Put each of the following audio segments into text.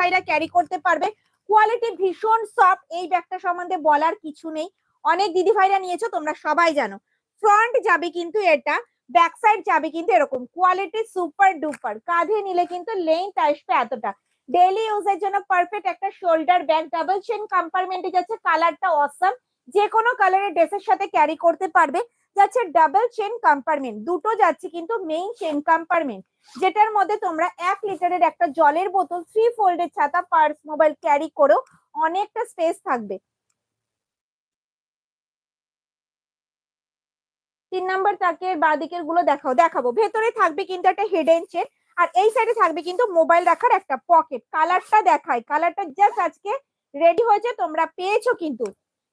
দিদিভাইরা carry করতে পারবে। Quality ভীষণ সফট, এই ব্যাগটা সম্বন্ধে বলার কিছু নেই, অনেক দিদিভাইরা নিয়েছো, তোমরা সবাই জানো। ফ্রন্ট যাবে কিন্তু এটা, ব্যাক সাইড যাবে কিন্তু এরকম, কোয়ালিটি সুপার ডুপার। কাঁধে নিলে কিন্তু লেন্থ আসবে এতটা, ডেইলি ইউজের জন্য পারফেক্ট একটা শোল্ডার ব্যাগ। ডাবল চেন কম্পার্টমেন্টে যাচ্ছে, কালারটা অসাম, যে কোনো কালারের ড্রেসের সাথে ক্যারি করতে পারবে। যাচ্ছে ডাবল চেন কম্পার্টমেন্ট, দুটো যাচ্ছে কিন্তু মেইন চেন কম্পার্টমেন্ট, যেটার মধ্যে তোমরা 1 লিটারের একটা জলের বোতল, 3 ফোল্ডের ছাতা, পার্স, মোবাইল ক্যারি করেও অনেকটা স্পেস থাকবে। 3 নাম্বার তাকের বাঁদিকের গুলো দেখাবো। ভেতরে থাকবে কিন্তু একটা হিডেন চেন, আর এই সাইডে থাকবে কিন্তু মোবাইল রাখার একটা পকেট। কালারটা দেখায়, কালারটা জাস্ট আজকে রেডি হয়েছে, তোমরা পেয়েছো কিন্তু।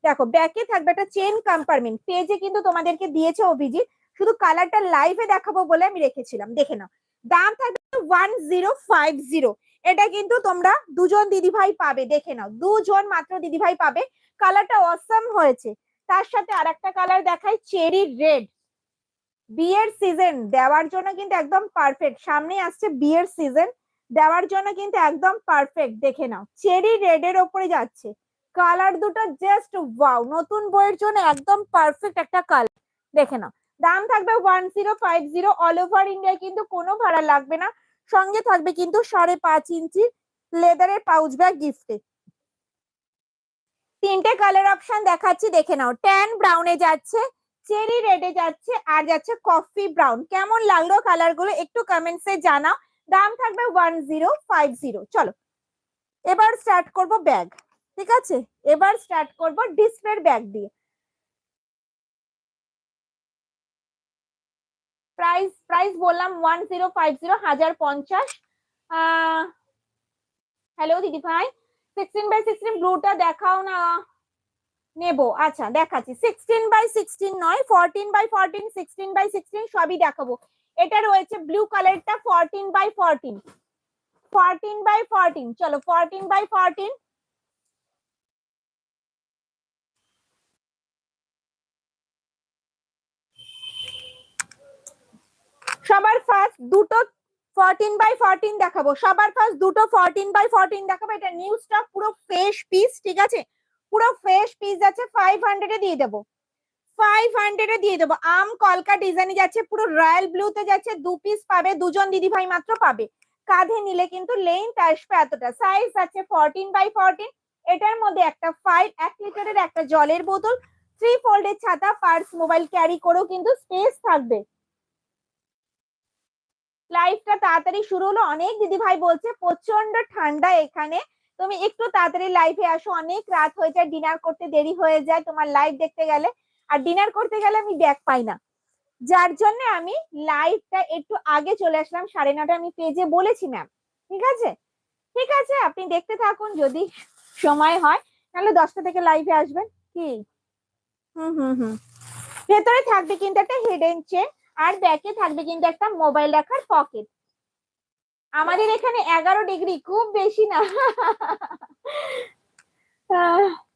দেখো ব্যাকে থাকবে একটা চেন কম্পার্টমেন্ট, পেজে কিন্তু তোমাদেরকে দিয়েছে অভিজিৎ, শুধু কালারটা লাইভে দেখাবো বলে আমি রেখেছিলাম, দেখে নাও। দাম থাকবে 1050। এটা কিন্তু তোমরা দুজন দিদিভাই পাবে, দেখে নাও, দুজন মাত্র দিদিভাই পাবে। কালারটা অসাম হয়েছে। তার সাথে আরেকটা কালার দেখাই, চেরি রেড। বিয়ের সিজন দেওয়ার জন্য কিন্তু একদম পারফেক্ট, সামনে আসছে বিয়ের সিজন, দেওয়ার জন্য কিন্তু একদম পারফেক্ট। দেখে নাও চেরি রেড এর ওপরে যাচ্ছে, কালার দুটো জাস্ট ওয়াও, নতুন বইয়ের জন্য একদম পারফেক্ট একটা কালার। দেখে নাও, দাম থাকবে 1050। অল ওভার ইন্ডিয়া কিন্তু কোনো ভাড়া লাগবে না, সঙ্গে থাকবে কিন্তু 5.5 ইঞ্চি লেদারের পাউচ ব্যাগ গিফটে। 3টে কালার অপশন দেখাচ্ছি, দেখে নাও। ট্যান ব্রাউনে যাচ্ছে, চেরি রেডে যাচ্ছে, আর যাচ্ছে কফি ব্রাউন। কেমন লাগলো কালার গুলো একটু কমেন্টসে জানাও। দাম থাকবে 1050। চলো এবার স্টার্ট করব ব্যাগ, ঠিক আছে, এবার স্টার্ট করব ডিসপ্লের ব্যাগ দিয়ে। প্রাইস প্রাইস বললাম 1050, 1050। হ্যালো দিদি ভাই, 16x16 ব্লুটা দেখাও না। নেবো, আচ্ছা দেখাচ্ছি। 16x16 নয়, 14x14, 16x16 সবই দেখাবো। এটা রয়েছে ব্লু কালারটা 14x14, 14x14। চলো 14x14। সবার ফার্স্ট দুটো 14x14 দেখাবো, সবার ফার্স্ট দুটো 14x14 দেখাবো। এটা নিউ স্টক, পুরো ফ্রেশ পিস, ঠিক আছে, পুরো ফ্রেশ পিস আছে। 500 এ দিয়ে দেবো, 500 এ দিয়ে দেবো। আম কলকা ডিজাইনে যাচ্ছে, পুরো রয়্যাল ব্লুতে যাচ্ছে, 2 পিস পাবে, দুজন দিদি ভাই মাত্র পাবে। কাঁধে নিলে কিন্তু লেন্থ আসবে এতটা, সাইজ আছে 14x14। এটার মধ্যে একটা 1 লিটারের একটা জলের বোতল, 3 ফোল্ডের ছাতা, পার্স, মোবাইল ক্যারি করেও কিন্তু স্পেস থাকবে। লাইফটা তাড়াতাড়ি শুরু হলো, অনেক দিদি ভাই বলছে প্রচন্ড ঠান্ডা এখানে, তুমি একটু তাড়াতাড়ি লাইভে আসো, অনেক রাত হয়ে যায়, ডিনার করতে দেরি হয়ে যায় তোমার লাইভ দেখতে গেলে, আর ডিনার করতে গেলে আমি ব্যাগ পাই না, যার জন্য আমি লাইভটা একটু আগে চলে আসলাম, 9:30। আমি পেজে বলেছি ম্যাম, ঠিক আছে, ঠিক আছে, আপনি দেখতে থাকুন, যদি সময় হয় তাহলে 10টা থেকে লাইভে আসবেন। কি হুম হুম হুম ভেতরে থাকবে কিন্তু একটা হিডেন চেন, আর ব্যাকে থাকবে কিন্তু একটা মোবাইল রাখার পকেট। আমাদের এখানে 11 ডিগ্রি, খুব বেশি না।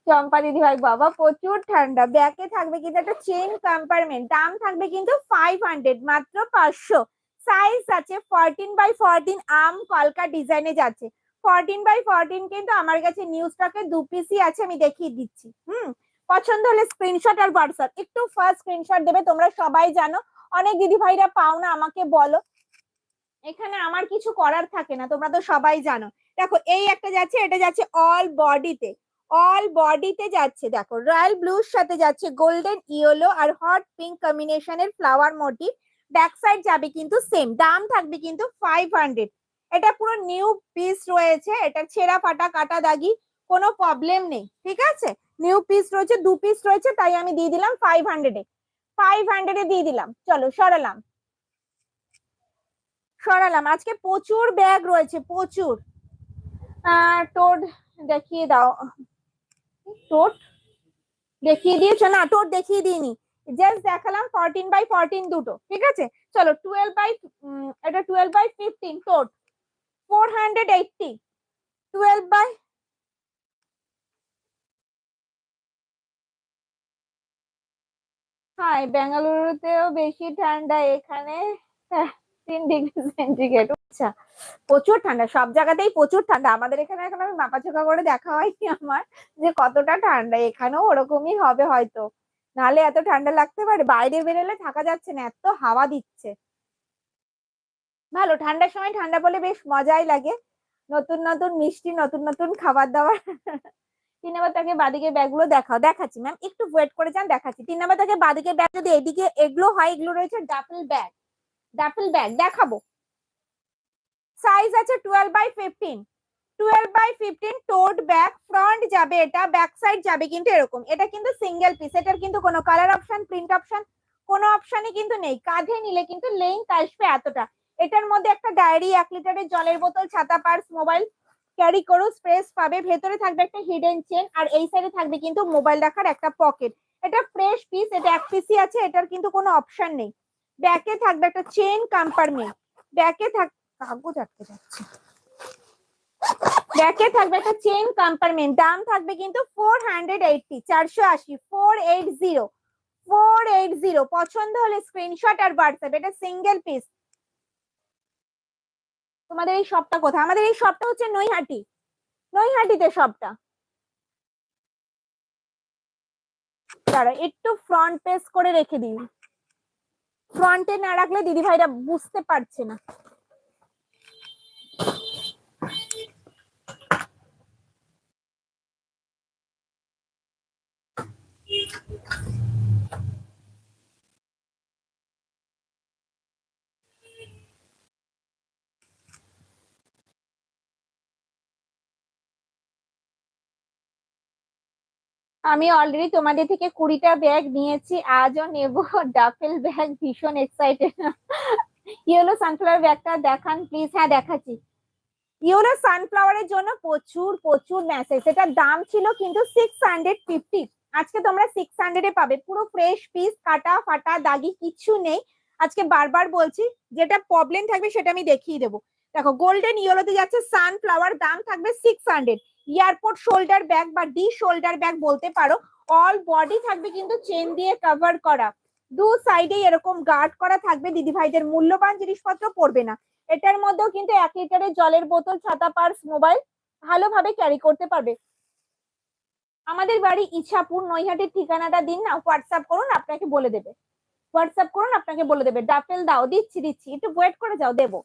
চম্পা দিদি ভাই বাবা প্রচুর ঠান্ডা। ব্যাকে থাকবে কিন্তু একটা চেন কম্পার্টমেন্ট, দাম থাকবে কিন্তু 500, মাত্র 500। সাইজ আছে 14x14, আম কলকা ডিজাইনে যাচ্ছে। 14x14 কিন্তু আমার কাছে নিউ স্টকে 2 পিসই আছে, আমি দেখিয়ে দিচ্ছি। পছন্দ হলে স্ক্রিনশট আর হোয়াটসঅ্যাপ, একটু ফার্স্ট স্ক্রিনশট দেবে, তোমরা সবাই জানো, অনেক দিদি ভাইরা পাও না, আমাকে বলো, এখানে আমার কিছু করার থাকে না, তোমরা তো সবাই জানো। দেখো এই একটা যাচ্ছে, এটা যাচ্ছে অল বডিতে, অল বডিতে যাচ্ছে, দেখো রয়্যাল ব্লুর সাথে যাচ্ছে গোল্ডেন ইয়েলো আর হট পিঙ্ক কম্বিনেশনের ফ্লাওয়ার মোটিভ। ব্যাক সাইড যাবে কিন্তু সেম, দাম থাকবে কিন্তু 500। এটা পুরো নিউ পিস রয়েছে, এটা ছেঁড়া ফাটা কাটা দাগি কোনো প্রবলেম নেই, ঠিক আছে, নিউ পিস রয়েছে, 2 পিস রয়েছে, তাই আমি দিয়ে দিলাম 500 এ, 500 এ দিয়ে দিলাম। চলো সরালাম, সরালাম। আজকে প্রচুর ব্যাগ রয়েছে, প্রচুর। টোট দেখিয়ে দাও, টোট দেখিয়ে দিয়েছো না? টোট দেখিয়ে দিইনি, জাস্ট দেখালাম 14x14 দুটো, ঠিক আছে। চলো 12x15 টোট 480, 12 বাই, হ্যাঁ বেঙ্গালুরুতেও বেশি ঠান্ডা এখানে। 3 ডিগ্রি সেন্টিগ্রেড। আচ্ছা, প্রচুর ঠান্ডা, সব জায়গাতেই প্রচুর ঠান্ডা। আমাদের এখানে এখন আমি মাপাচোকা করে দেখা হয়নি আমার যে কতটা ঠান্ডা, এখানেও ওরকমই হবে হয়তো, নাহলে এত ঠান্ডা লাগতে পারে? বাইরে বেরোলে থাকা যাচ্ছে না, এত হাওয়া দিচ্ছে। ভালো, ঠান্ডার সময় ঠান্ডা বলে বেশ মজাই লাগে, নতুন নতুন মিষ্টি, নতুন নতুন খাবার দাবার। 3 নাম্বার থেকে বাদিকে ব্যাগ গুলো দেখাও, দেখাচ্ছি ম্যাম, একটু ওয়েট করে যান, দেখাচ্ছি। 3 নাম্বার থেকে বাদিকে ব্যাগ যদি এদিকে এগুলো হয়, এগুলো রয়েছে ডাফেল ব্যাগ, ডাফেল ব্যাগ দেখাবো। সাইজ আছে 12x15, 12x15 টোট ব্যাগ। ফ্রন্ট যাবে, এটা ব্যাক সাইড যাবে কিন্তু এরকম। এটা কিন্তু সিঙ্গেল পিস, এটার কিন্তু কোনো কালার অপশন, প্রিন্ট অপশন কোনো অপশনই কিন্তু নেই। কাঁধে নিলে কিন্তু লেন্থ আসবে এতটা। এটার মধ্যে একটা ডায়েরি, 1 লিটারের জলের বোতল, ছাতা, পার্স, মোবাইল ক্যারি করো, স্পেস পাবে। ভেতরে থাকবে একটা হিডেন চেন, আর এই সাইডে থাকবে কিন্তু মোবাইল রাখার একটা পকেট। এটা ফ্রেশ পিস, এটা এক পিসই আছে, এটার কিন্তু কোনো অপশন নেই। ব্যাকে থাকবে একটা চেন কম্পার্টমেন্ট, ব্যাকে থাক কাগজ আটকে যাচ্ছে। ব্যাকে থাকবে একটা চেন কম্পার্টমেন্ট। দাম থাকবে কিন্তু 480, 480, 480, 480। পছন্দ হলে স্ক্রিনশট আর হোয়াটসঅ্যাপ। এটা সিঙ্গেল পিস। তোমাদের এই শপটা কোথায়? আমাদের এই শপটা হচ্ছে নৈহাটি, নৈহাটিতে শপটা। দাঁড়া একটু ফ্রন্ট পেজ করে রেখে দিই, ফ্রন্টে না রাখলে দিদি ভাইরা বুঝতে পারছে না। আমি অলরেডি তোমাদের থেকে 20টা ব্যাগ নিয়েছি, আজও নেব ডাফেল ব্যাগ, ভীষণ এক্সাইটেড। ইয়েলো সানফ্লাওয়ার ব্যাগটা দেখান প্লিজ। হ্যাঁ দেখাচ্ছি। ইয়েলো সানফ্লাওয়ারের জন্য প্রচুর প্রচুর মেসেজ। এটার দাম ছিল কিন্তু 650, আজকে তোমরা 600-এ পাবে। পুরো ফ্রেশ পিস, কাটা ফাটা দাগি কিছু নেই। আজকে বারবার বলছি, যেটা প্রবলেম থাকবে সেটা আমি দেখিয়ে দেবো। দেখো গোল্ডেন ইয়েলোতে যাচ্ছে সানফ্লাওয়ার, দাম থাকবে 600। এয়ারপোর্ট শোল্ডার ব্যাগ বা ডি শোল্ডার ব্যাগ বলতে পারো। অল বডি থাকবে কিন্তু চেন দিয়ে কভার করা, দু সাইডে এরকম গার্ড করা থাকবে। দিদি ভাইদের মূল্যবান জিনিসপত্র পড়বে না। এটার মধ্যেও কিন্তু 1 লিটারের জলের বোতল, ছাতা, পার্স, মোবাইল ভালোভাবে ক্যারি করতে পারবে। আমাদের বাড়ি ইছাপুর, নৈহাটির ঠিকানাটা দিন না, হোয়াটসঅ্যাপ করুন, আপনাকে বলে দেবে। হোয়াটসঅ্যাপ করুন, আপনাকে বলে দেবে। ডাফেল দাও, দিচ্ছি দিচ্ছি, একটু ওয়েট করে যাও, দেবো।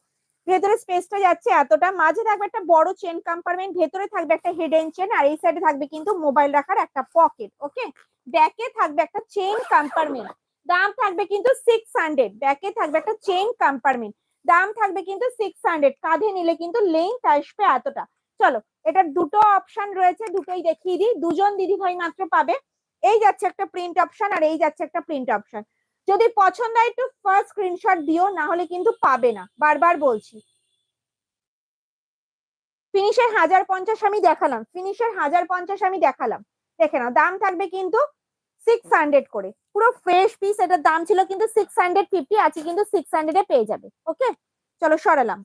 ভেতরে স্পেসটা যাচ্ছে এতটা, মাঝে থাকবে একটা বড় চেন কম্পার্টমেন্ট, ভেতরে থাকবে একটা হিডেন চেন, আর এই সাইডে থাকবে কিন্তু মোবাইল রাখার একটা পকেট। ওকে, ব্যাকে থাকবে একটা চেন কম্পার্টমেন্ট, দাম থাকবে কিন্তু 600। ব্যাকে থাকবে একটা চেন কম্পার্টমেন্ট, দাম থাকবে কিন্তু 600। কাঁধে নিলে কিন্তু লেন্থ আসবে এতটা। চলো, এটার দুটো অপশন রয়েছে, দুটোই দেখিয়ে দিই। দুজন দিদি ভাই মাত্র পাবে। এই যাচ্ছে একটা প্রিন্ট অপশন, আর এই যাচ্ছে একটা প্রিন্ট অপশন। যদি পছন্দ হয় একটু ফার্স্ট স্ক্রিনশট দিও, না হলে কিন্তু পাবে না, বারবার বলছি। ফিনিশের 1050 আমি দেখালাম, ফিনিশের 1050 আমি দেখালাম, দেখে নাও। দাম থাকবে কিন্তু 600 করে, পুরো ফ্রেশ পিস। এটার দাম ছিল কিন্তু 650, আছে কিন্তু 600-এ পেয়ে যাবে। ওকে, চলো সরালাম।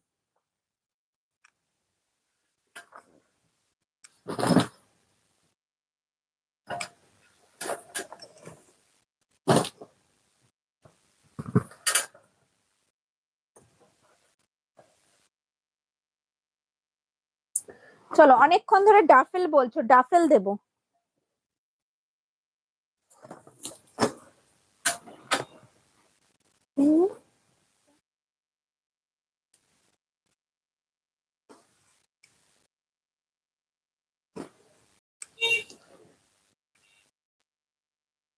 চলো, অনেকক্ষণ ধরে ডাফেল বলছো, ডাফেল দেবো।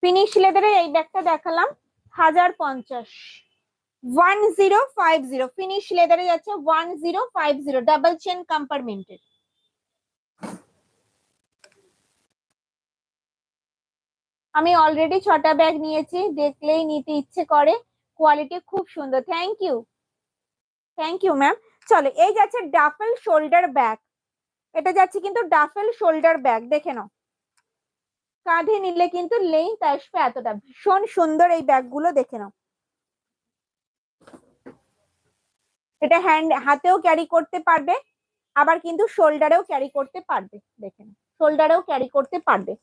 ফিনিশ লেদারের এই ব্যাগটা দেখালাম 1050, 1050। ফিনিশ লেদারে যাচ্ছে 1050, ডাবল চেন কম্পার্টমেন্টের। আমি অলরেডি 6টা ব্যাগ নিয়েছি, দেখলেই নিতে ইচ্ছে করে। কোয়ালিটি খুব সুন্দর, thank you, thank you ma'am. চলো, এই যাচ্ছে ডাফেল শোল্ডার ব্যাগ, এটা যাচ্ছে কিন্তু ডাফেল শোল্ডার ব্যাগ, দেখে নাও। কাঁধে নিলে কিন্তু লেন্থ আসবে এতটা, ভীষণ সুন্দর এই ব্যাগগুলো, দেখে নাও। এটা হাতেও ক্যারি করতে পারবে, আবার কিন্তু শোল্ডারেও ক্যারি করতে পারবে, দেখে নাও, শোল্ডারেও ক্যারি করতে পারবে।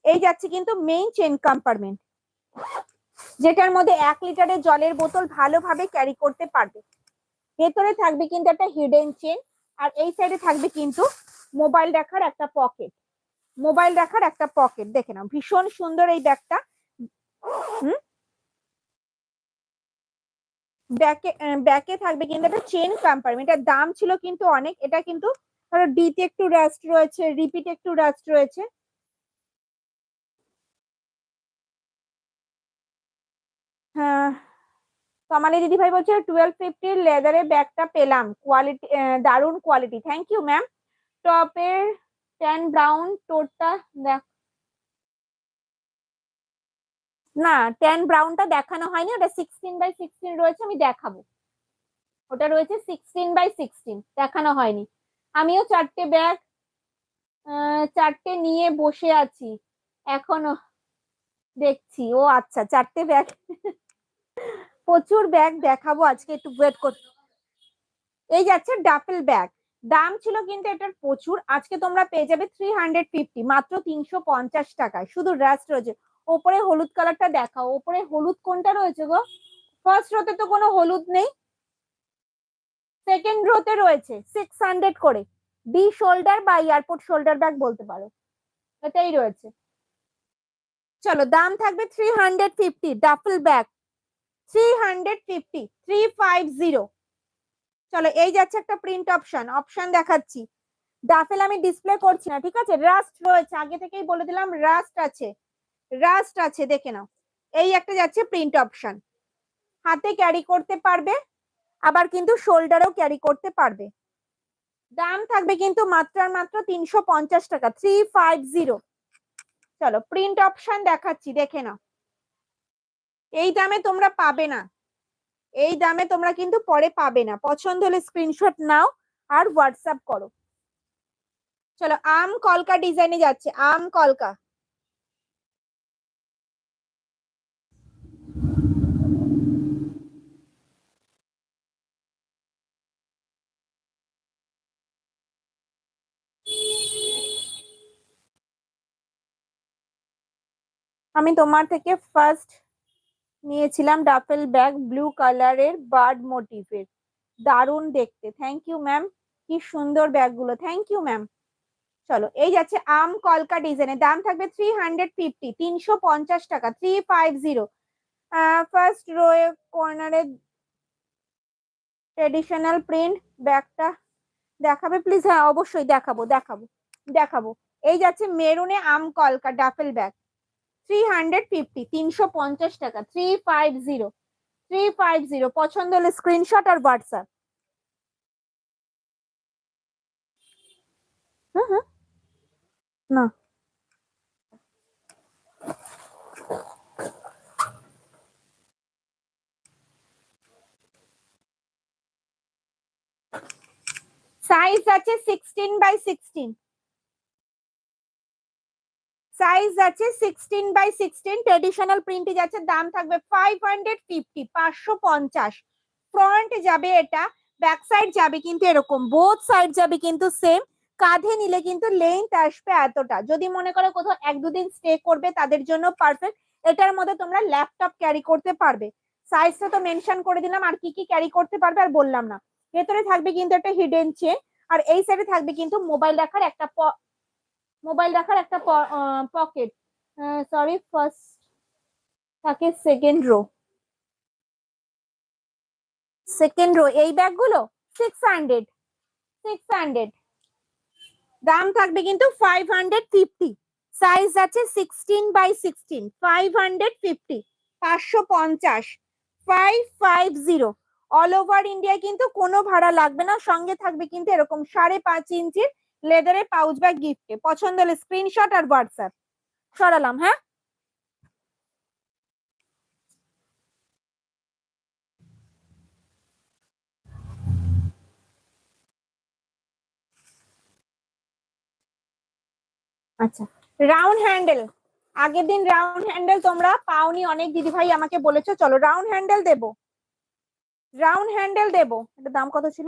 এই যাচ্ছে কিন্তু মেইন চেন কম্পার্টমেন্ট, যেটার মধ্যে 1 লিটারের জলের বোতল ভালোভাবে ক্যারি করতে পারবে। ভেতরে থাকবে কিন্তু একটা হিডেন চেন, আর এই সাইডে থাকবে কিন্তু মোবাইল রাখার একটা পকেট। মোবাইল রাখার একটা পকেট দেখে নাও, ভীষণ সুন্দর এই ব্যাগটা। হুম, ব্যাকে ব্যাকে থাকবে কিন্তু একটা চেন কম্পার্টমেন্ট। এটার দাম ছিল কিন্তু অনেক, এটা কিন্তু ধরো ডিতে একটু রাস্ট রয়েছে, রিপিটে একটু রাস্ট রয়েছে। হ্যাঁ, কমালি দিদি ভাই বলছে 1250 লেদারের ব্যাগটা পেলাম, কোয়ালিটি দারুণ কোয়ালিটি, থ্যাংক ইউ ম্যাম। টপের ট্যান ব্রাউন টোটটা দেখ, না ট্যান ব্রাউনটা দেখানো হয়নি, ওটা 16x16 রয়েছে, আমি দেখাবো। ওটা রয়েছে 16x16, দেখানো হয়নি। আমিও চারটে ব্যাগ, চারটে নিয়ে বসে আছি এখনো, দেখছি। ও আচ্ছা, চারটে ব্যাগ প্রচুর ব্যাগ দেখাবো আজকে, একটু ওয়েট কর। এই যাচ্ছে ডাফেল ব্যাগ, দাম ছিল কিন্তু এটার প্রচুর, আজকে তোমরা পেয়ে যাবে 350, মাত্র 350 টাকায়। শুধু রাস্ট রয়েছে। ওপরে হলুদ কালারটা দেখাও, ওপরে হলুদ কোনটা রয়েছে গো? ফার্স্ট রোতে তো কোনো হলুদ নেই, সেকেন্ড রোতে রয়েছে 600 করে। ডি শোল্ডার বা এয়ারপোর্ট শোল্ডার ব্যাগ বলতে পারো, এটাই রয়েছে। চলো, দাম থাকবে 350, ডাফেল ব্যাগ 350, 350। চলো, এই যাচ্ছে একটা প্রিন্ট অপশন, অপশন দেখাচ্ছি। ডাফেল আমি ডিসপ্লে করছি না, ঠিক আছে? রাস্ট রয়েছে, আগে থেকেই বলে দিলাম রাস্ট আছে, রাস্ট আছে, দেখে নাও। এই একটা যাচ্ছে প্রিন্ট অপশন, হাতে ক্যারি করতে পারবে, আবার কিন্তু শোল্ডারেও ক্যারি করতে পারবে। দাম থাকবে কিন্তু মাত্র আর মাত্র 350 টাকা, 350। চলো, প্রিন্ট অপশন দেখাচ্ছি, দেখে নাও। এই দামে তোমরা পাবে না, এই দামে তোমরা কিন্তু পরে পাবে না। পছন্দ হলে স্ক্রিনশট নাও আর হোয়াটসঅ্যাপ করো। চলো, আম কলকা ডিজাইনে যাচ্ছে, আম কলকা। আমি তোমার থেকে ফার্স্ট নিয়েছিলাম ডাফেল ব্যাগ, ব্লু কালারের বার্ড মোটিভের, দারুণ দেখতে, থ্যাংক ইউ ম্যাম। কি সুন্দর ব্যাগগুলো, থ্যাংক ইউ ম্যাম। চলো, এই যাচ্ছে আম কলকা ডিজাইনের, দাম থাকবে 350, 350 টাকা, 350। ফার্স্ট রো কর্নারে ট্রেডিশনাল প্রিন্ট ব্যাগটা দেখাবে প্লিজ? হ্যাঁ অবশ্যই দেখাবো, দেখাবো, দেখাবো। এই যাচ্ছে মেরুনে আম কলকা ডাফেল ব্যাগ, 350, 350 টাকা, 350, 350। পছন্দ হলে স্ক্রিনশট আর হোয়াটসঅ্যাপ। হুম হুম, না সাইজ আছে 16x16, সাইজ আছে 16x16, ট্রেডিশনাল প্রিন্টে যাচ্ছে, দাম থাকবে 550, 550। ফ্রন্ট যাবে এটা, ব্যাক সাইড যাবে কিন্তু এরকম, বোথ সাইড যাবে কিন্তু সেম। কাঁধে নিলে কিন্তু লেন্থ আসবে এতটা, যদি মনে করো কোথাও এক দুদিন স্টে করবে তাদের জন্য পারফেক্ট। এটার মধ্যে তোমরা ল্যাপটপ ক্যারি করতে পারবে। সাইজটা তো মেনশন করে দিলাম, আর কি কি ক্যারি করতে পারবে আর বললাম না। ভেতরে থাকবে কিন্তু একটা হিডেন চেন, আর এই সাইডে থাকবে কিন্তু মোবাইল রাখার একটা মোবাইল রাখার একটা পকেট। সরি, ফার্স্ট থাকে সেকেন্ড রো, সেকেন্ড রো এই ব্যাগগুলো 600, 600। দাম থাকবে কিন্তু 550, সাইজ আছে 16x16, 550, 550, 550। অল ওভার ইন্ডিয়া কিন্তু কোনো ভাড়া লাগবে না, সঙ্গে থাকবে কিন্তু এরকম 5.5 ইঞ্চির লেদারের পাউচ ব্যাগ গিফটে। পছন্দ হলে স্ক্রিনশট আর হোয়াটসঅ্যাপ। সরালাম, হ্যাঁ। আচ্ছা, রাউন্ড হ্যান্ডেল, আগের দিন রাউন্ড হ্যান্ডেল তোমরা পাওনি, অনেক দিদি ভাই আমাকে বলেছো, চলো রাউন্ড হ্যান্ডেল দেবো, রাউন্ড হ্যান্ডেল দেবো। এটা দাম কত ছিল?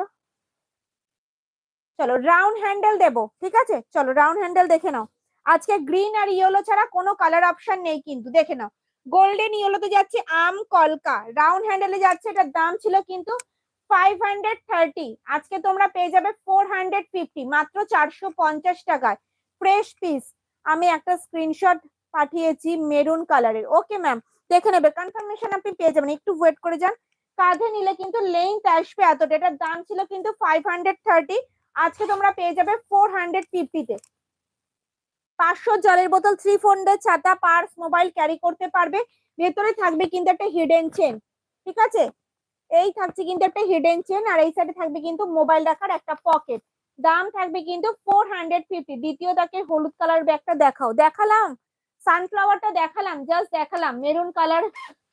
চলো রাউন্ড হ্যান্ডেল দেবো, ঠিক আছে? চলো রাউন্ড হ্যান্ডেল দেখে নাও। আজকে গ্রিন আর ইয়েলো ছাড়া কোনো কালার অপশন নেই কিন্তু, দেখে নাও। গোল্ডেন ইয়েলোতে যাচ্ছে আম কলকা, রাউন্ড হ্যান্ডেলে যাচ্ছে, এটার দাম ছিল কিন্তু 530, আজকে তোমরা পেয়ে যাবে 450, মাত্র 450 টাকায় ফ্রেশ পিস। আমি একটা স্ক্রিনশট পাঠিয়েছি মেরুন কালারের। ওকে ম্যাম, দেখে নেবে, কনফার্মেশন আপনি পেয়ে যাবেন, একটু ওয়েট করে যান। কাঁধে নিলে কিন্তু লেন্থ আসবে এতটা। এটার দাম ছিল কিন্তু 530, আজকে তোমরা পেয়ে যাবে 450-তে। 500 জলের বোতল, 3 ফোল্ডের ছাতা, পার্স, মোবাইল ক্যারি করতে পারবে। ভেতরে থাকবে কিন্তু একটা হিডেন চেন, ঠিক আছে? এই থাকছে কিন্তু একটা হিডেন চেন, আর এই সাইডে থাকবে কিন্তু মোবাইল রাখার একটা পকেট। দাম থাকবে কিন্তু 450। দ্বিতীয় তাকে হলুদ কালার ব্যাগটা দেখাও। দেখালাম, সানফ্লাওয়ারটা দেখালাম, জাস্ট দেখালাম। মেরুন কালার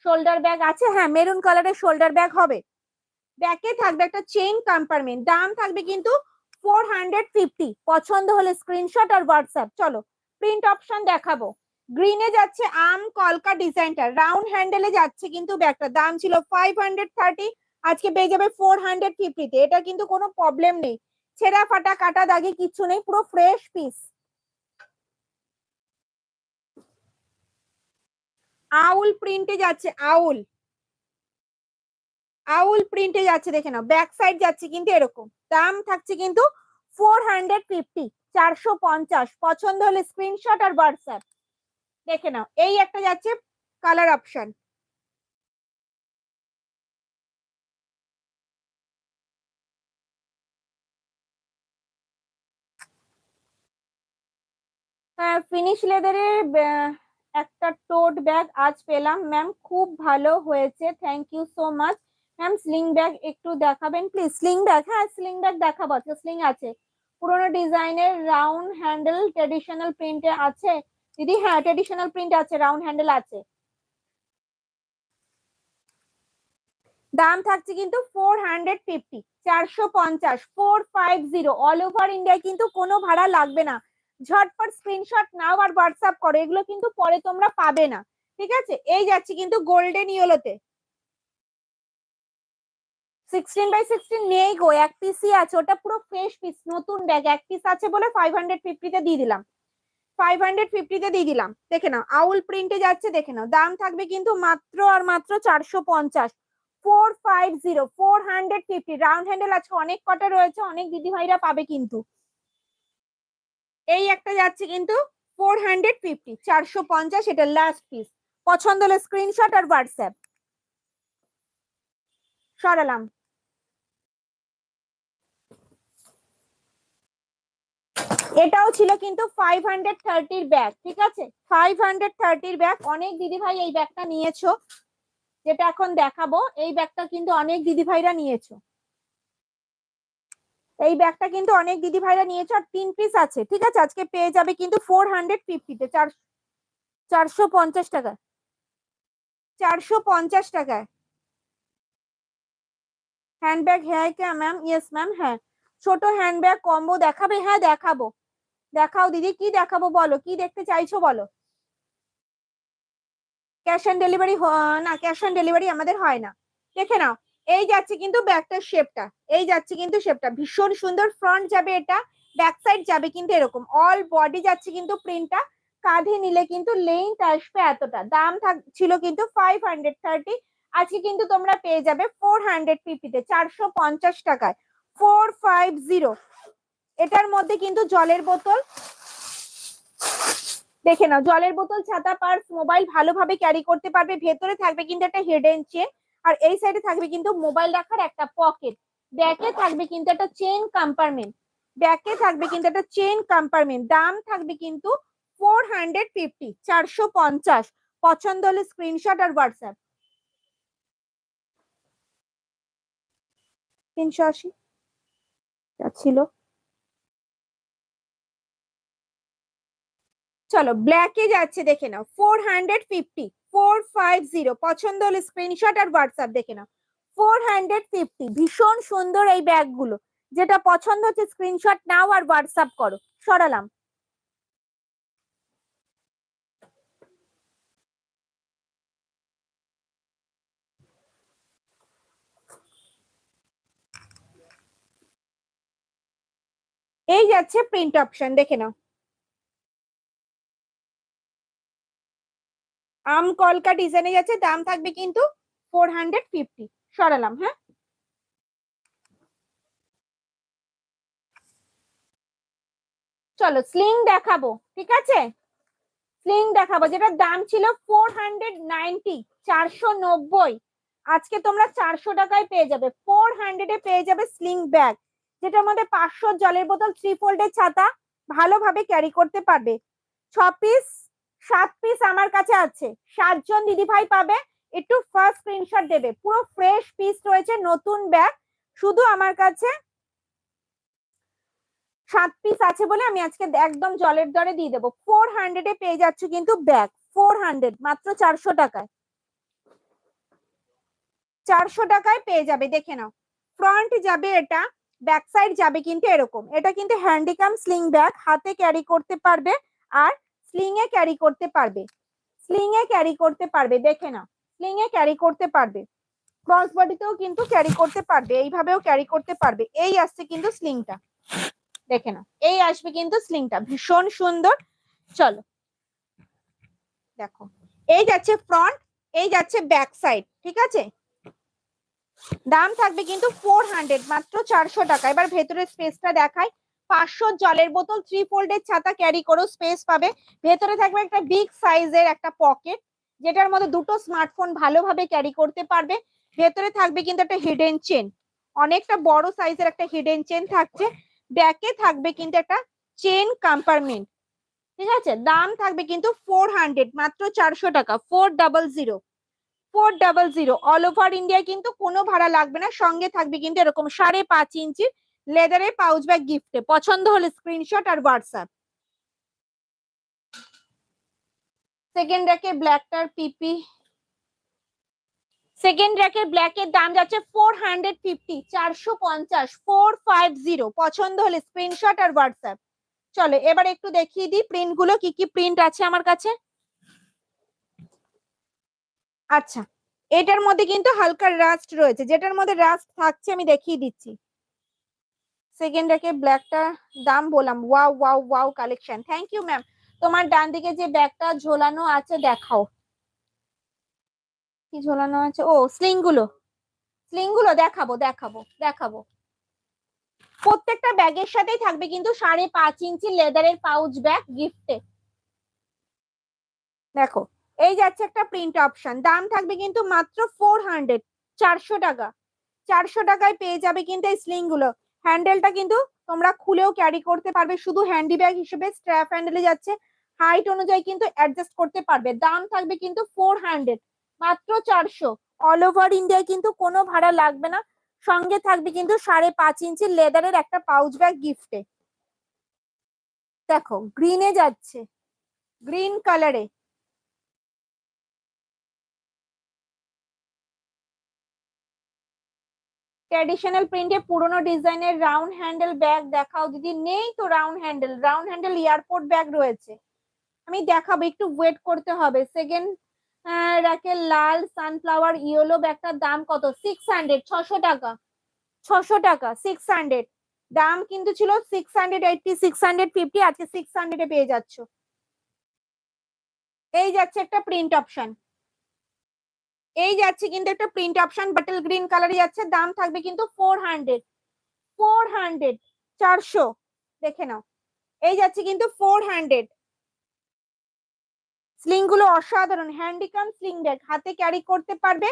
শোল্ডার ব্যাগ আছে, হ্যাঁ মেরুন কালারের শোল্ডার ব্যাগ হবে। ব্যাকে থাকবে একটা চেইন কম্পার্টমেন্ট। দাম থাকবে কিন্তু 450। পছন্দ হলে স্ক্রিনশট আর হোয়াটসঅ্যাপ। চলো প্রিন্ট অপশন দেখাবো। গ্রিনে যাচ্ছে আম কলকা ডিজাইনটা, রাউন্ড হ্যান্ডেলে যাচ্ছে কিন্তু ব্যাগটা। দাম ছিল 530, আজকে পেয়ে যাবে 450-তে। এটা কিন্তু কোনো প্রবলেম নেই, ছেঁড়া ফাটা কাটা দাগি কিচ্ছু নেই, পুরো ফ্রেশ পিস। আউল প্রিন্টে যাচ্ছে, আউল আউল প্রিন্টে যাচ্ছে, দেখে নাও। ব্যাক সাইড যাচ্ছে কিন্তু এরকম। দাম থাকছে কিন্তু 450, 450। পছন্দ হলে স্ক্রিনশট আর হোয়াটসঅ্যাপ। দেখে নাও, এই একটা যাচ্ছে কালার অপশন। হ্যাঁ, ফিনিশ লেদারের একটা টোট ব্যাগ আজ পেলাম ম্যাম, খুব ভালো হয়েছে, thank you so much ma'am. Sling bag একটু দেখাবেন প্লিজ। স্লিং ব্যাগ, হ্যাঁ স্লিং ব্যাগ দেখাবো, আচ্ছা স্লিং আছে। পুরোনো ডিজাইনের রাউন্ড হ্যান্ডেল ট্রেডিশনাল প্রিন্টে আছে দিদি, হ্যাঁ ট্রেডিশনাল প্রিন্ট আছে, রাউন্ড হ্যান্ডেল আছে। দাম থাকছে কিন্তু 450, 450, 450। অল ওভার ইন্ডিয়া কিন্তু কোনো ভাড়া লাগবে না। ঝটপট স্ক্রিনশট নাও আর হোয়াটসঅ্যাপ করো, এগুলো কিন্তু পরে তোমরা পাবে না, ঠিক আছে? এই যাচ্ছে কিন্তু গোল্ডেন ইয়েলোতে। 16x16 নেই গো, এক পিসই আছে, ওটা পুরো ফ্রেশ পিস, নতুন ব্যাগ, এক পিস আছে বলে 550-তে দিয়ে দিলাম। 550-তে দিয়ে দিলাম, দেখে নাও। আউল প্রিন্টে যাচ্ছে, দেখে নাও। দাম থাকবে কিন্তু মাত্র আর মাত্র 450। 450, 450। রাউন্ড হ্যান্ডেল আজকে অনেক কটা রয়েছে, অনেক দিদি ভাইরা পাবে কিন্তু। এই একটা যাচ্ছে কিন্তু 450, 450, এটা লাস্ট পিস। পছন্দ হলে স্ক্রিনশট আর হোয়াটসঅ্যাপ। সরালাম। এটাও ছিল কিন্তু 530-র ব্যাগ, ঠিক আছে? 530-র ব্যাগ। অনেক দিদি ভাই এই ব্যাগটা নিয়েছো, যেটা এখন দেখাবো। এই ব্যাগটা কিন্তু অনেক দিদি ভাইরা নিয়েছো, এই ব্যাগটা কিন্তু অনেক দিদি ভাইরা নিয়েছো, আর 3 পিস আছে, ঠিক আছে? আজকে পেয়ে যাবে কিন্তু 450-তে, 450 টাকা, 450 টাকায়। হ্যান্ডব্যাগ হ্যাঁ क्या ম্যাম? ইয়েস ম্যাম, হ্যাঁ। ছোট হ্যান্ডব্যাগ কম্বো দেখাবে? হ্যাঁ দেখাবো। দেখাও দিদি, কি দেখাবো বলো, কি দেখতে চাইছো বলো। ক্যাশ অন ডেলিভারি না, ক্যাশ অন ডেলিভারি আমাদের হয় না। দেখে নাও, এই যাচ্ছে কিন্তু ব্যাগটার শেপটা, এই যাচ্ছে কিন্তু শেপটা ভীষণ সুন্দর। ফ্রন্ট যাবে এটা, ব্যাক সাইড যাবে কিন্তু এরকম, অল বডি যাচ্ছে কিন্তু প্রিন্টটা। কাঁধে নিলে কিন্তু লেন্থ আসবে এতটা। দাম ছিল কিন্তু 530, আজকে কিন্তু তোমরা পেয়ে যাবে 450-তে, 450 টাকায়। 450। এটার মধ্যে কিন্তু জলের বোতল, দেখে নাও, জলের বোতল, ছাতা, পার্স, মোবাইল ভালোভাবে ক্যারি করতে পারবে। ভেতরে থাকবে কিন্তু একটা হিডেন চেন, আর এই সাইডে থাকবে কিন্তু মোবাইল রাখার একটা পকেট। ব্যাকে থাকবে কিন্তু একটা চেইন কম্পার্টমেন্ট, ব্যাকে থাকবে কিন্তু একটা চেইন কম্পার্টমেন্ট। দাম থাকবে কিন্তু 450, 450। পছন্দ হলে স্ক্রিনশট আর হোয়াটসঅ্যাপ। 380 ছিল। চলো ব্ল্যাকে যাচ্ছে, দেখে নাও। 450, 450। পছন্দ হলে স্ক্রিনশট আর হোয়াটসঅ্যাপ, দেখে নাও। 450, ভীষণ সুন্দর এই ব্যাগগুলো। যেটা পছন্দ হচ্ছে স্ক্রিনশট নাও আর হোয়াটসঅ্যাপ করো। সরালাম। এই যাচ্ছে প্রিন্ট অপশন, দেখে নাও। আম কলকা ডিজাইনে যাচ্ছে, দাম থাকবে কিন্তু 450। সরালাম, হ্যাঁ। চলো স্লিং দেখাবো, ঠিক আছে? স্লিং দেখাবো যেটার দাম ছিল 490, 490। আজকে তোমরা 400 টাকায় পেয়ে যাবে, 400-এ পেয়ে যাবে স্লিং ব্যাগ, যেটার মধ্যে 500 জলের বোতল, 3 ফোল্ডের ছাতা, ভালোভাবে ক্যারি করতে পারবে। 6 পিস, 7 পিস আমার কাছে আছে, 7 জন দিদি ভাই পাবে। একটু ফার্স্ট স্ক্রিনশট দেবে, পুরো ফ্রেশ পিস রয়েছে, নতুন ব্যাগ। শুধু আমার কাছে 7 পিস আছে বলে আমি আজকে একদম জলের দরে দিয়ে দেবো। 400-এ পেয়ে যাচ্ছ কিন্তু ব্যাগ, 400, মাত্র 400 টাকায়। 400 টাকায় পেয়ে যাবে, দেখে নাও। ফ্রন্ট যাবে এটা, ব্যাক সাইড যাবে কিন্তু এরকম। এটা কিন্তু হ্যান্ডিকাম স্লিং ব্যাগ, হাতে ক্যারি করতে পারবে আর স্লিং এ ক্যারি করতে পারবে, স্লিং এ ক্যারি করতে পারবে, দেখে নাও, স্লিং এ ক্যারি করতে পারবে। ক্রস বডিতেও কিন্তু ক্যারি করতে পারবে, এইভাবেও ক্যারি করতে পারবে। এই আসছে কিন্তু স্লিংটা, দেখে নাও, এই আসবে কিন্তু স্লিংটা, ভীষণ সুন্দর। চলো দেখো, এই যাচ্ছে ফ্রন্ট, এই যাচ্ছে ব্যাক সাইড, ঠিক আছে? দাম থাকবে কিন্তু 400, মাত্র 400 টাকা। এবার ভেতরের স্পেসটা দেখাই। 500 জলের বোতল, 3 ফোল্ডের ছাতা ক্যারি করো, স্পেস পাবে। ভেতরে থাকবে একটা বিগ সাইজের একটা পকেট, যেটার মধ্যে দুটো স্মার্টফোন ভালোভাবে ক্যারি করতে পারবে। ভেতরে থাকবে কিন্তু একটা হিডেন চেন, অনেকটা বড় সাইজের একটা হিডেন চেন থাকছে। ব্যাকে থাকবে কিন্তু একটা চেন কম্পার্টমেন্ট, ঠিক আছে? দাম থাকবে কিন্তু 400, মাত্র 400 টাকা, 400, 400। অল ওভার ইন্ডিয়া কিন্তু কোনো ভাড়া লাগবে না। সঙ্গে থাকবে কিন্তু এরকম 5.5 ইঞ্চির লেদারের পাউচ ব্যাগ গিফটে। পছন্দ হলে স্ক্রিনশট আর হোয়াটসঅ্যাপ। সেকেন্ড র্যাকে ব্ল্যাকটার পিপি, সেকেন্ড র্যাকের ব্ল্যাকের দাম যাচ্ছে 450, 450, 450। পছন্দ হলে স্ক্রিনশট আর হোয়াটসঅ্যাপ। চলো এবার একটু দেখিয়ে দিই প্রিন্ট গুলো, কি কি প্রিন্ট আছে আমার কাছে। আচ্ছা, এটার মধ্যে কিন্তু হালকা রাস্ট রয়েছে, যেটার মধ্যে রাস্ট থাকছে আমি দেখিয়ে দিচ্ছি। সেকেন্ড র্যাকে ব্ল্যাকটা দাম বললাম, wow wow wow collection, thank you ma'am. তোমার ডান দিকে যে ব্যাগটা ঝোলানো আছে দেখাও, কি ঝোলানো আছে? ও স্লিং গুলো, স্লিং গুলো দেখাবো দেখাবো দেখাবো। প্রত্যেকটা ব্যাগের সাথেই থাকবে কিন্তু 5.5 ইঞ্চি লেদারের পাউচ ব্যাগ গিফটে। দেখো, এই যাচ্ছে একটা প্রিন্ট অপশন, দাম থাকবে কিন্তু মাত্র 400, 400 টাকা। 400 টাকায় পেয়ে যাবে কিন্তু এই স্লিং গুলো। হ্যান্ডেলটা কিন্তু তোমরা খুলেও ক্যারি করতে পারবে, শুধু হ্যান্ডি ব্যাগ হিসেবে স্ট্র্যাপ হ্যান্ডেলে যাচ্ছে, হাইট অনুযায়ী কিন্তু অ্যাডজাস্ট করতে পারবে। দাম থাকবে কিন্তু 400, মাত্র 400। অল ওভার ইন্ডিয়ায় কিন্তু কোনো ভাড়া লাগবে না। সঙ্গে থাকবে কিন্তু 5.5 ইঞ্চি লেদারের একটা পাউচ ব্যাগ গিফটে। দেখো গ্রিনে যাচ্ছে, গ্রিন কালারে, ট্র্যাডিশনাল প্রিন্টে পুরোনো ডিজাইনের রাউন্ড হ্যান্ডেল ব্যাগ দেখাও দিদি। নেই তো round handle, round handle airport bag রয়েছে, আমি দেখাবো, একটু ওয়েট করতে হবে। সেকেন্ড র্যাকের লাল সানফ্লাওয়ার ইয়েলো ব্যাগটার দাম কত? 600, 600 টাকা, 600 টাকা, 600। দাম কিন্তু ছিল 680, 650, আজকে 600-এ পেয়ে যাচ্ছ। এই যাচ্ছে একটা প্রিন্ট অপশন, এই যাচ্ছে কিন্তু একটা প্রিন্ট অপশন, বাটল গ্রিন কালারে যাচ্ছে। দাম থাকবে কিন্তু 400, 400, 400, দেখে নাও। এই যাচ্ছে কিন্তু 400। স্লিং গুলো অসাধারণ, হ্যান্ডিকাম স্লিং ব্যাগ, হাতে ক্যারি করতে পারবে,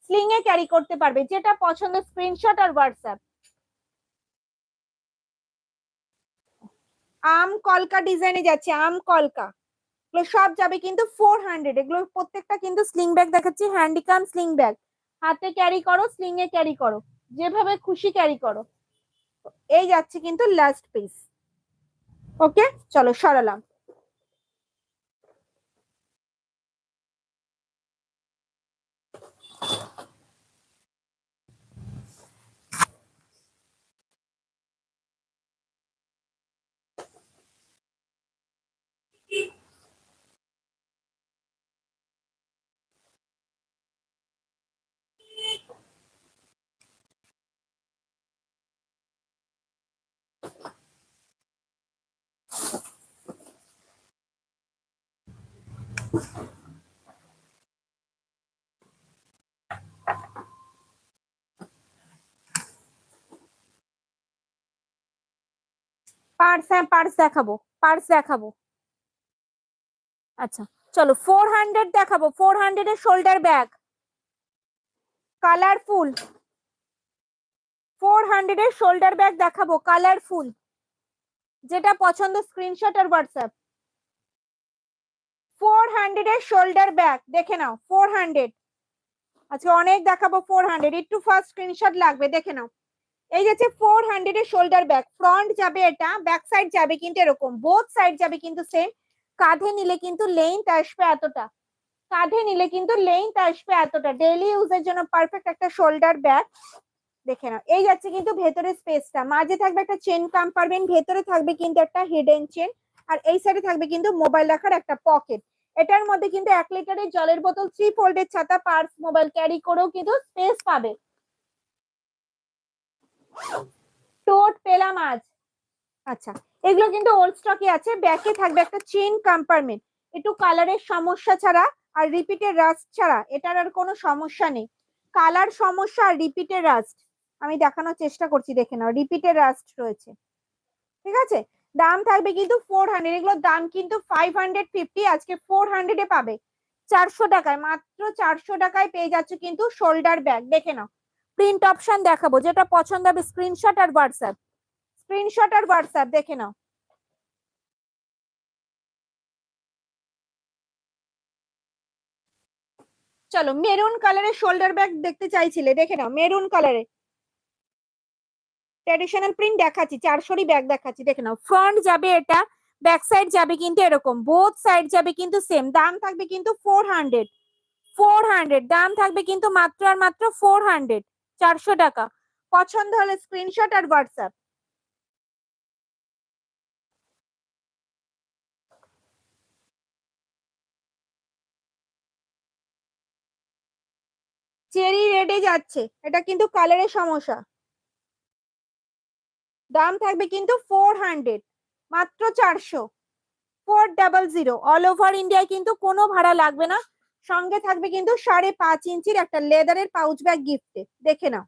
স্লিং এ ক্যারি করতে পারবে। যেটা পছন্দ স্ক্রিনশট আর হোয়াটসঅ্যাপ। আম কলকা ডিজাইনে যাচ্ছে, আম কলকা, এগুলো সব যাবে কিন্তু 400। এগুলো প্রত্যেকটা কিন্তু স্লিং ব্যাগ দেখাচ্ছি, হ্যান্ডিকাম স্লিং ব্যাগ, হাতে ক্যারি করো, স্লিং এ ক্যারি করো, যেভাবে খুশি ক্যারি করো। এই যাচ্ছে কিন্তু লাস্ট পিস। ওকে, চলো সরালাম। পার্স, হ্যাঁ পার্স দেখাবো, পার্স দেখাবো। আচ্ছা চলো 400 দেখাবো, 400 এর শোল্ডার ব্যাগ, কালারফুল। 400 এর শোল্ডার ব্যাগ দেখাবো, কালারফুল। যেটা পছন্দ স্ক্রিনশট আর হোয়াটসঅ্যাপ। 400 এর শোল্ডার ব্যাগ দেখে নাও, 400। আজকে অনেক দেখাবো 400, একটু ফার্স্ট স্ক্রিনশট লাগবে, দেখে নাও। এই যাচ্ছে 400 এর শোল্ডার ব্যাগ, ফ্রন্ট যাবে এটা, ব্যাক সাইড যাবে কিন্তু এরকম, বোথ সাইড যাবে কিন্তু সেম। কাঁধে নিলে কিন্তু লেন্থ আসবে এতটা, কাঁধে নিলে কিন্তু লেন্থ আসবে এতটা, ডেইলি ইউজের জন্য পারফেক্ট একটা শোল্ডার ব্যাগ। দেখে নাও, এই যাচ্ছে কিন্তু ভেতরে স্পেসটা, মাঝে থাকবে একটা চেন কম্পার্টমেন্ট, ভেতরে থাকবে কিন্তু একটা হিডেন চেন, আর এই সাইডে থাকবে কিন্তু মোবাইল রাখার একটা পকেট। এটার মধ্যে কিন্তু 1 লিটারের জলের বোতল, 3 ফোল্ডের ছাতা, পার্স, মোবাইল ক্যারি করেও কিন্তু স্পেস পাবে। টোট পেলাম আজ। আচ্ছা, এগুলো কিন্তু ওল্ড স্টকে আছে। ব্যাকে থাকবে একটা চেইন কম্পার্টমেন্ট, একটু কালারের সমস্যা ছাড়া আর রিপিটের রাস্ট ছাড়া এটার আর কোনো সমস্যা নেই। কালার সমস্যা আর রিপিটের রাস্ট আমি দেখানোর চেষ্টা করছি, দেখে নাও, রিপিটের রাস্ট রয়েছে, ঠিক আছে। দাম থাকবে কিন্তু 400, এগুলোর দাম কিন্তু 550, আজকে 400 এ পাবে, 400 টাকায়, মাত্র 400 টাকায় পেয়ে যাচ্ছে কিন্তু শোল্ডার ব্যাগ। দেখে নাও, প্রিন্ট অপশন দেখাবো, যেটা পছন্দ হবে স্ক্রিনশট আর হোয়াটসঅ্যাপ, স্ক্রিনশট আর হোয়াটসঅ্যাপ, দেখে নাও। চলো মেরুন কালারের শোল্ডার ব্যাগ দেখতে চাইছিলে, দেখে নাও, মেরুন কালারে ট্র্যাডিশনাল প্রিন্ট দেখাচ্ছি, 400 ব্যাগ দেখাচ্ছি, দেখে নাও। ফ্রন্ট যাবে এটা, ব্যাক সাইড যাবে কিন্তু এরকম, বোথ সাইড যাবে কিন্তু সেম। দাম থাকবে কিন্তু 400, 400 দাম থাকবে কিন্তু মাত্র আর মাত্র 400, 400 টাকা। পছন্দ হলে স্ক্রিনশট আর হোয়াটসঅ্যাপ। চেরি রেডে যাচ্ছে, এটা কিন্তু কালারের সমস্যা। দাম থাকবে কিন্তু 400, মাত্র 400, 400। অল ওভার ইন্ডিয়ায় কিন্তু কোনো ভাড়া লাগবে না। সঙ্গে থাকবে কিন্তু 5.5 ইঞ্চির একটা লেদারের পাউচ ব্যাগ গিফটে, দেখে নাও।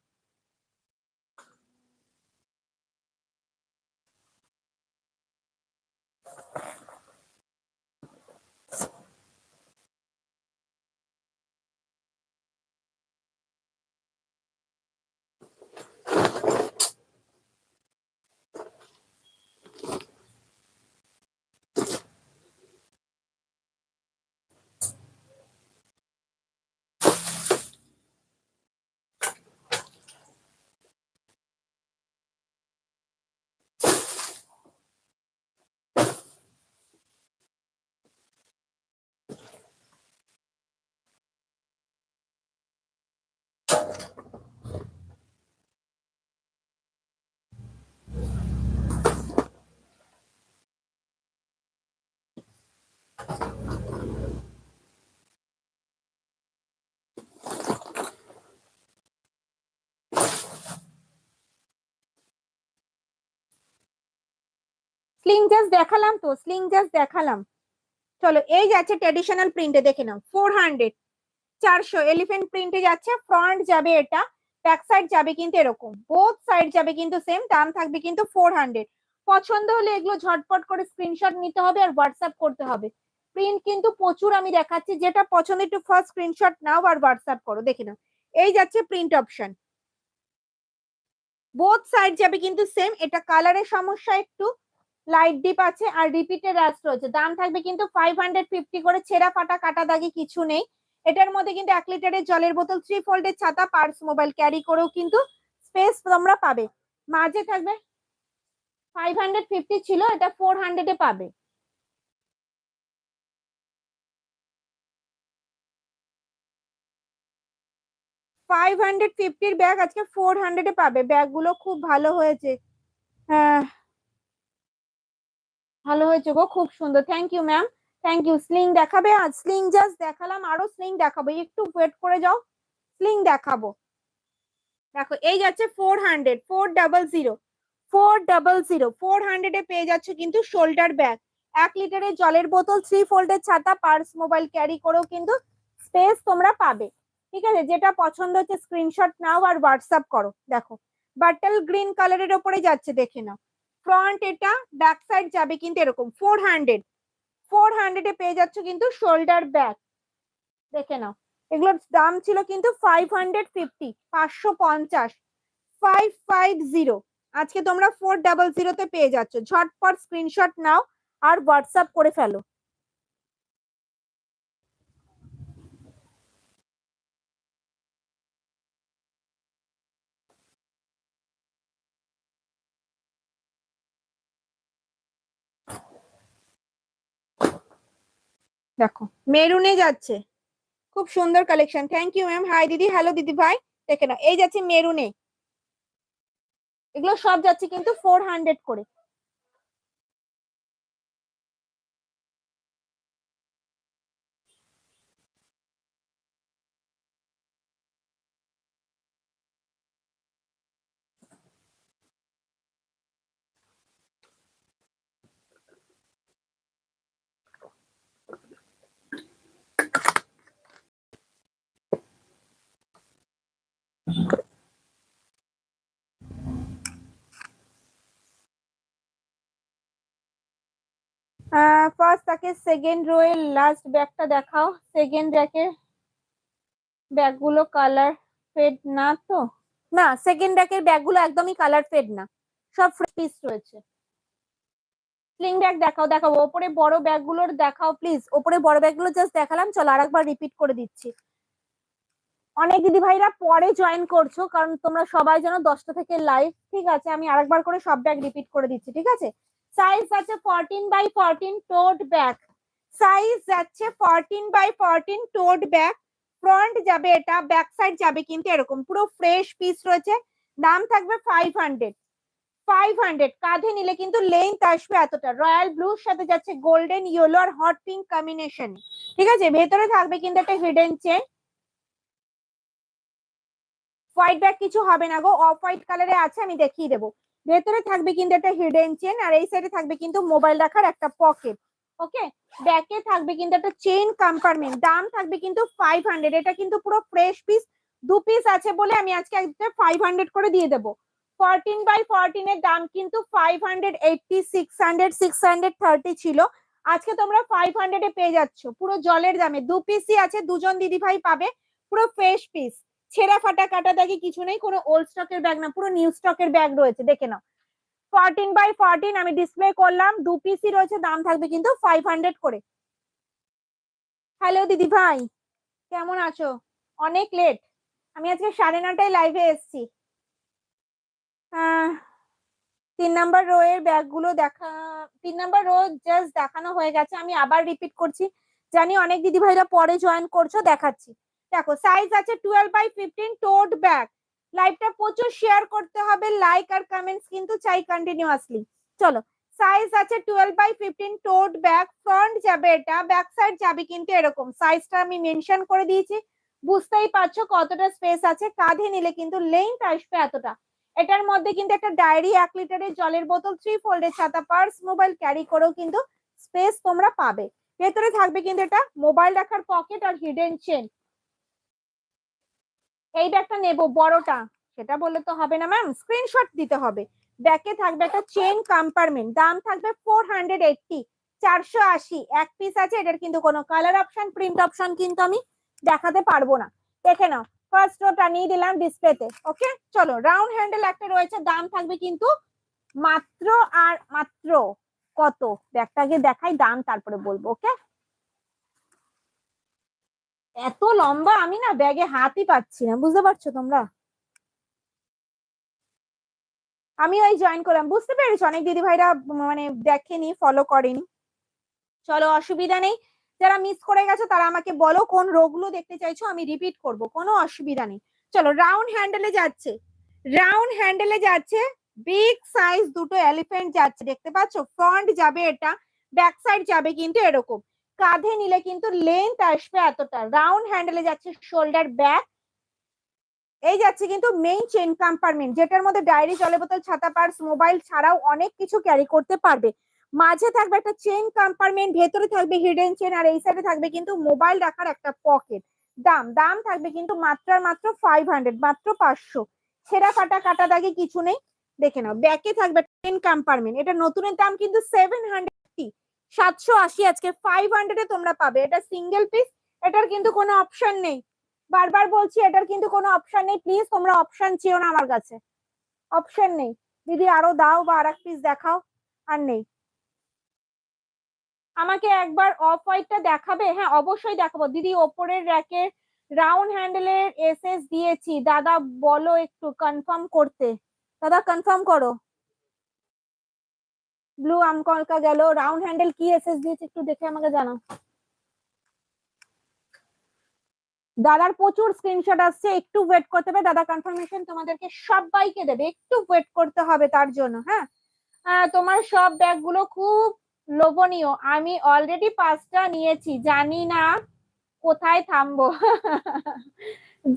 স্লিং জাস্ট দেখালাম তো, স্লিং জাস্ট দেখালাম। চলো এই যাচ্ছে ট্র্যাডিশনাল প্রিন্টে, দেখে নাও, 400, 400 এলিফ্যান্ট প্রিন্টে যাচ্ছে। ফ্রন্ট যাবে এটা, ব্যাক সাইড যাবে কিন্তু এরকম, বোথ সাইড যাবে কিন্তু সেম। দাম থাকবে কিন্তু 400। পছন্দ হলে এগুলো ঝটপট করে স্ক্রিনশট নিতে হবে আর হোয়াটসঅ্যাপ করতে হবে। প্রিন্ট কিন্তু প্রচুর আমি দেখাচ্ছি, যেটা পছন্দ একটু ফার্স্ট স্ক্রিনশট নাও আর হোয়াটসঅ্যাপ করো, দেখে নাও। এই যাচ্ছে প্রিন্ট অপশন, বোথ সাইড যাবে কিন্তু সেম। এটা কালারের সমস্যা একটু, লাইট ডিপ আছে আর রিপিটের রাস্ট রয়েছে। দাম থাকবে কিন্তু 550 করে, ছেঁড়া ফাটা কাটা দাগি কিছু নেই। এটার মধ্যে কিন্তু 1 লিটারের জলের বোতল, 3 ফোল্ডের ছাতা, পার্স, মোবাইল ক্যারি করেও কিন্তু স্পেস তোমরা পাবে। মাঝে থাকবে, 550 ছিল, এটা 400 এ পাবে। 550 ব্যাগ আজকে 400 এ পাবে। ব্যাগ গুলো খুব ভালো হয়েছে, হ্যাঁ ভালো হয়েছে গো, খুব সুন্দর, thank you ma'am, thank you. Sling দেখাবে? আজ স্লিং জাস্ট দেখালাম, আরো স্লিং দেখাবো, একটু ওয়েট করে যাও, স্লিং দেখাবো। দেখো এই যাচ্ছে 400, 400, 400, 400 এ পেয়ে যাচ্ছে কিন্তু শোল্ডার ব্যাগ। 1 লিটারের জলের বোতল, 3 ফোল্ডের ছাতা, পার্স, মোবাইল ক্যারি করেও কিন্তু স্পেস তোমরা পাবে। ঠিক আছে, যেটা পছন্দ হচ্ছে স্ক্রিনশট নাও আর হোয়াটসঅ্যাপ করো। দেখো বাটল গ্রিন কালারের ওপরে যাচ্ছে, দেখে নাও। ফ্রন্ট এটা, ব্যাক সাইড যাবে কিন্তু এরকম 400 এ পেয়ে যাচ্ছ কিন্তু শোল্ডার ব্যাগ। দেখে নাও, এগুলোর দাম ছিল কিন্তু 550, 550, 550। আজকে তোমরা 400 তে পেয়ে যাচ্ছ। ঝটপট স্ক্রিনশট নাও আর হোয়াটসঅ্যাপ করে ফেলো। দেখো মেরুনে যাচ্ছে, খুব সুন্দর collection. Thank you ma'am. Hi দিদি, হ্যালো দিদি ভাই। দেখে নাও, এই যাচ্ছে মেরুনে, এগুলো সব যাচ্ছে কিন্তু 400 করে। ফার্স্ট তাকে সেকেন্ড রো এর লাস্ট ব্যাগটা দেখাও। সেকেন্ড র্যাকের ব্যাগগুলো কালার ফেড না তো? না, সেকেন্ড র্যাকের ব্যাগগুলো একদমই কালার ফেড না, সব ফ্রেশ পিস রয়েছে। স্লিং ব্যাগ দেখাও, দেখাবো ওপরে বড় ব্যাগগুলোর দেখাও প্লিজ। ওপরে বড় ব্যাগগুলো জাস্ট দেখালাম, চলো আরেকবার রিপিট করে দিচ্ছি। অনেক দিদি ভাইরা পরে জয়েন করছো, কারণ তোমরা সবাই যেন 10টা থেকে লাইভ, ঠিক আছে? আমি আরেকবার করে সব ব্যাগ রিপিট করে দিচ্ছি, ঠিক আছে? সাইজ আছে 14x14 টোট ব্যাগ, সাইজ যাচ্ছে 14x14 টোট ব্যাগ। ফ্রন্ট যাবে এটা, ব্যাক সাইড যাবে কিন্তু এরকম পুরো ফ্রেশ পিস রয়েছে। দাম থাকবে 500, 500। কাঁধে নিলে কিন্তু লেন্থ আসবে এতটা। রয়্যাল ব্লুর সাথে যাচ্ছে গোল্ডেন ইয়েলো আর হট পিঙ্ক কম্বিনেশন, ঠিক আছে? ভেতরে থাকবে কিন্তু একটা হিডেন চেন। হোয়াইট ব্যাগ কিছু হবে না গো, অফ হোয়াইট কালারে আছে, আমি দেখিয়ে দেবো। ভেতরে থাকবে কিন্তু একটা হিডেন চেন, আর এই সাইডে থাকবে কিন্তু মোবাইল রাখার একটা পকেট। ওকে, ব্যাকে থাকবে কিন্তু একটা চেইন কম্পার্টমেন্ট। দাম থাকবে কিন্তু 500। এটা কিন্তু পুরো ফ্রেশ পিস, 2 পিস আছে বলে আমি আজকে 500 করে দিয়ে দেবো। 14x14 এর দাম কিন্তু 580, 600, 630 ছিল। আজকে তোমরা 500 এ পেয়ে যাচ্ছ পুরো জলের দামে। 2 পিসই আছে, দুজন দিদি ভাই পাবে। পুরো ফ্রেশ পিস, ছেঁড়া ফাটা কাটা দাগি কিছু নেই, কোনো ওল্ড স্টকের ব্যাগ না, পুরো নিউ স্টকের ব্যাগ রয়েছে। দেখে নাও, 14x14 আমি ডিসপ্লে করলাম, 2 পিসই রয়েছে। দাম থাকবে কিন্তু 500 করে। হ্যালো দিদি ভাই, কেমন আছো? অনেক লেট, আমি আজকে 9:30টায় লাইভে এসেছি। 3 নাম্বার রো এর ব্যাগগুলো দেখা, 3 নাম্বার রো জাস্ট দেখানো হয়ে গেছে, আমি আবার রিপিট করছি। জানি অনেক দিদি ভাইরা পরে জয়েন করছো, দেখাচ্ছি। দেখো সাইজ আছে 12x15 টোট ব্যাগ। লাইভটা প্রচুর শেয়ার করতে হবে, লাইক আর কমেন্টস কিন্তু চাই কন্টিনিউয়াসলি। চলো, সাইজ আছে 12x15 টোট ব্যাগ। ফ্রন্ট যাবে এটা, ব্যাক সাইড যাবে কিন্তু এরকম। সাইজটা আমি মেনশন করে দিয়েছি, বুঝতেই পারছো কতটা স্পেস আছে। কাঁধে নিলে কিন্তু লেন্থ আসবে এতটা। এটার মধ্যে কিন্তু একটা ডায়েরি, 1 লিটারের জলের বোতল, 3 ফোল্ডের ছাতা, পার্স, মোবাইল ক্যারি করেও কিন্তু স্পেস তোমরা পাবে। ভেতরে থাকবে কিন্তু এটা মোবাইল রাখার পকেট আর হিডেন চেন। এই ব্যাগটা নেবো বড়টা, সেটা বললে তো হবে না ম্যাম, স্ক্রিনশট দিতে হবে। ব্যাকে থাকবে একটা চেন কম্পার্টমেন্ট। দাম থাকবে 480, 480। এক পিস আছে, এটার কিন্তু কোনো কালার অপশন, প্রিন্ট অপশন কিন্তু আমি দেখাতে পারবো না। দেখে নাও, ফার্স্ট রোটা নিয়ে দিলাম ডিসপ্লেতে। ওকে, চলো রাউন্ড হ্যান্ডেল একটা রয়েছে। দাম থাকবে কিন্তু মাত্র আর মাত্র কত, ব্যাগটাকে দেখাই দাম তারপরে বলবো। ওকে, এত লম্বা আমি না ব্যাগে হাতই পাচ্ছি না, বুঝতে পারছো তোমরা? আমি ওই জয়েন করলাম, বুঝতে পেরেছো? অনেক দিদি ভাইরা মানে দেখেনি, ফলো করেনি। চলো অসুবিধা নেই, যারা মিস করে গেছো তারা আমাকে বলো কোন রোগগুলো দেখতে চাইছো, আমি রিপিট করব, কোনো অসুবিধা নেই। চলো রাউন্ড হ্যান্ডেলে যাচ্ছে, রাউন্ড হ্যান্ডেলে যাচ্ছে বিগ সাইজ দুটো এলিফ্যান্ট যাচ্ছে, দেখতে পাচ্ছ? ফ্রন্ট যাবে এটা, ব্যাক সাইড যাবে কিন্তু এরকম। কাঁধে নিলে কিন্তু লেন্থ আসবে এতটা। রাউন্ড হ্যান্ডেলে যাচ্ছে শোল্ডার ব্যাক। এই যাচ্ছে কিন্তু মেইন চেন কম্পার্টমেন্ট, যেটার মধ্যে ডায়েরি, জলের বোতল, ছাতা, পার্স, মোবাইল ছাড়াও অনেক কিছু ক্যারি করতে পারবে। মাঝে থাকবে একটা চেন কম্পার্টমেন্ট, ভেতরে থাকবে হিডেন চেন, আর এই সাইডে থাকবে কিন্তু মোবাইল রাখার একটা পকেট। দাম থাকবে কিন্তু মাত্র আর মাত্র 500, মাত্র 500। ছেঁড়া ফাটা কাটা দাগি কিছু নেই। দেখে নাও, ব্যাকে থাকবে 10 কম্পার্টমেন্ট। এটা নতুনের দাম কিন্তু 750, 780, আজকে 500 এ তোমরা পাবে। এটা সিঙ্গেল পিস, এটার কিন্তু কোনো অপশন নেই। বারবার বলছি এটার কিন্তু কোনো অপশন নেই, প্লিজ তোমরা অপশন চেও না আমার কাছে, অপশন নেই। দিদি আরো দাও বা আর এক পিস দেখাও, আর নেই। আমাকে একবার অফ হোয়াইটটা দেখাবে? হ্যাঁ অবশ্যই দেখাবো দিদি। ওপরের র্যাকে রাউন্ড হ্যান্ডেলের এসএস দিয়েছি দাদা, বলো একটু কনফার্ম করতে। দাদা কনফার্ম করো। ব্লু আমকলকা গেল, রাউন্ড হ্যান্ডেল কি এসএস দিয়েছে একটু দেখে আমাকে জানাও। দাদার প্রচুর স্ক্রিনশট আসছে, একটু ওয়েট করতে হবে। দাদা কনফার্মেশন তোমাদেরকে সবাইকে দেবে, একটু ওয়েট করতে হবে তার জন্য। হ্যাঁ তোমার সব ব্যাগগুলো খুব লোভনীয়, আমি অলরেডি 5টা নিয়েছি, জানি না কোথায় থামবো।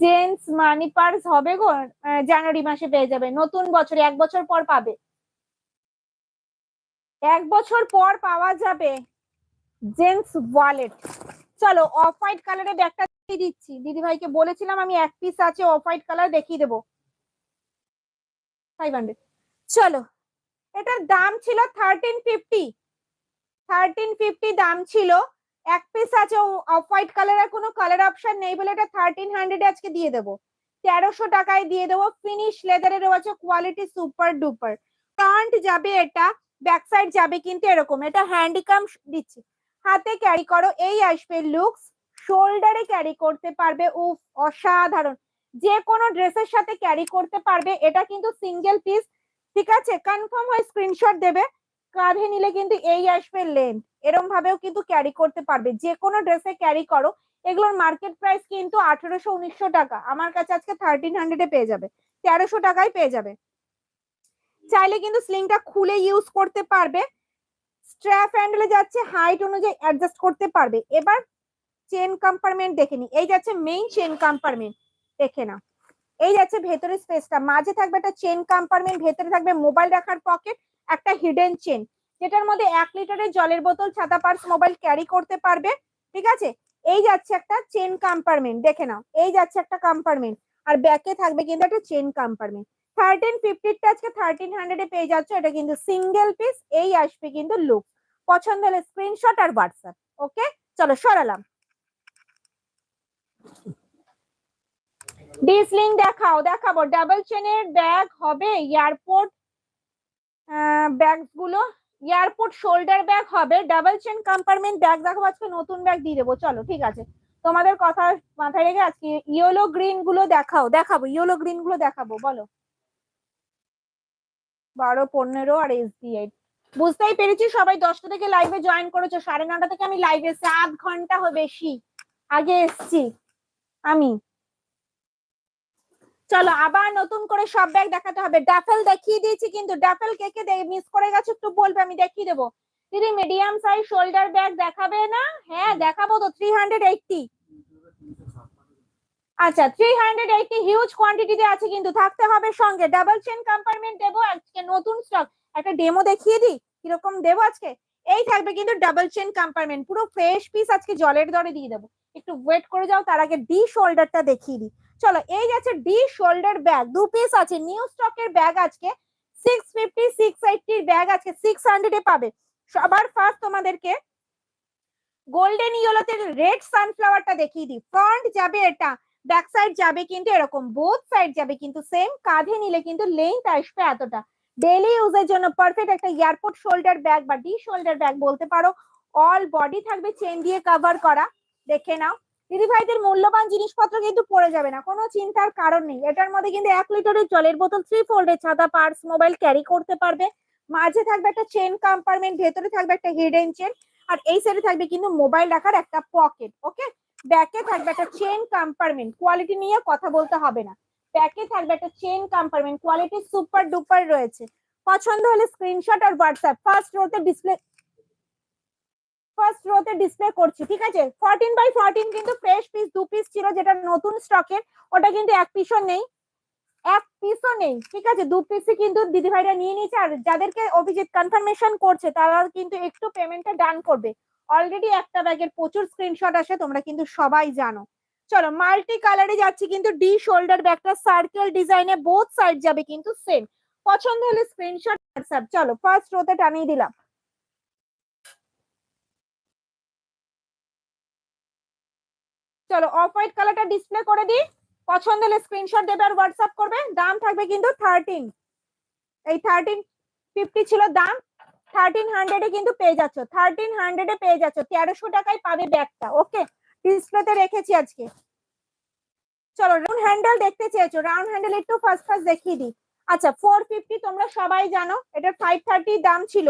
জেন্টস মানি পার্স হবে গো, জানুয়ারি মাসে পেয়ে যাবে, নতুন বছরে 1 বছর পর পাবে, 1 বছর পর পাওয়া যাবে জেন্টস ওয়ালেট। চলো অফ হোয়াইট কালারের ব্যাগটা দিয়ে দিচ্ছি, দিদি ভাইকে বলেছিলাম আমি এক পিস আছে অফ হোয়াইট কালার দেখিয়ে দেবো, 500। চলো এটার দাম ছিল 1350, 1350 দাম ছিল। এক পিস আছে অফ হোয়াইট কালারের, কোনো কালার অপশন নেই বলে এটা 1300 আজকে দিয়ে দেবো, 1300 টাকায় দিয়ে দেবো। ফিনিশ লেদারের আছে, কোয়ালিটি সুপার ডুপার। ফ্রন্ট যাবে এটা, ব্যাক সাইড যাবে কিন্তু এরকম, এটা হ্যান্ডিকাম দিচ্ছি। হাতে ক্যারি করো এই আসবে লুকস, শোল্ডারে ক্যারি করতে পারবে, উফ অসাধারণ, যে কোনো ড্রেসের সাথে ক্যারি করতে পারবে। এটা কিন্তু সিঙ্গেল পিস, ঠিক আছে, কনফার্ম হয় স্ক্রিনশট দেবে। কাঁধে নিলে কিন্তু এই আসবে লেন্থ, এরকম ভাবেও কিন্তু ক্যারি করতে পারবে, যে কোনো ড্রেসে ক্যারি করো। এগুলোর মার্কেট প্রাইস কিন্তু 1800-1900 টাকা, আমার কাছে আজকে 1300 পেয়ে যাবে, 1300 টাকায় পেয়ে যাবে। চাইলে কিন্তু স্লিংটা খুলে ইউজ করতে পারবে, স্ট্র্যাপ হ্যান্ডেলে যাচ্ছে, হাইট অনুযায়ী অ্যাডজাস্ট করতে পারবে। এবার চেন কম্পার্টমেন্ট দেখে নি, এই যাচ্ছে মেইন চেন কম্পার্টমেন্ট, দেখে না, এই যাচ্ছে ভেতরে স্পেসটা, মাঝে থাকবে একটা চেন কম্পার্টমেন্ট, ভেতরে থাকবে মোবাইল রাখার পকেট, একটা হিডেন চেন, যেটার মধ্যে 1 লিটারের জলের বোতল, ছাতা, পার্স, মোবাইল ক্যারি করতে পারবে, ঠিক আছে। এই যাচ্ছে একটা চেন কম্পার্টমেন্ট, দেখে নাও, এই যাচ্ছে একটা কম্পার্টমেন্ট, আর ব্যাকে থাকবে কিন্তু একটা চেন কম্পার্টমেন্ট। 1350 আজকে 1300 পেয়ে যাচ্ছ, এটা কিন্তু সিঙ্গেল পিস। এই আসবে কিন্তু লুক, পছন্দ হলে স্ক্রিনশট আর হোয়াটসঅ্যাপ। ওকে চলো সরালাম। ডিসলিং দেখাও, দেখাবো, ডাবল চেনের ব্যাগ হবে, এয়ারপোর্ট ব্যাগ গুলো, এয়ারপোর্ট শোল্ডার ব্যাগ হবে, ডাবল চেন কম্পার্টমেন্ট ব্যাগ দেখাবো আজকে, নতুন ব্যাগ দিয়ে দেবো। চলো ঠিক আছে, তোমাদের কথা মাথায় রেখে আজকে ইয়েলো গ্রিন গুলো দেখাও, দেখাবো ইয়েলো গ্রিন গুলো দেখাবো, বলো 12, 15 আর SB8। বুঝতেই পেরেছি সবাই 10টা থেকে লাইভে জয়েন করেছো, 9:30 থেকে আমি লাইভে এসেছি, 8 ঘন্টা বেশি আগে এসছি আমি। চলো আবার নতুন করে সব ব্যাগ দেখাতে হবে। ডাফেল দেখিয়ে দিয়েছি কিন্তু, ডাফেল কে কে মিস করে গেছে একটু বলবে, আমি দেখিয়ে দেবো। দিদি মিডিয়াম সাইজ শোল্ডার ব্যাগ দেখাবে না? হ্যাঁ দেখাবো তো, 380। আচ্ছা 380 হিউজ কোয়ান্টিটিতে আছে কিন্তু, থাকতে হবে সঙ্গে। ডাবল চেন কম্পার্টমেন্ট দেবো আজকে, নতুন স্টক, একটা ডেমো দেখিয়ে দিই কিরকম দেবো আজকে। এই থাকবে কিন্তু ডাবল চেন কম্পার্টমেন্ট, পুরো ফ্রেশ পিস আজকে জলের দরে দিয়ে দেবো, একটু ওয়েট করে যাও, তার আগে ডি শোল্ডারটা দেখিয়ে দিই। চলো এই যাচ্ছে ডি শোল্ডার ব্যাগ, 2 পিস আছে, নিউ স্টকের ব্যাগ আজকে 650, 680 ব্যাগ আজকে 600 পাবে। সবার ফার্স্ট তোমাদেরকে গোল্ডেন ইয়েলোতে রেড সানফ্লাওয়ারটা দেখিয়ে দিই। ফ্রন্ট যাবে এটা, ব্যাক সাইড যাবে কিন্তু এরকম, বোথ সাইড যাবে কিন্তু সেম, কাঁধে নিলে কিন্তু লেন্থ আসবে এতটা, ডেইলি ইউজের জন্য পারফেক্ট একটা এয়ারপোর্ট শোল্ডার ব্যাগ বা ডি শোল্ডার ব্যাগ বলতে পারো। অল বডি থাকবে চেন দিয়ে কভার করা, দেখে নাও। দিদি ভাইদের মূল্যবান জিনিসপত্র কিন্তু পড়ে যাবে না, কোনো চিন্তার কারণ নেই। এটার মধ্যে কিন্তু 1 লিটারের জলের বোতল, 3 ফোল্ডের ছাতা, পার্স, মোবাইল ক্যারি করতে পারবে। মাঝে থাকবে একটা চেন কম্পার্টমেন্ট, ভেতরে থাকবে একটা হিডেন চেন, আর এই সাইডে থাকবে কিন্তু মোবাইল রাখার একটা পকেট। ওকে, ব্যাকে থাকবে একটা চেন কম্পার্টমেন্ট, কোয়ালিটি নিয়ে কথা বলতে হবে না। ব্যাকে থাকবে একটা chain compartment, quality super duper রয়েছে। পছন্দ হলে স্ক্রিনশট আর হোয়াটসঅ্যাপ। ফার্স্ট রোতে ডিসপ্লে করছি, ঠিক আছে। 14x14 কিন্তু ফ্রেশ পিস 2 পিস ছিল, যেটা নতুন স্টকের, ওটা কিন্তু এক পিসও নেই, এক পিসও নেই, ঠিক আছে, 2 পিসই কিন্তু দিদি ভাইরা নিয়ে নিয়েছে। আর যাদেরকে অভিজিৎ কনফার্মেশন করছে তারা কিন্তু একটু পেমেন্টটা ডান করবে, অলরেডি একটা ব্যাগের প্রচুর স্ক্রিনশট আসে, তোমরা কিন্তু সবাই জানো। চলো মাল্টি কালারে যাচ্ছি কিন্তু, ডি শোল্ডার ব্যাগটা সার্কেল ডিজাইনে, বোথ সাইড যাবে কিন্তু সেম, পছন্দ হলে স্ক্রিনশট হোয়াটসঅ্যাপ। চলো ফার্স্ট রোতে টানিয়ে দিলাম। চলো অফ হোয়াইট কালারটা ডিসপ্লে করে দিই, পছন্দ হলে স্ক্রিনশট দেবে আর হোয়াটসঅ্যাপ করবে। দাম থাকবে কিন্তু 13, এই 1350 ছিল দাম, 1300 কিন্তু পেয়ে যাচ্ছ, 1300 পেয়ে যাচ্ছ, 1300 টাকায় পাবে ব্যাগটা। ওকে, ডিসপ্লেতে রেখেছি আজকে। চলো রাউন্ড হ্যান্ডেল দেখতে চেয়েছো, রাউন্ড হ্যান্ডেল একটু ফার্স্ট ফার্স্ট দেখিয়ে দিই। আচ্ছা 450 তোমরা সবাই জানো, এটা 530 দাম ছিল,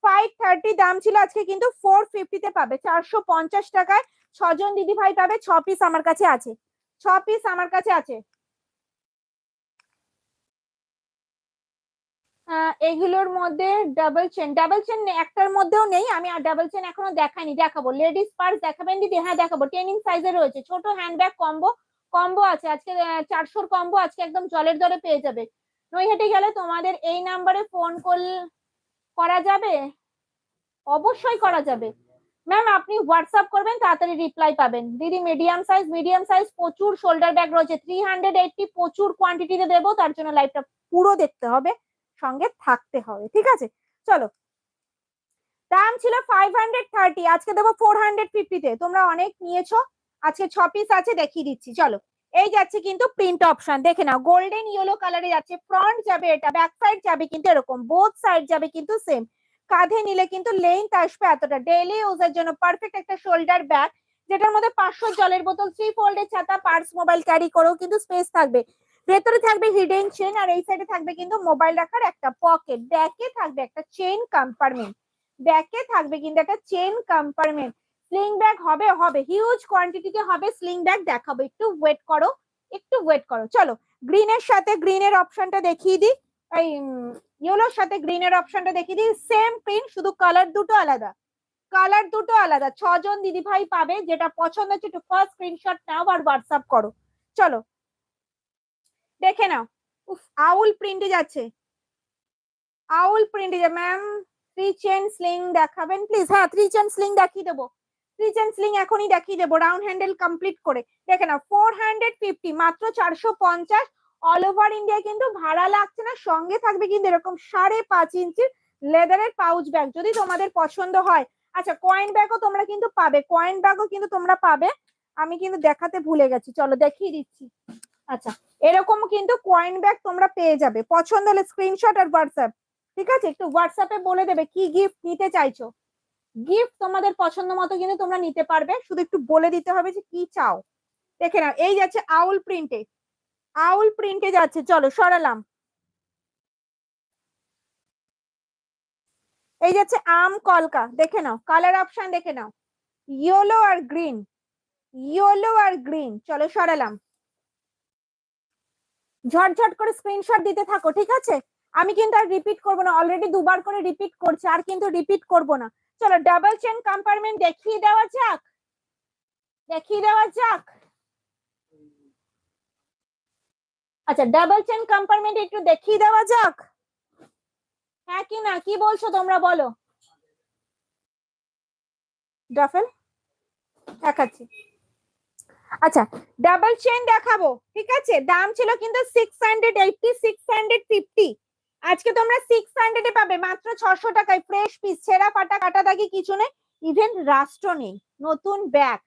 530 দাম ছিল, আজকে কিন্তু 450 তে পাবে, 450 টাকায় 6 জন দিদি ভাই পাবে। 6 পিস আমার কাছে আছে, 6 পিস আমার কাছে আছে। এগুলোর মধ্যে ডাবল চেন, ডাবল চেন একটার মধ্যেও নেই, আমি আর ডাবল চেন এখনো দেখাইনি, দেখাবো। লেডিস পার্স দেখাবেন দিদি? হ্যাঁ দেখাবো, 10 ইঞ্চ সাইজে রয়েছে, ছোট হ্যান্ডব্যাগ কম্বো, কম্বো আছে আজকে 400 কম্বো আজকে একদম জলের দরে পেয়ে যাবে। নৈহাটি গেলে তোমাদের এই নাম্বারে ফোন করা যাবে, অবশ্যই করা যাবে ম্যাম, আপনি হোয়াটসঅ্যাপ করবেন তাড়াতাড়ি রিপ্লাই পাবেন। দিদি মিডিয়াম সাইজ, মিডিয়াম সাইজ প্রচুর শোল্ডার ব্যাগ রয়েছে, 380 প্রচুর কোয়ান্টিটিতে দেবো, তার জন্য লাইভটা পুরো দেখতে হবে, সঙ্গে থাকতে হবে, ঠিক আছে। চলো দাম ছিল 530, আজকে দেবো 450 তে, তোমরা অনেক নিয়েছো, আজকে 6 পিস আছে দেখিয়ে দিচ্ছি। চলো এই যাচ্ছে কিন্তু প্রিন্ট অপশন, দেখে নাও গোল্ডেন ইয়েলো কালারে যাচ্ছে, ফ্রন্ট যাবে এটা, ব্যাক সাইড যাবে কিন্তু এরকম, বোথ সাইড যাবে কিন্তু সেম, কাঁধে নিলে কিন্তু লেন্থ আসবে এতটা, ডেইলি ইউজের জন্য পারফেক্ট একটা শোল্ডার ব্যাগ, যেটার মধ্যে 500 জলের বোতল, 3 ফোল্ডের ছাতা, পার্স, মোবাইল ক্যারি করেও কিন্তু স্পেস থাকবে। ভেতরে থাকবে হিডেন চেন, আর এই সাইডে থাকবে কিন্তু মোবাইল রাখার একটা পকেট, ব্যাকে থাকবে একটা চেন কম্পার্টমেন্ট, ব্যাকে থাকবে কিন্তু একটা চেন কম্পার্টমেন্ট। স্লিং ব্যাগ হবে, হবে হিউজ কোয়ান্টিটিতে হবে স্লিং ব্যাগ, দেখাবো, একটু ওয়েট করো, একটু ওয়েট করো। চলো গ্রিনের সাথে গ্রিনের অপশনটা দেখিয়ে দিই, এই ইয়েলোর সাথে গ্রিনের অপশনটা দেখিয়ে দিই, সেম প্রিন্ট, শুধু কালার দুটো আলাদা, কালার দুটো আলাদা। 6 জন দিদি ভাই পাবে, যেটা পছন্দ হচ্ছে একটু ফার্স্ট স্ক্রিনশট নাও আর হোয়াটসঅ্যাপ করো। চলো দেখে নাও, উফ আউল প্রিন্টে যাচ্ছে, আউল প্রিন্টে যাবে ম্যাম। 3 চেন স্লিং দেখাবেন প্লিজ? হ্যাঁ 3 চেন স্লিং দেখিয়ে দেবো, 3 চেন স্লিং এখনই দেখিয়ে দেবো, রাউন্ড হ্যান্ডেল কমপ্লিট করে। দেখে নাও 450, মাত্র 450, অল ওভার ইন্ডিয়া কিন্তু ভাড়া লাগছে না, সঙ্গে থাকবে কিন্তু এরকম 5.5 ইঞ্চির লেদারের পাউচ ব্যাগ, যদি তোমাদের পছন্দ হয়। আচ্ছা কয়েন ব্যাগও তোমরা কিন্তু পাবে, কয়েন ব্যাগও কিন্তু তোমরা পাবে, আমি কিন্তু দেখাতে ভুলে গেছি, চলো দেখিয়ে দিচ্ছি। আচ্ছা এরকম কিন্তু কয়েন ব্যাগ তোমরা পেয়ে যাবে, পছন্দ হলে স্ক্রিনশট আর হোয়াটসঅ্যাপ, ঠিক আছে। একটু হোয়াটসঅ্যাপে বলে দেবে কি গিফট নিতে চাইছো, গিফট তোমাদের পছন্দ মতো কিন্তু তোমরা নিতে পারবে, শুধু একটু বলে দিতে হবে যে কি চাও। দেখে নাও এই যাচ্ছে আউল প্রিন্টে, আউল প্রিন্টে যাচ্ছে, চলো সরালাম। এই যাচ্ছে আম কলকা, দেখে নাও কালার অপশন দেখে নাও, ইয়েলো আর গ্রিন, ইয়েলো আর গ্রিন, চলো সরালাম। ঝটঝট করে স্ক্রিনশট দিতে থাকো, ঠিক আছে। আমি কিন্তু আর রিপিট করবো না, অলরেডি দুবার করে রিপিট করছি, আর কিন্তু রিপিট করবো না। চলো ডাবল চেন কম্পার্টমেন্ট দেখিয়ে দেওয়া যাক, দেখিয়ে দেওয়া যাক। আচ্ছা ডাবল চেন কম্পার্টমেন্ট একটু দেখিয়ে দেওয়া যাক, হ্যাঁ কি না, কি বলছো তোমরা বলো। ডাফেল দেখাচ্ছি, আচ্ছা ডাবল চেন দেখাবো, ঠিক আছে। দাম ছিল কিন্তু 680, 650, আজকে তোমরা 600 এ পাবে মাত্র 600 টাকায়, ফ্রেশ পিস, ছেঁড়া ফাটা কাটা দাগি কিছু নেই, ইভেন রাস্টও নেই, নতুন ব্যাগ।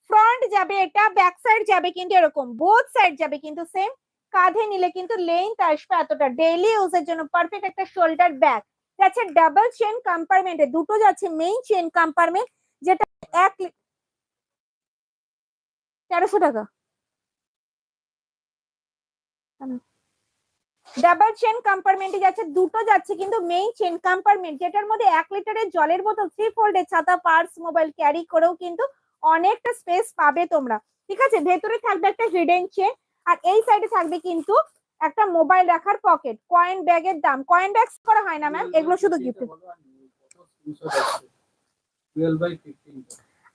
ফ্রন্ট যাবে এটা, ব্যাক সাইড যাবে কিন্তু এরকম, বোথ সাইড যাবে কিন্তু সেম, কাঁধে নিলে কিন্তু লেন্থ আসবে এতটা, ডেইলি ইউজের জন্য পারফেক্ট একটা শোল্ডার ব্যাগ যাচ্ছে। ডাবল চেন কম্পার্টমেন্টে দুটো যাচ্ছে, মেইন চেন কম্পার্টমেন্ট, যেটা 1300 টাকা, ডাবল চেন কম্পার্টমেন্টে যাচ্ছে, দুটো যাচ্ছে কিন্তু মেইন চেন কম্পার্টমেন্ট, যেটার মধ্যে 1 লিটারের জলের বোতল, 3 ফোল্ডের ছাতা, পার্স, মোবাইল ক্যারি করেও কিন্তু অনেকটা স্পেস পাবে তোমরা, ঠিক আছে। ভেতরে থাকবে একটা হিডেন চেন, আর এই সাইডে থাকবে কিন্তু একটা মোবাইল রাখার পকেট। কয়েন ব্যাগের দাম, কয়েন ব্যাগ করা হয় না ম্যাম, এগুলো শুধু গিফট।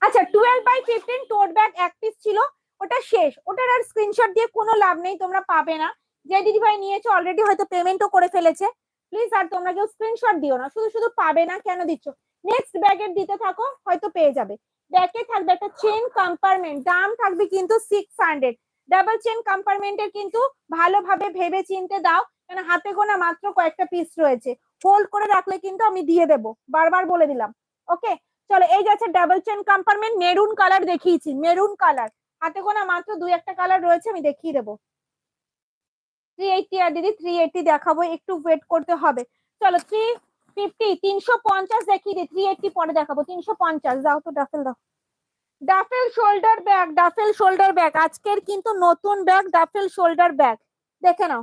আচ্ছা 12/15 টোট ব্যাগ এক পিস ছিল, ওটা শেষ, ওটার আর স্ক্রিনশট দিয়ে কোনো লাভ নেই, তোমরা পাবে না। যে দিদি ভাই নিয়েছো অলরেডি হয়তো পেমেন্টও করে ফেলেছে, প্লিজ আর তোমরা কেউ স্ক্রিনশট দিও না, শুধু শুধু পাবে না, কেন দিচ্ছ, নেক্সট ব্যাগের দিতে থাকো, হয়তো পেয়ে যাবে। ব্যাগে থাকবে একটা চেন কম্পার্টমেন্ট, দাম থাকবে কিন্তু 600, ডাবল চেন কম্পার্টমেন্টের কিন্তু ভালোভাবে ভেবে চিনতে দাও, কেন হাতে গোনা মাত্র কয়েকটা পিস রয়েছে, হোল্ড করে রাখলে কিন্তু আমি দিয়ে দেবো, বারবার বলে দিলাম। ওকে, চলো এই যাচ্ছে double chain compartment, maroon colour দেখিয়েছি, মেরুন কালার, হাতে গোনা মাত্র দুই একটা কালার রয়েছে, আমি দেখিয়ে দেবো। 380 আর দিদি 380 দেখাবো, একটু ওয়েট করতে হবে। চলো 350, 350 দেখিয়ে দিই, 380 পরে দেখাবো। 350 দাও তো, ডাফেল দাও, duffel shoulder bag, duffel shoulder bag, আজকের কিন্তু নতুন ব্যাগ ডাফেল শোল্ডার ব্যাগ, দেখে নাও।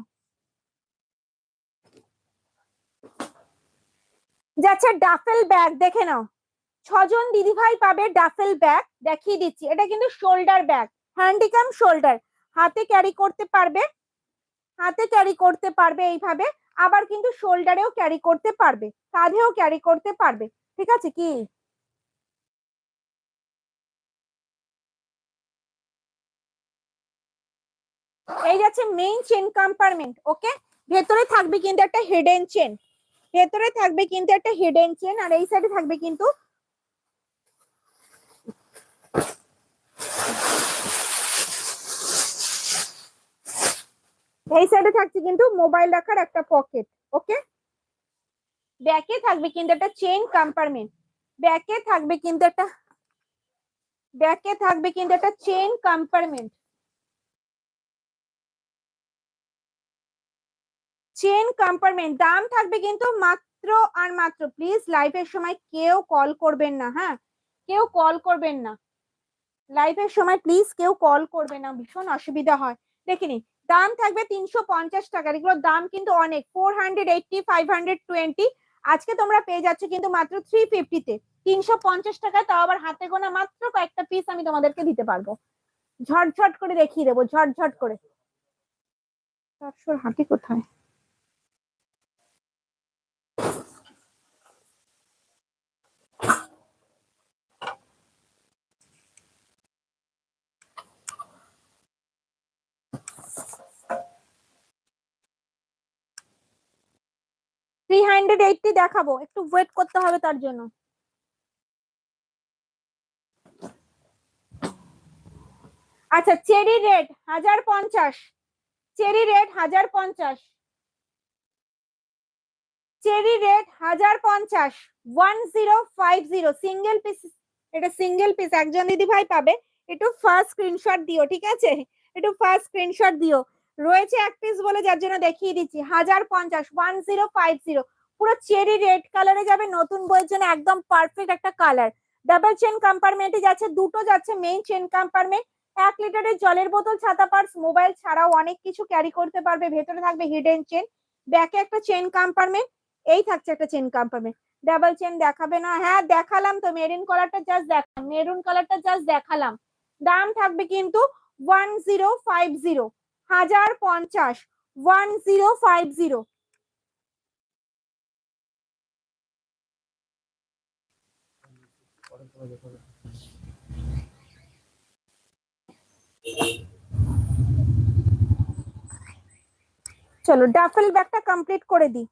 যাচ্ছে ডাফেল ব্যাগ, দেখে নাও, 6জন দিদিভাই পাবে ডাফেল ব্যাগ, দেখিয়ে দিচ্ছি। এটা কিন্তু শোল্ডার ব্যাগ, হ্যান্ডিক্যাম শোল্ডার, হাতে ক্যারি করতে পারবে, হাতে ক্যারি করতে পারবে এইভাবে, আবার কিন্তু শোল্ডারেও ক্যারি করতে পারবে, কাঁধেও ক্যারি করতে পারবে, ঠিক আছে কি। এই যাচ্ছে মেইন চেন কম্পার্টমেন্ট। ওকে, ভেতরে থাকবে কিন্তু একটা হিডেন চেন, ভেতরে থাকবে কিন্তু একটা হিডেন চেন, আর এই সাইডে থাকবে কিন্তু এই সাইডে থাকছে কিন্তু মোবাইল রাখার একটা পকেট। ওকে, ব্যাকে থাকবে কিন্তু একটা চেন কম্পার্টমেন্ট, ব্যাকে থাকবে কিন্তু একটা, ব্যাকে থাকবে কিন্তু একটা চেন কম্পার্টমেন্ট, চেন কম্পার্টমেন্ট। দাম থাকবে কিন্তু মাত্র আর মাত্র, প্লিজ লাইভের সময় কেউ কল করবেন না, হ্যাঁ কেউ কল করবেন না লাইভের সময়, প্লিজ কেউ কল করবে না, ভীষণ অসুবিধা হয়। দেখিনি, দাম থাকবে 350 টাকা, এগুলোর দাম কিন্তু অনেক, 480, 520, আজকে তোমরা পেয়ে যাচ্ছ কিন্তু মাত্র 350 তে, 350 টাকায়, তাও আবার হাতে গোনা মাত্র কয়েকটা পিস আমি তোমাদেরকে দিতে পারবো, ঝটঝট করে দেখিয়ে দেবো, ঝটঝট করে। 400 হাঁটি কোথায়? 380 দেখাবো, একটু ওয়েট করতে হবে তার জন্য। আচ্ছা, cherry red 1050, cherry red 1050, cherry red 1050, 1050 single piece, এটা সিঙ্গেল পিস, একজন দিদি ভাই পাবে, একটু ফার্স্ট স্ক্রিনশট দিও, ঠিক আছে, একটু ফার্স্ট স্ক্রিনশট দিও, রয়েছে এক পিস বলে যার জন্য দেখিয়ে দিচ্ছি। 1050, 1050, পুরো চেরি রেড কালারে যাবে, নতুন বইয়ের জন্য একদম পারফেক্ট একটা কালার। ডাবল চেন কম্পার্টমেন্টে যাচ্ছে, দুটো যাচ্ছে মেইন চেন কম্পার্টমেন্ট, 1 লিটারের জলের বোতল, ছাতা, পার্স, মোবাইল ছাড়াও অনেক কিছু ক্যারি করতে পারবে, ভেতরে থাকবে হিডেন চেন, ব্যাকে একটা চেন কম্পার্টমেন্ট, এই থাকছে একটা চেন কম্পার্টমেন্ট। ডাবল চেন দেখাবে না? হ্যাঁ দেখালাম তো, মেরুন কালারটা জাস্ট দেখালাম, মেরুন কালারটা জাস্ট দেখালাম। দাম থাকবে কিন্তু 1050, 1050, 1050। চলো ডাফেল ব্যাগটা কমপ্লিট করে দিই।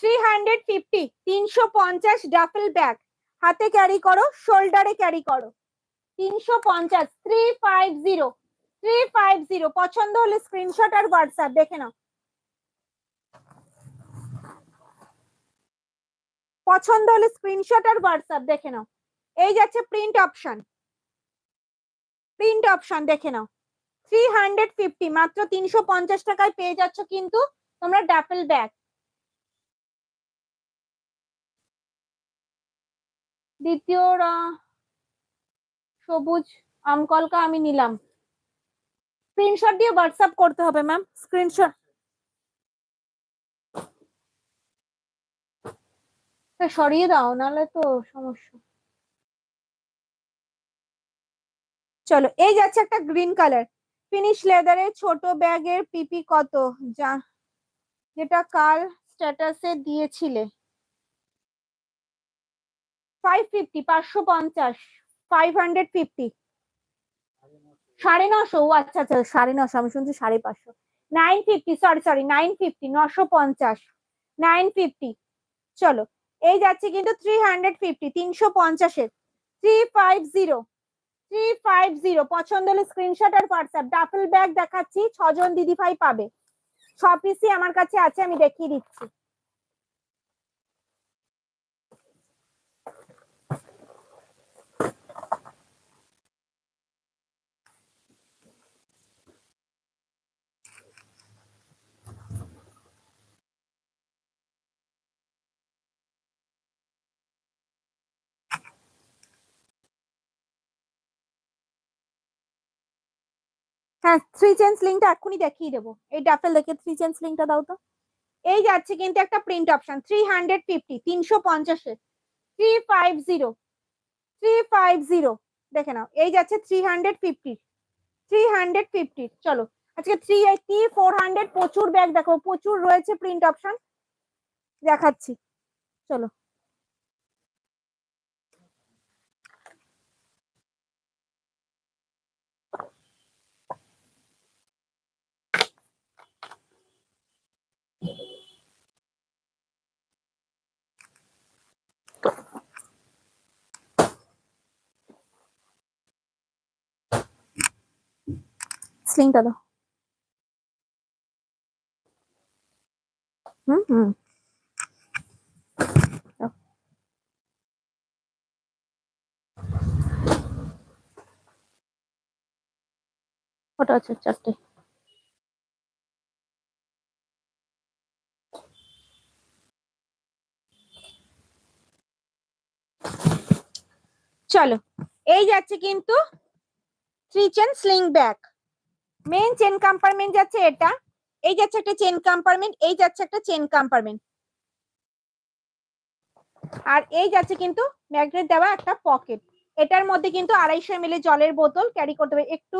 350, 350 ডাফেল ব্যাগ, হাতে ক্যারি করো, শোল্ডারে ক্যারি করো, 350, 350, 350, পছন্দ হলে স্ক্রিনশট আর হোয়াটসঅ্যাপ দেখে নাও, পছন্দ হলে স্ক্রিনশট আর হোয়াটসঅ্যাপ দেখে নাও। এই যাচ্ছে প্রিন্ট অপশন, প্রিন্ট অপশন দেখে নাও, 350, মাত্র 350 টাকায় পেয়ে যাচ্ছ কিন্তু তোমরা ডাফেল ব্যাগ। দ্বিতীয় সবুজ আমকলকা আমি নিলাম, স্ক্রিনশট দিয়ে হোয়াটসঅ্যাপ করতে হবে ম্যাম, স্ক্রিনশট সরিয়ে দাও নাহলে তো সমস্যা। চলো এই যাচ্ছে একটা গ্রিন কালার, ফিনিশ লেদারের ছোট ব্যাগের পিপি কত, যা যেটা কাল স্ট্যাটাসে দিয়েছিলে, 550, 550, 550, 950, ও আচ্ছা আচ্ছা 950, আমি শুনছি 550, 950, সরি সরি 950, 950, 950। চলো এই যাচ্ছে কিন্তু 350, 350 এর, 350, 350 পছন্দ হলে স্ক্রিনশট আর হোয়াটসঅ্যাপ। ডাফেল ব্যাগ দেখাচ্ছি, 6 জন দিদি ভাই পাবে। 6 পিসই আমার কাছে আছে, আমি দেখিয়ে দিচ্ছি। হ্যাঁ, 3 চেন স্লিংটা এক্ষুনি দেখিয়ে দেবো। এই ডাফেল দেখে 3 চেন স্লিংটা দাও তো। এই যাচ্ছে কিন্তু একটা প্রিন্ট অপশন 350, 350 350 350 দেখে নাও। এই যাচ্ছে 350 350। চলো আজকে 380 400 প্রচুর ব্যাগ দেখো, প্রচুর রয়েছে প্রিন্ট অপশন দেখাচ্ছি। চলো স্লিংটা দাও। হুম হুম ওটা আছে 4টে। চলো এই যাচ্ছে কিন্তু 3 chain sling bag. Main chain compartment যাচ্ছে এটা, এই যাচ্ছে একটা চেন কম্পার্টমেন্ট, এই যাচ্ছে একটা চেন কম্পার্টমেন্ট, আর এই যাচ্ছে কিন্তু ম্যাগনেট দেওয়া একটা পকেট। এটার মধ্যে কিন্তু 250 ml জলের বোতল ক্যারি করতে হবে। একটু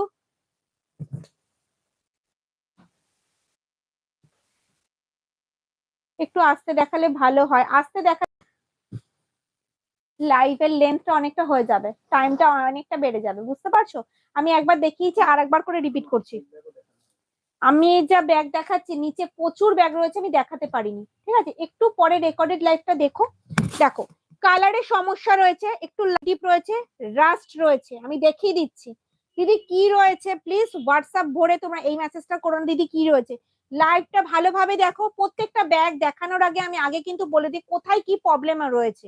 একটু আস্তে দেখালে ভালো হয়, আস্তে দেখা লাইভের লেন্থটা অনেকটা হয়ে যাবে, টাইমটা অনেকটা বেড়ে যাবে, বুঝতে পারছো? আমি একবার দেখিয়েছি, আর একবার করে রিপিট করছি। আমি যা ব্যাগ দেখাচ্ছি নিচে প্রচুর ব্যাগ রয়েছে, আমি দেখাতে পারিনি, ঠিক আছে? একটু পরে রেকর্ডেড লাইভটা দেখো। দেখো কালারের সমস্যা রয়েছে, একটু ডিপ রয়েছে, রাস্ট রয়েছে, আমি দেখিয়ে দিচ্ছি। দিদি কি রয়েছে প্লিজ হোয়াটসঅ্যাপ ভরে তোমরা এই মেসেজটা করো, দিদি কি রয়েছে। লাইভটা ভালোভাবে দেখো, প্রত্যেকটা ব্যাগ দেখানোর আগে আমি আগে কিন্তু বলে দিই কোথায় কি প্রবলেম রয়েছে।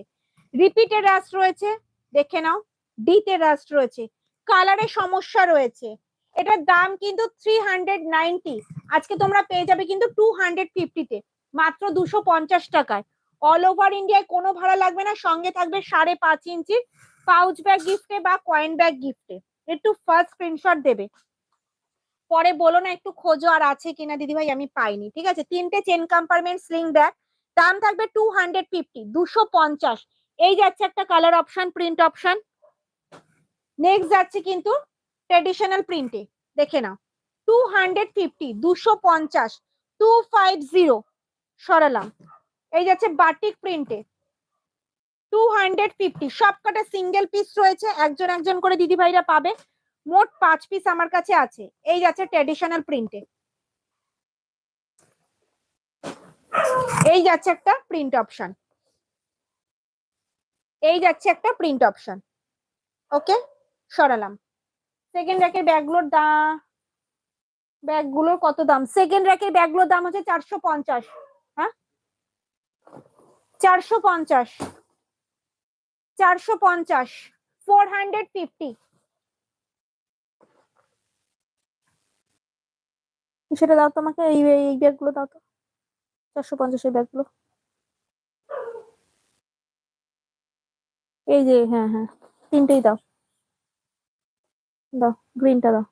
রিপিটেড রাস্ট রয়েছে, দেখে নাও। ডিতে রাস্ট রয়েছে, কালারের সমস্যা রয়েছে। এটার দাম কিন্তু 390, আজকে তোমরা পেয়ে যাবে কিন্তু 250 মাত্র 250 টাকায়। অল ওভার ইন্ডিয়ায় কোনো ভাড়া লাগবে না, সঙ্গে থাকবে 5.5 ইঞ্চির পাউচ ব্যাগ গিফটে বা কয়েন ব্যাগ গিফটে। একটু ফার্স্ট স্ক্রিনশট দেবে, পরে বলো না একটু খোঁজো আর আছে কিনা দিদি ভাই আমি পাইনি, ঠিক আছে? 3টে চেন কম্পার্টমেন্ট স্লিং ব্যাগ, দাম থাকবে 250 250। এই যাচ্ছে একটা colour option, print option. Next যাচ্ছে কিন্তু ট্রেডিশনাল প্রিন্টে, দেখে নাও 250 250 250 সরালাম। এই যাচ্ছে বাটিক প্রিন্টে 250, সবকটা সিঙ্গেল পিস রয়েছে, একজন একজন করে দিদি ভাইরা পাবে। মোট 5 পিস আমার কাছে আছে। এই যাচ্ছে ট্রেডিশনাল প্রিন্টে, এই যাচ্ছে একটা প্রিন্ট অপশন, এই যাচ্ছে একটা প্রিন্ট অপশন। ওকে সরালাম। সেকেন্ড র্যাকের ব্যাগগুলোর কত দাম? সেকেন্ড র্যাকের ব্যাগগুলোর দাম হচ্ছে 450। হ্যাঁ 450 450 450। সেটা দাও তোমাকে, এই ব্যাগগুলো দাও তো, 450 এর ব্যাগগুলো। এই যে হ্যাঁ হ্যাঁ, তিনটেই দাও, দাও গ্রিনটা দাও।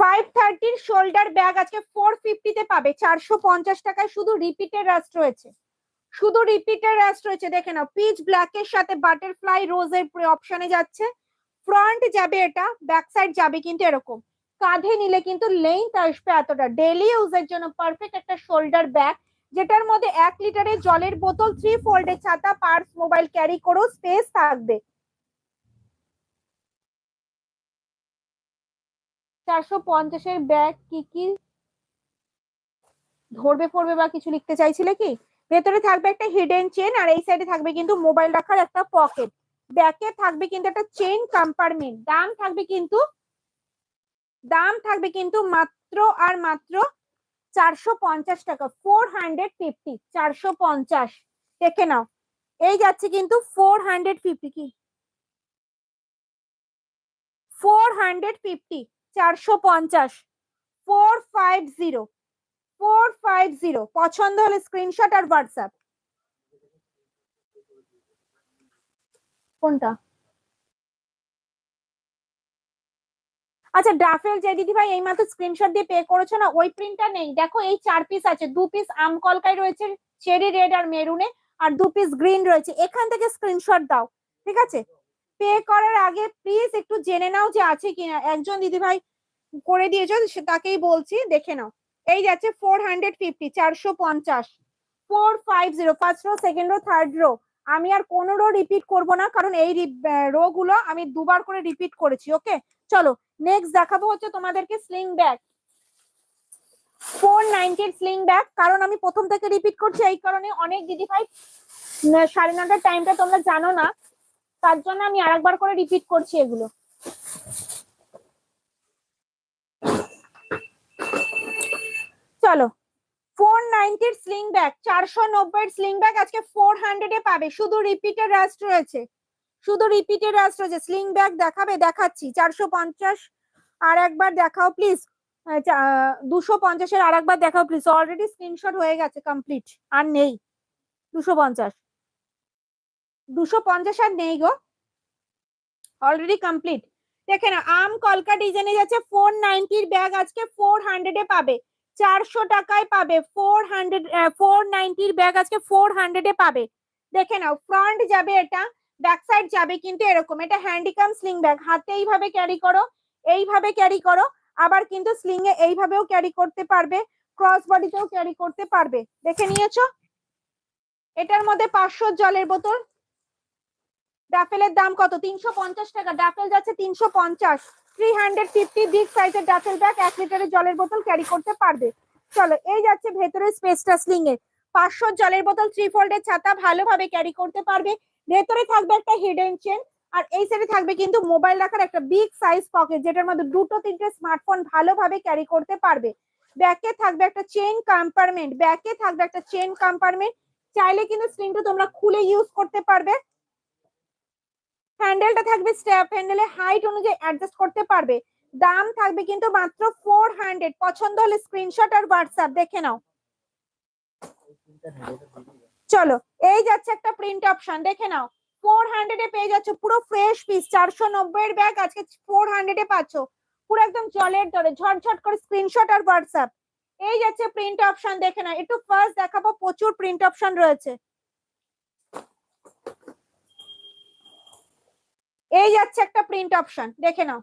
530 শোল্ডার ব্যাগ আজকে 450 পাবে, 450 টাকায়। শুধু রিপিটের রাস্ট রয়েছে, শুধু রিপিটের রাস্ট রয়েছে, দেখে নাও। পিচ ব্ল্যাক এর সাথে বাটারফ্লাই রোজের অপশনে যাচ্ছে। ফ্রন্ট যাবে এটা, ব্যাক সাইড যাবে কিন্তু এরকম। কাঁধে নিলে কিন্তু লেন্থ আসবে এতটা। ডেইলি ইউজের জন্য পারফেক্ট একটা শোল্ডার ব্যাগ, যেটার মধ্যে 1 লিটারের জলের বোতল, 3 ফোল্ডের ছাতা, পার্স, মোবাইল ক্যারি করো, স্পেস থাকবে। 450-এর ব্যাগ কি কি ধরবে পড়বে বা কিছু লিখতে চাইছিলে কি? ভেতরে থাকবে একটা হিডেন চেন, আর এই সাইডে থাকবে কিন্তু মোবাইল রাখার একটা পকেট। ব্যাকে থাকবে কিন্তু একটা চেইন কম্পার্টমেন্ট, দাম থাকবে কিন্তু মাত্র আর মাত্র 450 টাকা, 450, 450 দেখে নাও। এই যাচ্ছে কিন্তু 450, কি 450, 450, 450, 450। পছন্দ হলে স্ক্রিনশট আর হোয়াটসঅ্যাপ। কোনটা? আচ্ছা ডাফেল যে দিদি ভাই এইমাত্র স্ক্রিনশট দিয়ে পে করেছো না, ওই প্রিন্টটা নেই। দেখো এই 4 পিস আছে, 2 পিস আম কলকাই রয়েছে চেরি রেড আর মেরুনে, আর 2 পিস গ্রিন রয়েছে। এখান থেকে স্ক্রিনশট দাও, ঠিক আছে? পে করার আগে প্লিজ একটু জেনে নাও যে আছে কিনা। একজন দিদি ভাই করে দিয়েছো, তাকেই বলছি, দেখে নাও। এই যাচ্ছে 450, 450, 450, first row, second rho, third rho. আমি আর কোনো রো রিপিট করব না, কারণ এই রো গুলো আমি দুবার করে রিপিট করেছি। ওকে চলো নেক্সট দেখাবো হচ্ছে তোমাদেরকে স্লিং ব্যাগ, 490 স্লিং ব্যাগ। কারণ আমি প্রথম থেকে রিপিট করছি এই কারণে, অনেক দিদি ভাই 9:30টার টাইমটা তোমরা জানো না, তার জন্য আমি আরেকবার করে রিপিট করছি এগুলো। চলো 490 স্লিং ব্যাগ, 490 স্লিং ব্যাগ আজকে 400 পাবে। শুধু রিপিটের রাস্ট রয়েছে, শুধু রিপিটের রাস্ট রয়েছে। স্লিং ব্যাগ দেখাবে, দেখাচ্ছি। 450 আর একবার দেখাও প্লিজ, 250-এর আর একবার দেখাও প্লিজ। অলরেডি স্ক্রিনশট হয়ে গেছে, কমপ্লিট, আর নেই 250, 250 আর নেই গো, অলরেডি কমপ্লিট। দেখে না, আম কলকা ডিজাইনে যাচ্ছে 490 ব্যাগ আজকে 400 পাবে, 400 টাকায় পাবে। 490 ব্যাগ আজকে 400 পাবে। দেখে নাও, ফ্রন্ট যাবে এটা, ব্যাক সাইড যাবে কিন্তু এরকম। এটা হ্যান্ডিকাম স্লিং ব্যাগ, হাতে এইভাবে ক্যারি করো, এইভাবে ক্যারি করো। আবার কিন্তু স্লিং এ এইভাবেও ক্যারি করতে পারবে, ক্রস বডিতেও ক্যারি করতে পারবে। দেখে নিয়েছো? এটার মধ্যে 500 জলের বোতল। ডাফেলের দাম কত? 350 টাকা। ডাফেল যাচ্ছে 350, 350 বিগ সাইজের ডাফেল ব্যাগ, 1 লিটারের জলের বোতল ক্যারি করতে পারবে। চলো এই যাচ্ছে ভেতরের স্পেসটা স্লিং এর। 500 জলের বোতল, 3 ফোল্ডের ছাতা, ভালোভাবে ক্যারি করতে পারবে। ভেতরে থাকবে একটা হিডেন চেন, আর এই সাইডে থাকবে কিন্তু মোবাইল রাখার একটা বিগ সাইজ পকেট, যেটার মধ্যে 2-3টে স্মার্টফোন ভালোভাবে ক্যারি করতে পারবে। ব্যাকে থাকবে একটা চেইন কম্পার্টমেন্ট, ব্যাকে থাকবে একটা চেইন কম্পার্টমেন্ট। চাইলে কিন্তু স্লিংটা তোমরা খুলে ইউজ করতে পারবে। হ্যান্ডেলটা থাকবে স্ট্র্যাপ, হ্যান্ডেলে হাইট অনুযায়ী অ্যাডজাস্ট করতে পারবে। দাম থাকবে কিন্তু মাত্র 400। পছন্দ হলে স্ক্রিনশট আর হোয়াটসঅ্যাপ দেখে নাও। চলো এই যাচ্ছে একটা প্রিন্ট অপশন, দেখে নাও। 400 এ পেয়ে যাচ্ছ পুরো ফ্রেশ পিস। 490 এর ব্যাগ আজকে 400 এ পাচ্ছ, পুরো একদম জলের দরে, ঝটঝট করে স্ক্রিনশট আর হোয়াটসঅ্যাপ। এই যাচ্ছে প্রিন্ট অপশন, দেখে নাও। একটু ফার্স্ট দেখাবো, প্রচুর প্রিন্ট অপশন রয়েছে। এই যাচ্ছে একটা প্রিন্ট অপশন, দেখে নাও।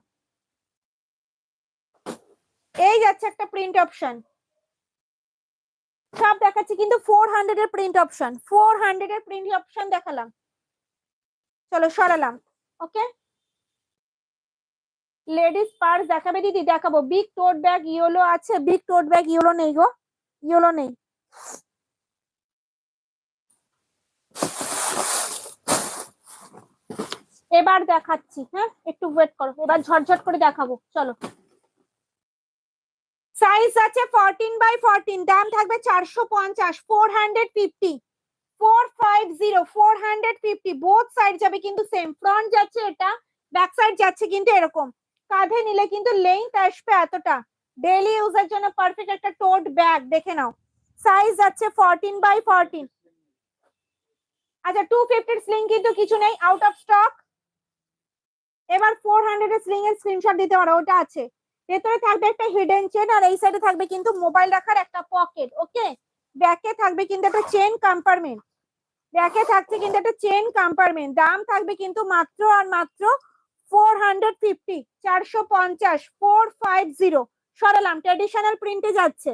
এই যাচ্ছে একটা প্রিন্ট অপশন, সব দেখাচ্ছি কিন্তু 400 এর প্রিন্ট অপশন, 400 এর প্রিন্ট অপশন দেখালাম। চলো সরালাম। ওকে লেডিস পার্স দেখাবে দিদি? দেখাবো। বিগ টোট ব্যাগ ইয়েলো আছে, বিগ টোট ব্যাগ ইয়েলো নেই গো, ইয়েলো নেই। এবার দেখাচ্ছি, হ্যাঁ একটু ওয়েট করো, এবার ঝটঝট করে দেখাবো। চলো সাইজ আছে 14x14, দাম থাকবে 450, 450, 450, 450। বোথ সাইড যাবে কিন্তু সেম। ফ্রন্ট যাচ্ছে এটা, ব্যাক সাইড যাচ্ছে কিন্তু এরকম। কাঁধে নিলে কিন্তু লেন্থ আসবে এতটা। ডেইলি ইউজের জন্য পারফেক্ট একটা টোট ব্যাগ, দেখে নাও। সাইজ যাচ্ছে 14x14। আচ্ছা 250 স্লিং কিন্তু কিছু নেই, আউট অফ স্টক। এবার 400 এর স্লিং এর স্ক্রিনশট দিতে পারো, ওটা আছে। ভেতরে থাকবে একটা হিডেন চেন, আর এই সাইডে থাকবে কিন্তু মোবাইল রাখার একটা পকেট। ওকে ব্যাকে থাকবে কিন্তু একটা চেন কম্পার্টমেন্ট, ব্যাকে থাকছে কিন্তু একটা চেন কম্পার্টমেন্ট। দাম থাকবে কিন্তু মাত্র আর মাত্র 450, 450, 450। সরালাম, ট্রেডিশনাল প্রিন্টে যাচ্ছে।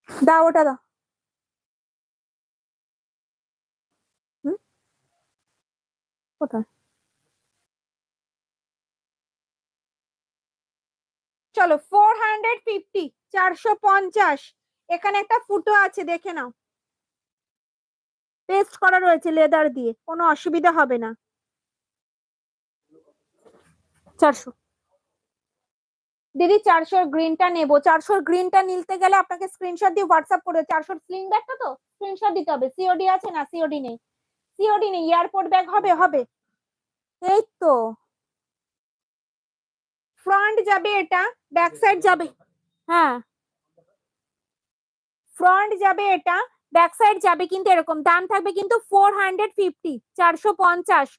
দাও ওটা দাও। কোথায়? চলো 450, 450। এখানে একটা ফুটো আছে, দেখে নাও, পেস্ট করা রয়েছে লেদার দিয়ে, কোনো অসুবিধা হবে না। 400 দিদি, 400 গ্রিনটা নেবো। 400 গ্রিনটা নিতে গেলে আপনাকে স্ক্রিনশট দিয়ে হোয়াটসঅ্যাপ করে, 400 স্লিং ব্যাগটা তো স্ক্রিনশট দিতে হবে। সিওডি আছে না? সিওডি নেই, সিওডি নেই। এয়ারপোর্ট ব্যাগ হবে? হবে। এই তো ফ্রন্ট যাবে এটা, ব্যাক সাইড যাবে। হ্যাঁ, ফ্রন্ট যাবে এটা, ব্যাক সাইড যাবে কিন্তু এরকম। দাম থাকবে কিন্তু 450, 450,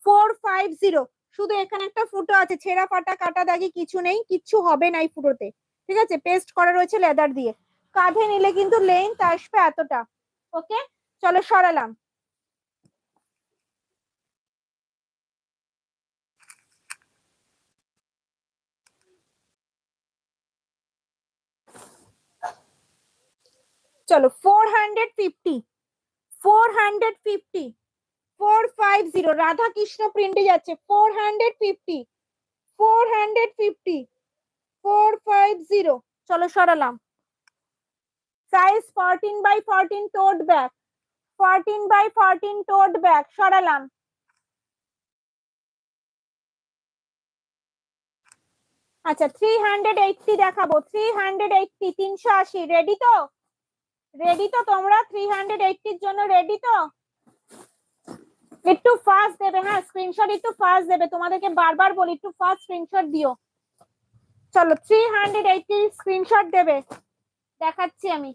450। শুধু এখানে একটা ফুটো আছে, ছেঁড়া ফাটা কাটা দাগি কিছু নেই, কিচ্ছু হবে না এই ফুটোতে। ঠিক আছে, পেস্ট করা রয়েছে লেদার দিয়ে। কাঁধে নিলে কিন্তু লেন্থ আসবে এতটা। ওকে, চলো সরালাম। চলো 450, 450, 450। রাধা কৃষ্ণ প্রিন্টে যাচ্ছে। 450, 450, 450। চলো সরালাম। Size 14x14 tote bag, 14x14 tote bag সরালাম। আচ্ছা 380 দেখাবো, 380, 380। রেডি তো? রেডি তো তোমরা? 380 এর জন্য রেডি তো? একটু ফাস্ট দেবে, হ্যাঁ স্ক্রিনশট একটু ফাস্ট দেবে, তোমাদেরকে বারবার বলি একটু ফাস্ট স্ক্রিনশট দিও। চলো 380 স্ক্রিনশট দেবে, দেখাচ্ছি আমি।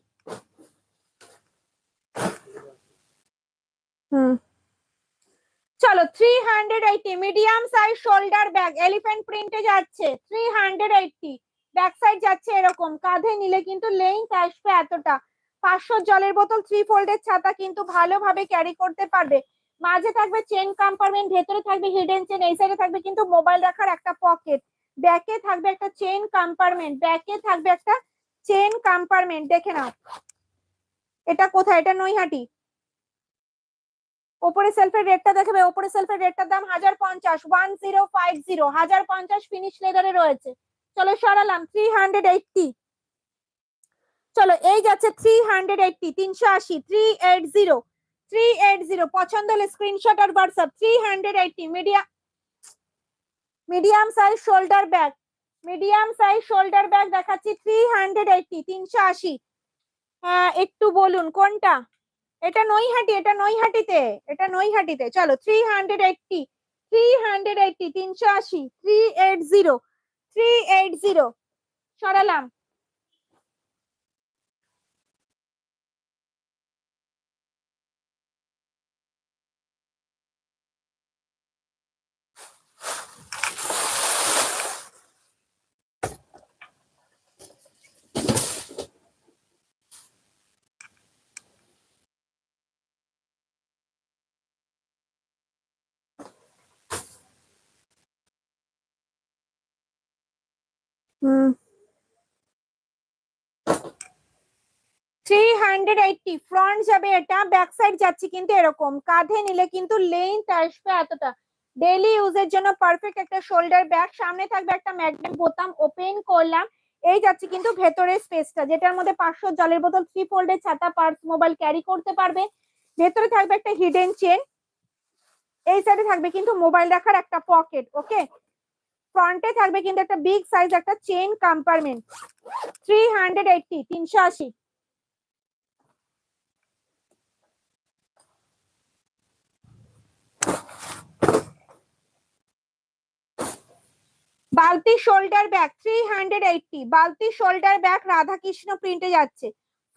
চলো 380 medium size shoulder bag, elephant প্রিন্টে যাচ্ছে। 380 ব্যাক সাইড যাচ্ছে এরকম, কাঁধে নিলে কিন্তু লেন্থ আসবে এতটা। 500 জলের বোতল, 3 ফোল্ডের ছাতা কিন্তু ভালোভাবে ক্যারি করতে পারবে। মাঝে থাকবে চেন কম্পার্টমেন্ট, ভেতরে থাকবে হিডেন চেন, এই সাইডে থাকবে কিন্তু মোবাইল রাখার একটা পকেট, ব্যাকে থাকবে একটা চেন কম্পার্টমেন্ট, ব্যাকে থাকবে একটা চেন কম্পার্টমেন্ট। দেখে নাও এটা কোথায়, এটা নৈহাটি। ওপরে সেলফের রেটটা দেখাবে, ওপরে সেলফের রেটটার দাম 1050, 1050, 1050 ফিনিশ লেদারে রয়েছে। চলো সরালাম। 380। চলো এই যাচ্ছে 380, 380, 380, 380। পছন্দ হলে স্ক্রিনশট আর WhatsApp. 380 medium size shoulder bag, medium size shoulder bag দেখাচ্ছি। 380, 380। হ্যাঁ একটু বলুন কোনটা? এটা নৈহাটি, এটা নৈহাটিতে, এটা নৈহাটিতে। চলো 380, 380, 380, 380, 380 সরালাম। হুম 380 ফ্রন্ট যাবে এটা, ব্যাক সাইড যাচ্ছে কিন্তু এরকম, কাঁধে নিলে কিন্তু লেন্থ আসবে এতটা। ডেইলি ইউজের জন্য পারফেক্ট একটা শোল্ডার ব্যাগ। সামনে থাকবে একটা ম্যাগনেট বোতাম, ওপেন করলাম, এই যাচ্ছে কিন্তু ভেতরের স্পেসটা, যেটার মধ্যে 500 জলের বোতল, 3 ফোল্ডের ছাতা, পার্স, মোবাইল ক্যারি করতে পারবে। ভেতরে থাকবে একটা হিডেন চেন, এই সাইডে থাকবে কিন্তু মোবাইল রাখার একটা পকেট। ওকে, ফ্রন্টে থাকবে কিন্তু একটা বিগ সাইজ একটা চেইন কম্পার্টমেন্ট। 380, 380। বালতি শোল্ডার ব্যাগ 380, বালতি শোল্ডার ব্যাগ রাধাকৃষ্ণ প্রিন্টে যাচ্ছে।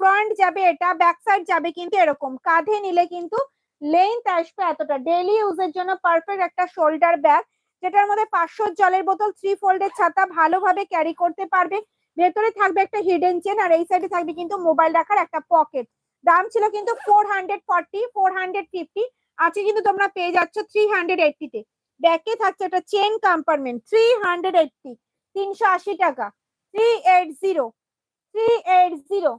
ফ্রন্ট যাবে এটা, ব্যাক সাইড যাবে কিন্তু এরকম, কাঁধে নিলে কিন্তু লেন্থ আসবে এতটা। ডেইলি ইউজের জন্য পারফেক্ট একটা শোল্ডার ব্যাগ, যেটার মধ্যে 500 জলের বোতল, 3 ফোল্ডের ছাতা ভালোভাবে ক্যারি করতে পারবে। ভেতরে থাকবে একটা হিডেন চেন, আর এই সাইডে থাকবে কিন্তু মোবাইল রাখার একটা পকেট। দাম ছিল কিন্তু 440, 450, আছে কিন্তু তোমরা পেয়ে যাচ্ছ 380 তে। ব্যাকে থাকছে একটা চেন কম্পার্টমেন্ট। 380, 380 টাকা। 380, 380।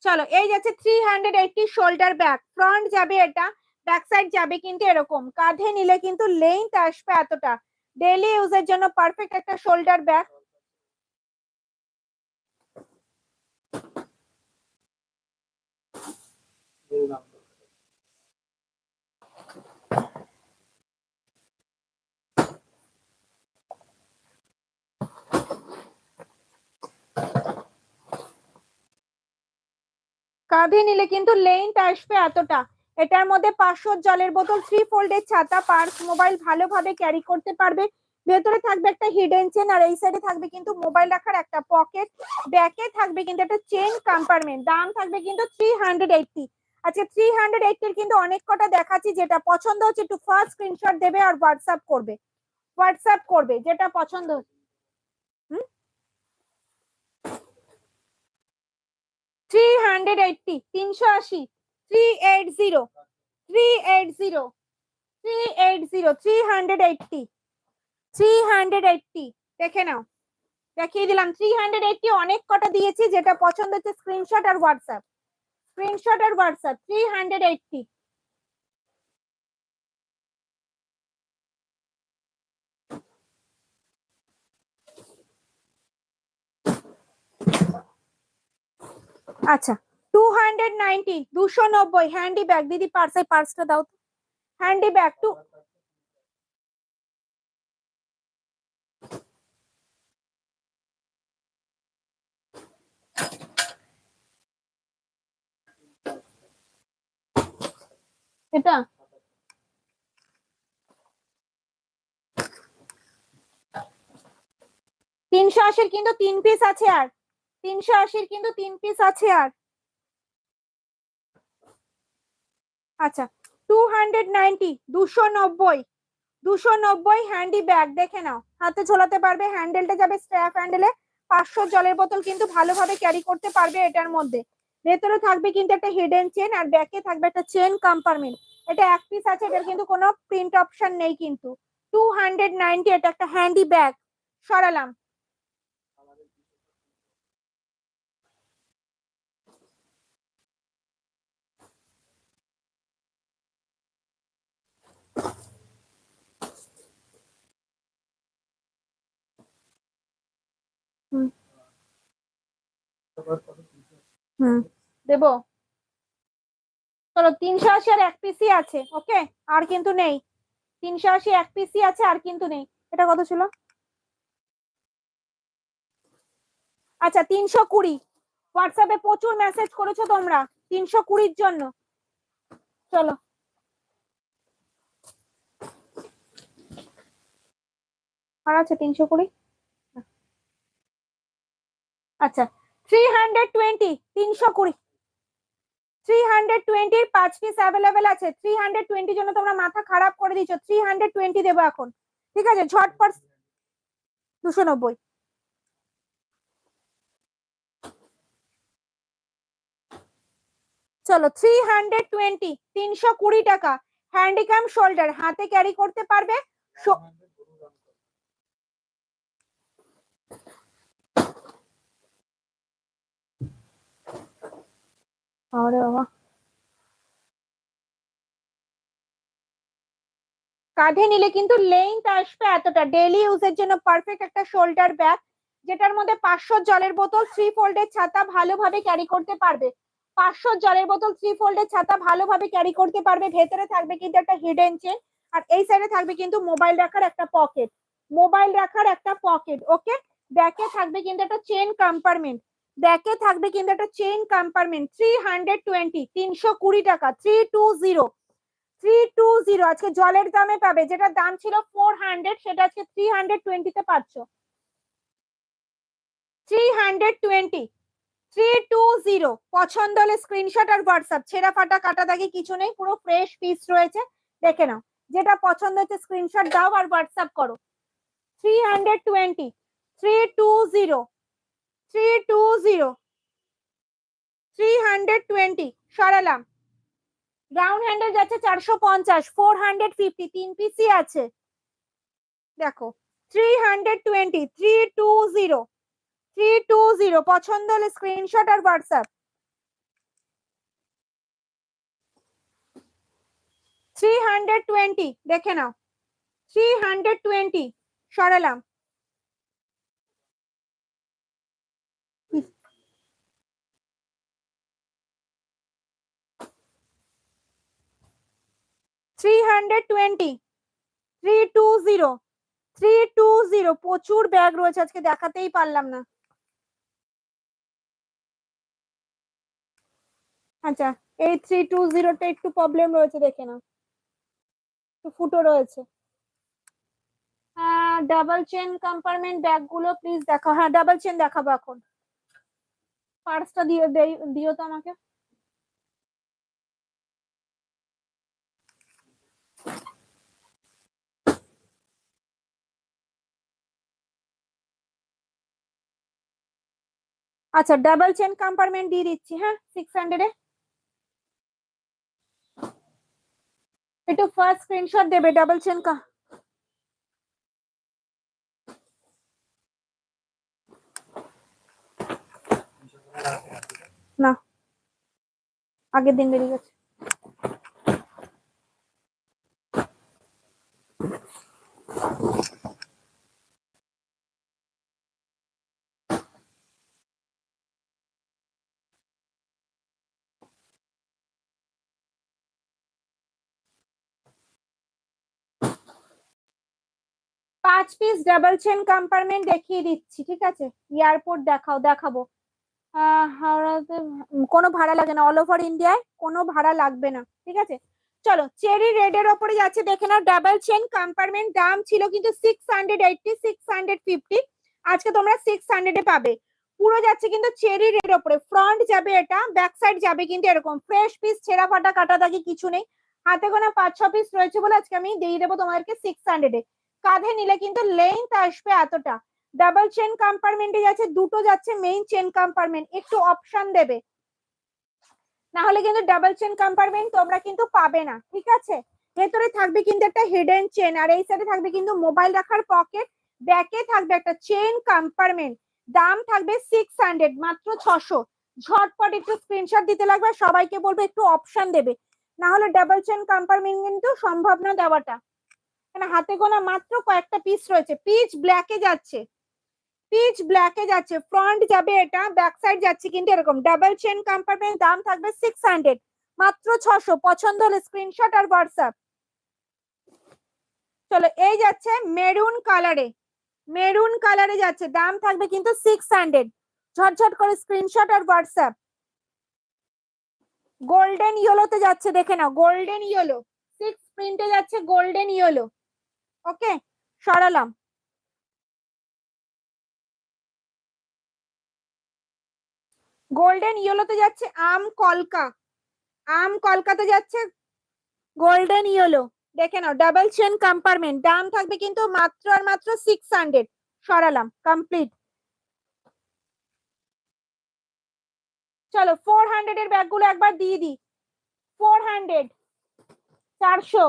চলো এই যাচ্ছে 380 শোল্ডার ব্যাগ, ফ্রন্ট যাবে এটা, ব্যাক সাইড যাবে কিন্তু এরকম, কাঁধে নিলে কিন্তু লেন্থ আসবে এতটা। ডেইলি ইউজের জন্য পারফেক্ট একটা শোল্ডার ব্যাগ। কাঁধে নিলে কিন্তু লেন্থ আসবে এতটা। এটার মধ্যে 500 জলের বোতল, 3 ফোল্ডের ছাতা, পার্স, মোবাইল ভালোভাবে ক্যারি করতে পারবে। ভেতরে থাকবে একটা হিডেন চেন, আর এই সাইডে থাকবে কিন্তু মোবাইল রাখার একটা পকেট। ব্যাকে থাকবে কিন্তু একটা চেন কম্পার্টমেন্ট। দাম থাকবে কিন্তু 380। আচ্ছা 380 এর কিন্তু অনেক কটা দেখাচ্ছি, যেটা পছন্দ হচ্ছে একটু ফার্স্ট স্ক্রিনশট দেবে আর হোয়াটসঅ্যাপ করবে। হোয়াটসঅ্যাপ করবে যেটা পছন্দ হচ্ছে। 380, 380, 380, 380, 380, 380, 380। দেখে নাও, দেখিয়ে দিলাম 380। অনেক কটা দিয়েছি, যেটা পছন্দ হচ্ছে স্ক্রিনশট আর হোয়াটসঅ্যাপ, স্ক্রিনশট আর হোয়াটসঅ্যাপ 380। আচ্ছা 290, 290 হ্যান্ডি ব্যাগ। দিদি পার্সটা দাও তো, হ্যান্ডি ব্যাগ টু। এটা 380 কিন্তু 3 পিস আছে, আর 380 কিন্তু 3 পিস আছে আর। আচ্ছা 290, 290, 290 হ্যান্ডি ব্যাগ। দেখে নাও, হাতে ঝোলাতে পারবে, হ্যান্ডেলটা যাবে স্ট্র্যাপ হ্যান্ডেলে। 500 জলের বোতল কিন্তু ভালোভাবে ক্যারি করতে পারবে এটার মধ্যে। ভেতরে থাকবে কিন্তু একটা হিডেন চেন, আর ব্যাকে থাকবে একটা চেন কম্পার্টমেন্ট। এটা এক পিস আছে, এটার কিন্তু কোনো প্রিন্ট অপশন নেই কিন্তু। 290, এটা একটা হ্যান্ডি ব্যাগ। সরালাম। হুম হুম দেবো। চলো 380 আর এক পিসই আছে, ওকে, আর কিন্তু নেই। 380 এক পিসই আছে, আর কিন্তু নেই। এটা কত ছিল? আচ্ছা 320। হোয়াটসঅ্যাপে প্রচুর মেসেজ করেছো তোমরা 320-র জন্য। চলো আর আছে 320। আচ্ছা 320, 320, 320-র 5 পিস অ্যাভেলেবেল আছে। 320 জন্য তোমরা মাথা খারাপ করে দিচ্ছ, 320 দেবো এখন। ঠিক আছে ঝটপট। 290। চলো 320, 320 টাকা। হ্যান্ডিক্যাম শোল্ডার, হাতে ক্যারি করতে পারবে। আরে বাবা, কাঁধে নিলে কিন্তু লেন্থ আসবে এতটা। ডেইলি ইউজের জন্য পারফেক্ট একটা শোল্ডার ব্যাগ, যেটার মধ্যে 500 জলের বোতল, 3 ফোল্ডের ছাতা ভালোভাবে ক্যারি করতে পারবে। 500 জলের বোতল, 3 ফোল্ডের ছাতা ভালোভাবে ক্যারি করতে পারবে। ভেতরে থাকবে কিন্তু একটা হিডেন চেন, আর এই সাইডে থাকবে কিন্তু মোবাইল রাখার একটা পকেট, মোবাইল রাখার একটা পকেট। ওকে, ব্যাকে থাকবে কিন্তু একটা চেন কম্পার্টমেন্ট, ব্যাকে থাকবে কিন্তু একটা চেন কম্পার্টমেন্ট। 320, 320 টাকা, 320, 320। আজকে জলের দামে পাবে, যেটা দাম ছিল 400, সেটা আজকে 320-তে পাচ্ছ। 320, 320। পছন্দ হলে স্ক্রিনশট আর হোয়াটসঅ্যাপ। ছেঁড়া ফাটা কাটা দাগি কিছু নেই, পুরো ফ্রেশ পিস রয়েছে। দেখে নাও, যেটা পছন্দ হচ্ছে স্ক্রিনশট দাও আর হোয়াটসঅ্যাপ করো। 320, 320, 320, 320। সরালাম। রাউন্ড হ্যান্ডেল যাচ্ছে 450, 450, 3 পিসই আছে। দেখো 320, 320, 320। পছন্দ হলে স্ক্রিনশট আর হোয়াটসঅ্যাপ। 320 দেখে নাও, 320। সরালাম। 320, 320, 320, প্রচুর ব্যাগ রয়েছে, আজকে দেখাতেই পারলাম না। আচ্ছা, এই 320টা একটু প্রবলেম রয়েছে, দেখে না, একটু ফুটো রয়েছে। ডাবল চেন কম্পার্টমেন্ট ব্যাগ গুলো প্লিজ দেখো। হ্যাঁ, ডাবল চেন দেখাবো এখন। পার্সটা দিও তো আমাকে। আচ্ছা, ডাবল চেন কম্পার্টমেন্ট দিয়ে দিচ্ছি। হ্যাঁ, 600-এ। একটু ফার্স্ট স্ক্রিনশট দেবে ডাবল চেন কা। না, আগের দিন বেরিয়ে গেছে। পাঁচ পিস ডাবল চেন কম্পার্টমেন্ট দেখিয়ে দিচ্ছি, ঠিক আছে। এয়ারপোর্ট দেখাবো। হাওড়াতে কোনো ভাড়া লাগে না, অল ওভার ইন্ডিয়ায় কোনো ভাড়া লাগবে না, ঠিক আছে। চলো, চেরি রেড এর ওপরে যাচ্ছে, দেখে নাও। ডাবল চেন কম্পার্টমেন্ট দাম ছিল কিন্তু 680, 650, আজকে তোমরা 600-এ পাবে। পুরো যাচ্ছে কিন্তু চেরি রেড ওপরে। ফ্রন্ট যাবে এটা, ব্যাক সাইড যাবে কিন্তু এরকম ফ্রেশ পিস, ছেঁড়া ফাটা কাটা দাগি কিছু নেই। হাতে গোনা 5-6 পিস রয়েছে বলে আজকে আমি দিয়ে দেবো তোমাদেরকে 600-এ। কাঁধে নিলে কিন্তু লেন্থ আসবে এতটা। ডাবল চেন কম্পার্টমেন্টে যাচ্ছে, দুটো যাচ্ছে মেইন চেন কম্পার্টমেন্ট, একটু অপশন দেবে, না হলে কিন্তু ডাবল চেন কম্পার্টমেন্ট তোমরা কিন্তু পাবে না, ঠিক আছে। ভেতরে থাকবে কিন্তু একটা হিডেন চেন, আর এই সাইডে থাকবে কিন্তু মোবাইল রাখার পকেট। ব্যাকে থাকবে একটা চেন কম্পার্টমেন্ট। দাম থাকবে 600, মাত্র 600। ঝটপট একটু স্ক্রিনশট দিতে লাগবে, সবাইকে বলবে একটু অপশন দেবে, না হলে ডাবল চেন কম্পার্টমেন্ট কিন্তু সম্ভব না দেওয়াটা। হাতে গোনা মাত্র কয়েকটা পিস রয়েছে। পিচ ব্ল্যাকে যাচ্ছে, পিচ ব্ল্যাকে যাচ্ছে, ফ্রন্ট যাবে এটা, ব্যাক সাইড যাচ্ছে কিন্তু এরকম ডাবল চেন কম্পার্টমেন্ট। দাম থাকবে 600, মাত্র 600। পছন্দ হলে স্ক্রিনশট আর হোয়াটসঅ্যাপ। চলো, এই যাচ্ছে মেরুন কালারে, মেরুন কালারে যাচ্ছে, দাম থাকবে কিন্তু 600। ঝটঝট করে স্ক্রিনশট আর হোয়াটসঅ্যাপ। গোল্ডেন ইয়েলোতে যাচ্ছে, দেখে নাও, গোল্ডেন ইয়েলো, 6 প্রিন্টে যাচ্ছে গোল্ডেন ইয়েলো। ওকে, সরালাম। গোল্ডেন ইয়েলোতে যাচ্ছে আম কলকা, আম কলকাতে যাচ্ছে গোল্ডেন ইয়েলো, দেখে নাও। ডাবল চেন কম্পার্টমেন্ট, দাম থাকবে কিন্তু মাত্র আর মাত্র 600। সরালাম, কমপ্লিট। চলো, 400 এর ব্যাগ গুলো একবার দিয়ে দিই। 400, 400।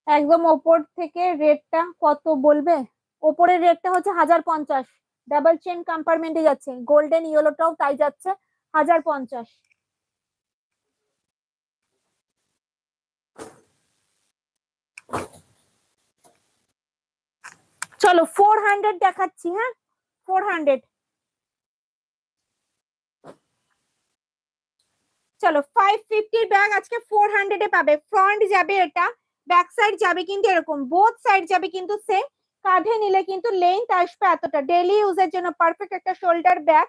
একদম ওপর থেকে রেটটা কত বলবে? ওপরের রেটটা হচ্ছে 1050। ডাবল চেন কম্পার্টমেন্টে যাচ্ছে, গোল্ডেন ইয়েলোটাও তাই যাচ্ছে, 1050। চলো, 400 দেখাচ্ছি। হ্যাঁ, 400। চলো, 550 ব্যাগ আজকে 400-এ পাবে। ফ্রন্ট যাবে এটা, ব্যাক সাইড যাবে কিন্তু এরকম, বোথ সাইড যাবে কিন্তু সেম। কাঁধে নিলে কিন্তু লেন্থ আসবে এতটা, ডেইলি ইউজের জন্য পারফেক্ট একটা শোল্ডার ব্যাগ।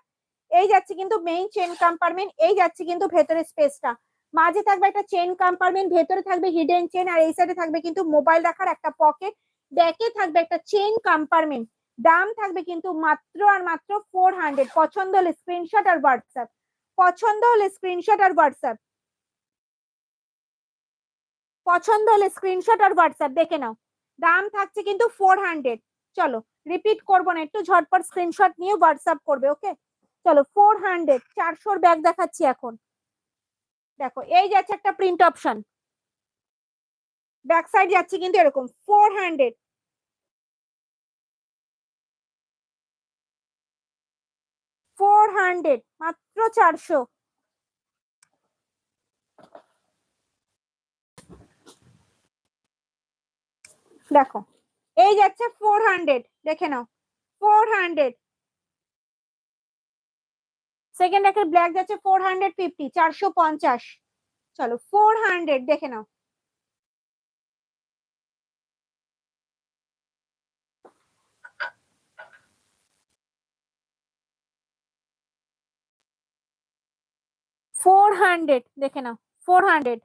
এই যাচ্ছে কিন্তু মেইন চেন কম্পার্টমেন্ট, এই যাচ্ছে কিন্তু ভেতরে স্পেসটা। মাঝে থাকবে একটা চেন কম্পার্টমেন্ট, ভেতরে থাকবে হিডেন চেন, আর এই সাইডে থাকবে কিন্তু মোবাইল রাখার একটা পকেট। ব্যাকে থাকবে একটা চেন কম্পার্টমেন্ট। দাম থাকবে কিন্তু মাত্র আর মাত্র 400। পছন্দ হলে স্ক্রিনশট আর হোয়াটসঅ্যাপ, পছন্দ হলে স্ক্রিনশট আর হোয়াটসঅ্যাপ, পছন্দ হলে স্ক্রিনশট আর হোয়াটসঅ্যাপ, দেখে নাও। দাম থাকছে কিন্তু 400। চলো, রিপিট করবো না, একটু ঝটপট স্ক্রিনশট নিয়ে হোয়াটসঅ্যাপ করবে। ওকে, চলো, 400, 400 ব্যাগ দেখাচ্ছি এখন। দেখো, এই যাচ্ছে একটা প্রিন্ট অপশন, ব্যাক সাইড যাচ্ছে কিন্তু এরকম 400, 400 মাত্র 400। দেখো এই যাচ্ছে 400, দেখে নাও 400। সেকেন্ড র্যাকের ব্ল্যাক যাচ্ছে 450, 450। চলো 400 দেখে নাও। দেখে নাও 400।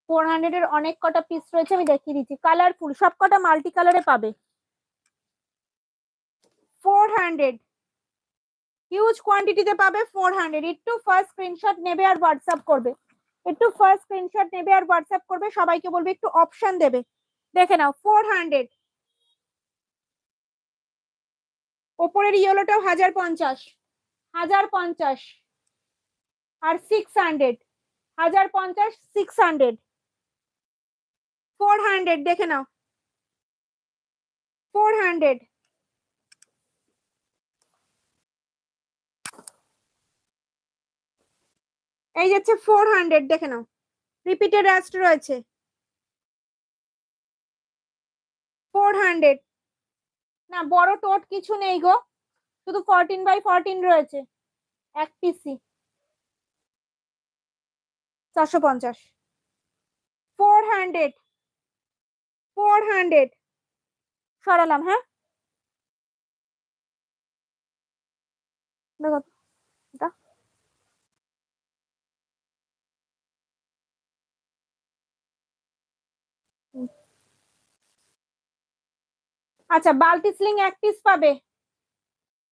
400 এর অনেক কটা পিস রয়েছে, আমি দেখিয়ে দিচ্ছি। কালারফুল, সব কটা মাল্টি কালারে পাবে। 400 হিউজ কোয়ান্টিটিতে পাবে। 400 একটু ফার্স্ট স্ক্রিনশট নেবে আর হোয়াটসঅ্যাপ করবে, একটু ফার্স্ট স্ক্রিনশট নেবে আর হোয়াটসঅ্যাপ করবে। সবাইকে বলবে একটু অপশন দেবে। দেখে নাও 400। ওপরের ইয়েলোটাও 1050, 1050 আর 600, 1050, 600, 400 দেখে নাও 400। এই যাচ্ছে 400 দেখে নাও, রিপিটেড রাস্ট রয়েছে 400। না বড় টোট কিছু নেই গো, শুধু 14x14 রয়েছে এক পিসি। 450, 400, 400 সরালাম। হ্যাঁ দেখো এটা। আচ্ছা বালতি স্লিং এক পিস পাবে,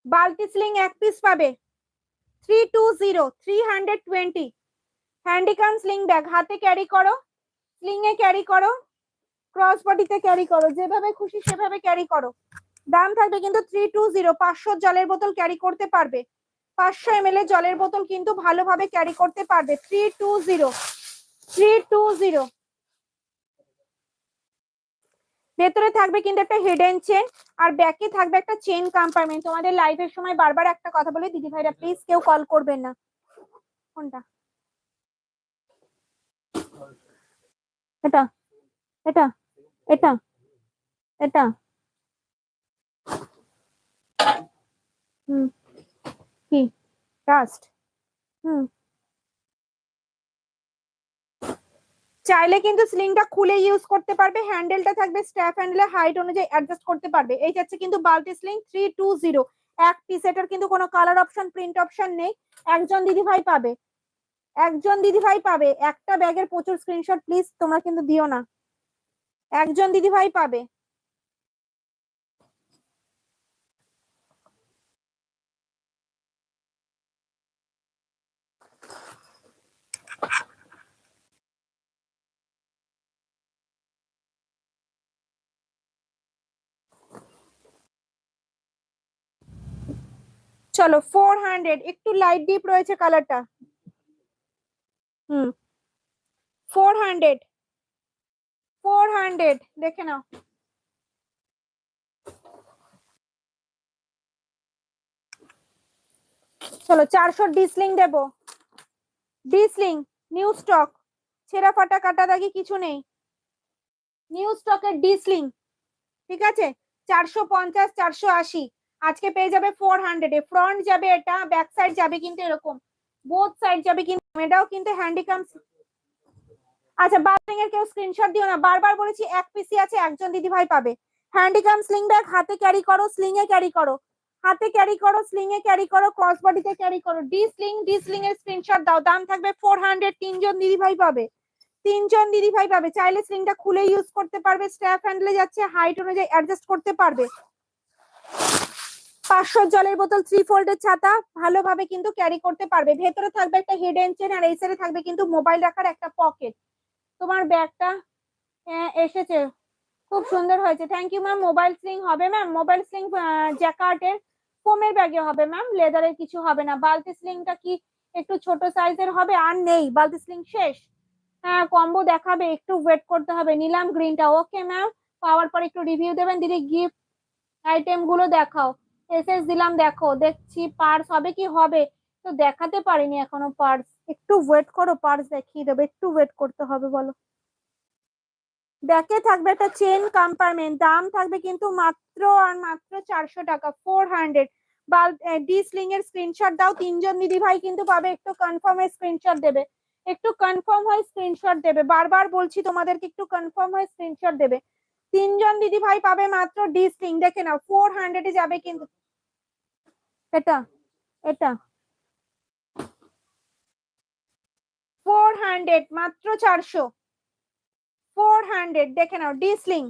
বালতি স্লিং এক পিস পাবে 320, 320। হ্যান্ডিকাম স্লিং ব্যাগ, হাতে ক্যারি করো, স্লিং এ ক্যারি করো, ক্রস বডিতে ক্যারি করো, যেভাবে খুশি সেভাবে ক্যারি করো। দাম থাকবে কিন্তু 320। 500 জলের বোতল ক্যারি করতে পারবে, 500 ml এর জলের বোতল কিন্তু ভালোভাবে ক্যারি করতে পারবে। 320, 320। ভেতরে থাকবে কিন্তু একটা হিডেন চেন, আর ব্যাকে থাকবে একটা চেন কম্পার্টমেন্ট। তোমাদের লাইভের সময় বারবার একটা কথা বলে দিদি ভাইরা, প্লিজ কেউ কল করবেন না। কোনটা? এটা, এটা, এটা, এটা। হুম কি ট্রাস্ট? হুম চাইলে কিন্তু স্লিংটা খুলে ইউজ করতে পারবে, হ্যান্ডেলটা থাকবে স্ট্র্যাপ হ্যান্ডেলে, হাইট অনুযায়ী অ্যাডজাস্ট করতে পারবে। এই যাচ্ছে কিন্তু বালতি স্লিং 320 এক পিস। এটার কিন্তু কোনো কালার অপশন প্রিন্ট অপশন নেই। একজন দিদি ভাই পাবে, একজন দিদি ভাই পাবে। একটা ব্যাগের প্রচুর স্ক্রিনশট প্লিজ তোমরা কিন্তু দিও না, একজন দিদি ভাই পাবে। চলো 400, একটু লাইট ডিপ রয়েছে কালারটা। হুম 400, 400 দেখে নাও। চলো 400 ডিসলিং দেবো, ডিসলিং নিউ স্টক, ছেঁড়া ফাটা কাটা দাগি কিছু নেই, নিউ স্টকের ডিসলিং। ঠিক আছে 450, 480। আজকে পেয়ে যাবে 400 এ। ফ্রন্ট যাবে এটা, ব্যাক সাইড যাবে কিন্তু এরকম, বোথ সাইড যাবে কিন্তু। এটাও কিন্তু হ্যান্ডিকাম। আচ্ছা বাথরিং এর কেউ স্ক্রিনশট দিও না, বারবার বলেছি এক পিসি আছে, একজন দিদি ভাই পাবে। হ্যান্ডিকাম স্লিং ব্যাগ, হাতে ক্যারি করো, স্লিং এ ক্যারি করো, হাতে ক্যারি করো, স্লিং এ ক্যারি করো, ক্রস বডিতে ক্যারি করো। ডি স্লিং, ডি স্লিং এর স্ক্রিনশট দাও। দাম থাকবে 400, তিনজন দিদি ভাই পাবে, তিনজন দিদি ভাই পাবে। চাইলে স্লিংটা খুলে ইউজ করতে পারবে, স্ট্র্যাপ হ্যান্ডেলে যাচ্ছে, হাইট অনুযায়ী অ্যাডজাস্ট করতে পারবে। 500 জলের বোতল, 3 ফোল্ডের ছাতা ভালোভাবে কিন্তু ক্যারি করতে পারবে। ভেতরে থাকবে একটা হিডেন চেন, আর এই সাইডে থাকবে কিন্তু মোবাইল রাখার একটা পকেট। তোমার ব্যাগটা এসেছে, খুব সুন্দর হয়েছে, thank you ma'am. Mobile sling হবে ম্যাম, মোবাইল স্লিং জ্যাকার্টের ফোমের ব্যাগে হবে ম্যাম, লেদারের কিছু হবে না। বালতি স্লিংটা কি একটু ছোট সাইজের হবে, আর নেই, বালতি স্লিং শেষ। হ্যাঁ কম্বো দেখাবে, একটু ওয়েট করতে হবে। নিলাম গ্রিনটা, ওকে ম্যাম। পাওয়ার পর একটু রিভিউ দেবেন দিদি। গিফট আইটেম গুলো দেখাও। এসএস দিলাম, দেখো দেখছি পার্স হবে কি হবে, তো দেখাতে পারিনি এখনো পার্স। একটু ওয়েট করো, পার্স দেখিয়ে দেবে, একটু ওয়েট করতে হবে বলো। ব্যাকে থাকবে একটা চেন কম্পার্টমেন্ট, দাম থাকবে কিন্তু মাত্র আর মাত্র 400 টাকা, 400। বা ডি স্লিং এর স্ক্রিনশট দাও, 3জন দিদি ভাই কিন্তু পাবে। একটু কনফার্ম হয়ে স্ক্রিনশট দেবে, একটু কনফার্ম হয়ে স্ক্রিনশট দেবে, বারবার বলছি তোমাদেরকে একটু কনফার্ম হয়ে স্ক্রিনশট দেবে। 3জন দিদি ভাই পাবে মাত্র ডি স্লিং, দেখে নাও 400 যাবে কিন্তু। এটা এটা 400, মাত্র 400, 400 দেখে নাও ডি স্লিং।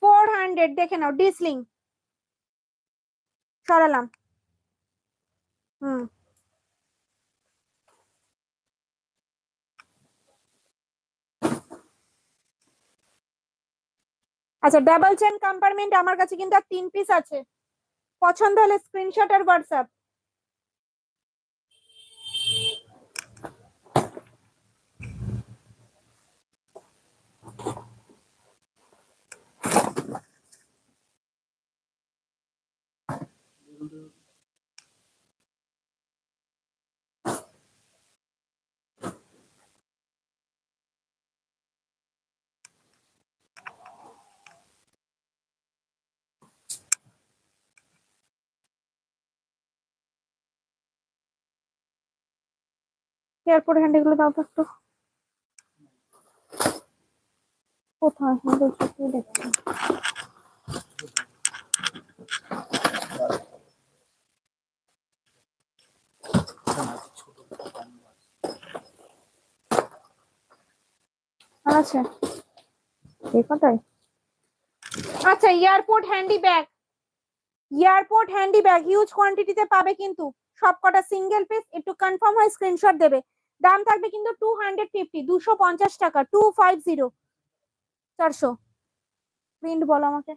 400 দেখে নাও ডি স্লিং। সরালাম। হুম আচ্ছা, ডাবল চেন কম্পার্টমেন্ট আমার কাছে কিন্তু আর 3 পিস আছে। পছন্দ হলে স্ক্রিনশট আর হোয়াটসঅ্যাপ। এয়ারপোর্ট হ্যান্ডেল গুলো দাও তো একটু। কোথায় হ্যান্ডেল দেখছি। আচ্ছা এই কথাই। আচ্ছা airport handy bag, airport handy bag huge কোয়ান্টিটিতে পাবে কিন্তু, সবকটা সিঙ্গেল পিস। একটু কনফার্ম হয় স্ক্রিনশট দেবে। দাম থাকবে কিন্তু 250, 250 টাকা, 250। 400 প্রিন্ট বলো আমাকে।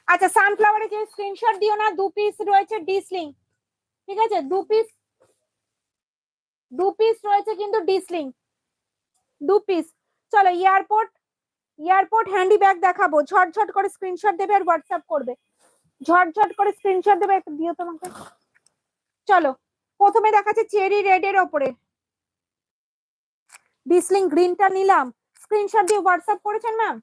আচ্ছা সানফ্লাওয়ারে যে স্ক্রিনশট দিও না, 2 পিস রয়েছে ডি স্লিং, ঠিক আছে? 2 পিস রয়েছে কিন্তু ডি স্লিং, 2 পিস। চলো এয়ারপোর্ট, এয়ারপোর্ট হ্যান্ডি ব্যাগ দেখাবো। ঝটঝট করে স্ক্রিনশট দেবে আর হোয়াটসঅ্যাপ করবে, ঝটঝট করে স্ক্রিনশট দেবে। একটু দিও তোমাকে। চলো প্রথমে দেখাচ্ছে চেরি রেড এর ওপরে, ডিসলিং গ্রিনটা নিলাম। স্ক্রিনশট দিয়ে হোয়াটসঅ্যাপ করেছেন ম্যাম?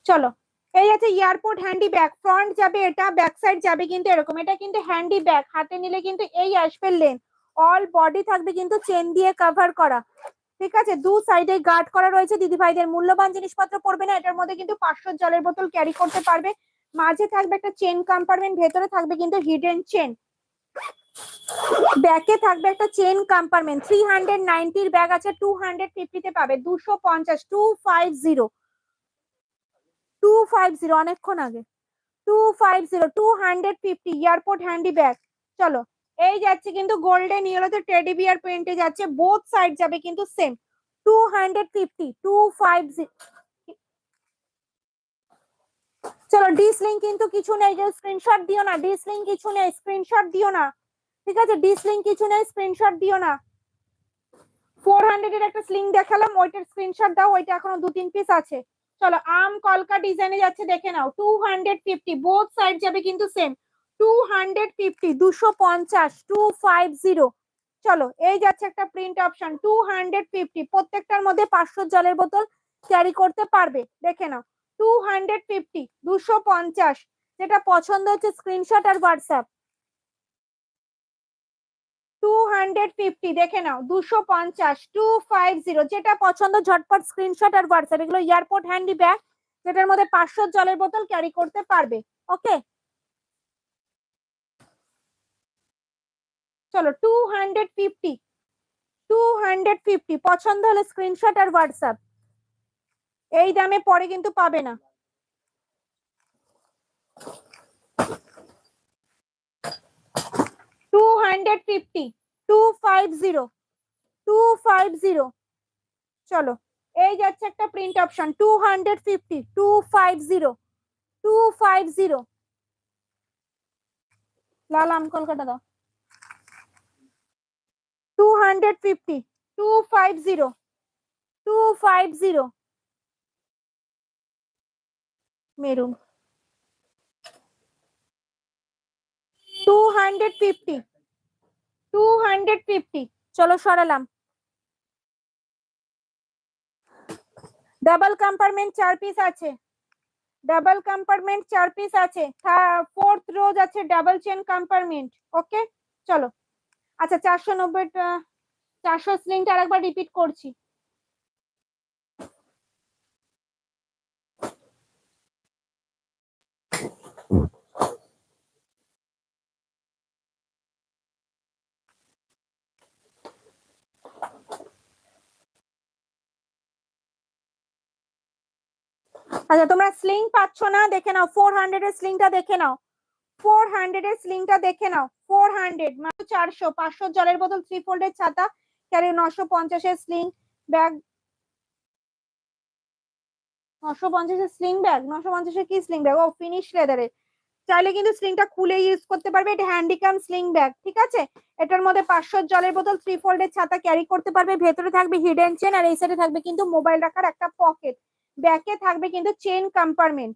চলো এই আছে এয়ারপোর্ট হ্যান্ডি ব্যাগ। ফ্রন্ট যাবে এটা, ব্যাক সাইড যাবে কিন্তু এরকম। এটা কিন্তু হ্যান্ডি ব্যাগ, হাতে নিলে কিন্তু এই আসবে লেন। অল বডি থাকবে কিন্তু চেন দিয়ে কভার করা, ঠিক আছে? দু সাইডে গার্ড করা রয়েছে। দিদি ভাইদের মূল্যবান জিনিসপত্র পড়বে না, এটার মধ্যে কিন্তু 500 জলের বোতল ক্যারি করতে পারবে। মাঝে থাকবে একটা চেন কম্পার্টমেন্ট, ভেতরে থাকবে কিন্তু হিডেন চেন। ব্যাকে থাকবে একটা চেন কম্পার্টমেন্ট। 390 ব্যাগ আছে, 250 তে পাবে। 250, 250, 250 অনেকক্ষণ আগে। 250, 250 এয়ারপোর্ট হ্যান্ডি ব্যাগ। চলো এই যাচ্ছে কিন্তু গোল্ডেন ইয়েলোতে টেডি বিয়ার প্রিন্টে যাচ্ছে, বোথ সাইড যাবে কিন্তু সেম। 250, 250। চলো ডিসলিং কিন্তু কিছু নেই, যে স্ক্রিনশট দিও না। ডিসলিং কিছু নেই, স্ক্রিনশট দিও না, ঠিক আছে? ডিসলিং কিছু নেই, স্ক্রিনশট দিও না। 400 এর একটা স্লিং দেখালাম, ওইটার স্ক্রিনশট দাও, ওইটা এখনো 2-3 পিস আছে। চলো আম কলকা ডিজাইনে যাচ্ছে, দেখে নাও। 250, বোথ সাইড যাবে কিন্তু সেম। 250, 250, 250। চলো এই যাচ্ছে একটা প্রিন্ট অপশন, 250। প্রত্যেকটার মধ্যে 500 জলের বোতল ক্যারি করতে পারবে, দেখে নাও। 250, 250। যেটা পছন্দ হচ্ছে স্ক্রিনশট আর হোয়াটসঅ্যাপ। 250 দেখে নাও, 250, 250। যেটা পছন্দ ঝটপট স্ক্রিনশট আর হোয়াটসঅ্যাপ। এগুলো এয়ারপোর্ট হ্যান্ডি ব্যাগ, যেটার মধ্যে 500 জলের বোতল ক্যারি করতে পারবে। ওকে চলো 250, 250 পছন্দ হলে স্ক্রিনশট আর হোয়াটসঅ্যাপ। এই দামে পরে কিন্তু পাবে না। টু 250, 250, 250। চলো এই যাচ্ছে একটা প্রিন্ট অপশন 250 250 লাল আম কলকাতা দাও 250 250 মেরুন 250 চলো সরালাম। ডাবল কম্পার্টমেন্ট 4 পিস আছে, ডাবল কম্পার্টমেন্ট 4 পিস আছে, ফোর্থ রোজ আছে ডাবল চেন কম্পার্টমেন্ট। ওকে চলো। আচ্ছা 490 400 স্লিংটা আরেকবার রিপিট করছি। আচ্ছা তোমরা স্লিং পাচ্ছ না, দেখে নাও 400 এর স্লিংটা দেখে নাও, 400 এর স্লিংটা দেখে নাও, 400 মাত্র 400। 500 জলের বোতল 3 ফোল্ডের ছাতা ক্যারি 950 এর স্লিং ব্যাগ, 950 এর স্লিং ব্যাগ, 950 এর কি স্লিং ব্যাগ, ও ফিনিশ লেদারের। চাইলে কিন্তু স্লিংটা খুলে ইউজ করতে পারবে, এটা হ্যান্ডিক্যাম স্লিং ব্যাগ, ঠিক আছে। এটার মধ্যে 500 জলের বোতল 3 ফোল্ডের ছাতা ক্যারি করতে পারবে, ভেতরে থাকবে হিডেন চেন আর এই সাইডে থাকবে কিন্তু মোবাইল রাখার একটা পকেট, ব্যাকে থাকবে কিন্তু চেন কম্পার্টমেন্ট,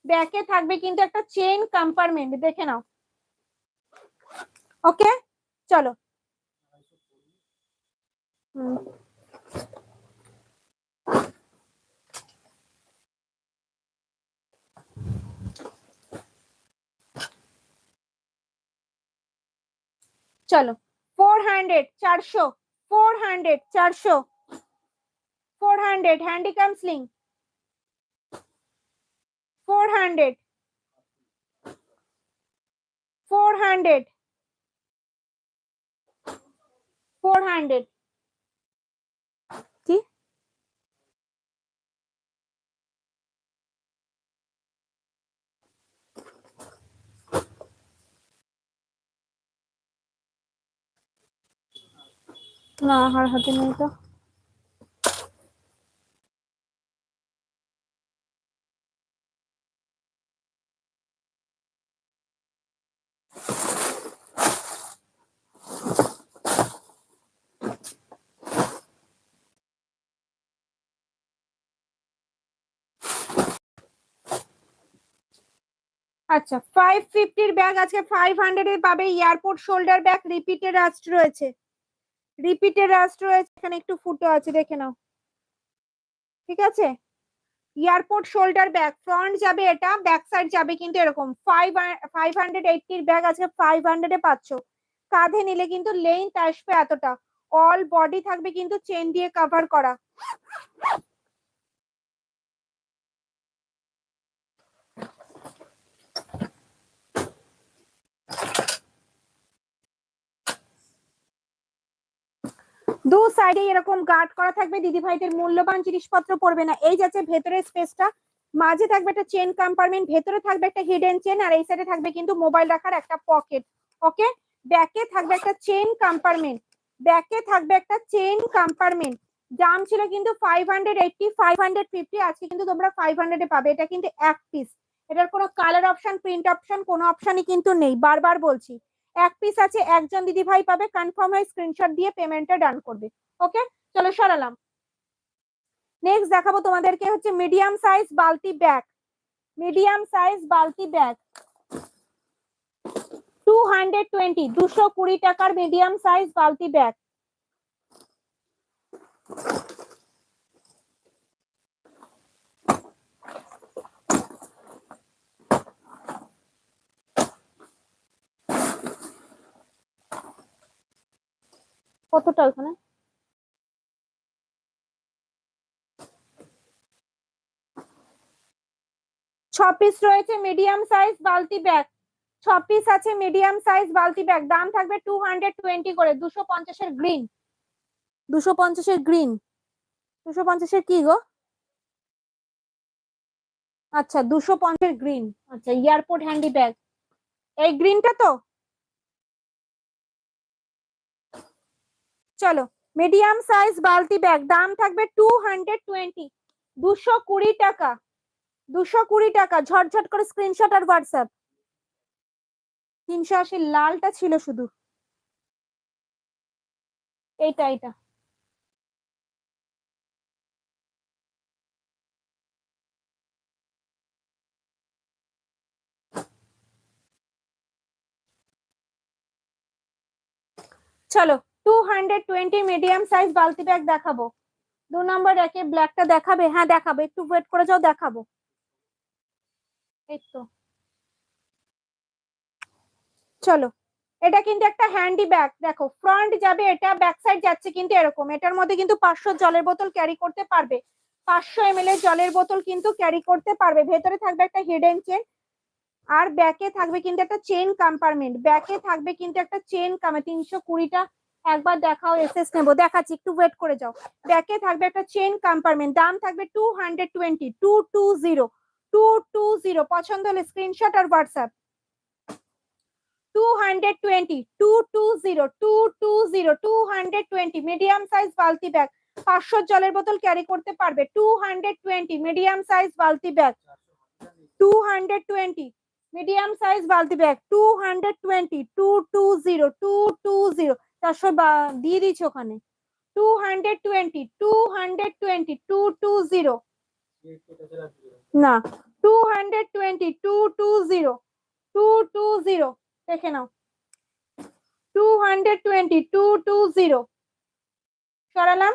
ব্যাকে থাকবে কিন্তু একটা চেন কম্পার্টমেন্ট, দেখে নাও। ওকে চলো। চলো 400 400 400 400 400 হ্যান্ডিক্যাম স্লিং 400 400 400 কি না আমার হাতে নেই তো। আচ্ছা 550 এর ব্যাগ আজকে 500 এ পাবে, এয়ারপোর্ট শোল্ডার ব্যাগ রিপিটের রাস্ট রয়েছে, রিপিটের রাস্ট রয়েছে, এখানে একটু ফুটো আছে দেখে নাও, ঠিক আছে। এয়ারপোর্ট শোল্ডার ব্যাগ ফ্রন্ট যাবে এটা, ব্যাক সাইড যাবে কিন্তু এরকম 580 এর ব্যাগ আছে 500 এ পাচ্ছ। কাঁধে নিলে কিন্তু লেন্থ আসবে এতটা, অল বডি থাকবে কিন্তু চেন দিয়ে কভার করা। দু সাইডে এরকম গার্ড করা থাকবে, দিদি ভাইদের মূল্যবান জিনিসপত্র পড়বে না। এই যাচ্ছে ভেতরের স্পেসটা, মাঝে থাকবে একটা চেন কম্পার্টমেন্ট, ভেতরে থাকবে একটা হিডেন চেন আর এই সাইডে থাকবে কিন্তু মোবাইল রাখার একটা পকেট। ওকে ব্যাকে থাকবে একটা চেন কম্পার্টমেন্ট, ব্যাকে থাকবে একটা চেন কম্পার্টমেন্ট। দাম ছিল কিন্তু 580 550, আজকে কিন্তু তোমরা 500 এ পাবে। এটা কিন্তু এক পিস, এটার কোনো কালার অপশন প্রিন্ট অপশন কোনো অপশনই কিন্তু নেই, বারবার বলছি এক পিস আছে, একজন দিদি ভাই পাবে, কনফার্ম হয়ে স্ক্রিনশট দিয়ে পেমেন্টটা ডান করবে। ওকে চলো সরালাম। নেক্সট দেখাবো তোমাদেরকে হচ্ছে মিডিয়াম সাইজ বালতি ব্যাগ, মিডিয়াম সাইজ বালতি ব্যাগ 220 220 টাকার মিডিয়াম সাইজ বালতি ব্যাগ। কতটা ওখানে 6 পিস রয়েছে মিডিয়াম সাইজ বালতি ব্যাগ, 6 পিস আছে মিডিয়াম সাইজ বালতি ব্যাগ, দাম থাকবে 220 করে। 250 এর গ্রিন, 250 এর গ্রিন, 250 এর কি গো, আচ্ছা 250 এর গ্রিন, আচ্ছা এয়ারপোর্ট হ্যান্ডি ব্যাগ, এই গ্রিনটা তো। চলো মিডিয়াম সাইজ বালতি ব্যাগ, দাম থাকবে 220, 220 টাকা, 220 টাকা। ঝটঝট করে স্ক্রিনশট আর হোয়াটসঅ্যাপ। 380 লালটা ছিল শুধু, এইটা এইটা। চলো 220 মিডিয়াম সাইজ বালতি ব্যাগ দেখাবো। 2 নম্বর র্যাকে ব্ল্যাকটা দেখাবে? হ্যাঁ দেখাবো, একটু ওয়েট করে যাও, দেখাবো। এই তো চলো, এটা কিন্তু একটা হ্যান্ডি ব্যাগ। দেখো ফ্রন্ট যাবে এটা, ব্যাক সাইড যাচ্ছে কিন্তু এরকম। এটার মধ্যে কিন্তু 500 জলের বোতল ক্যারি করতে পারবে, 500 ml এর জলের বোতল কিন্তু ক্যারি করতে পারবে। ভেতরে থাকবে একটা হিডেন চেন, আর ব্যাকে থাকবে কিন্তু একটা চেন কম্পার্টমেন্ট, ব্যাকে থাকবে কিন্তু একটা চেন 320টা। একবার দেখাও, এসএস নেবো, দেখাচ্ছি, একটু ওয়েট করে যাও। ব্যাকে থাকবে একটা চেন কম্পার্টমেন্ট, দাম থাকবে 220, 220, 220। পছন্দ হলে স্ক্রিনশট আর হোয়াটসঅ্যাপ। 220, 220, 220, 220 মিডিয়াম সাইজ বালতি ব্যাগ, 500 জলের বোতল ক্যারি করতে পারবে। 220 মিডিয়াম সাইজ বালতি ব্যাগ, 220 মিডিয়াম সাইজ বালতি ব্যাগ, 220, 220, 220। 400 দিয়ে দিচ্ছি ওখানে। 220, 220, 220 না, 220, 220, 220 দেখে নাও। 220, 220 সরালাম।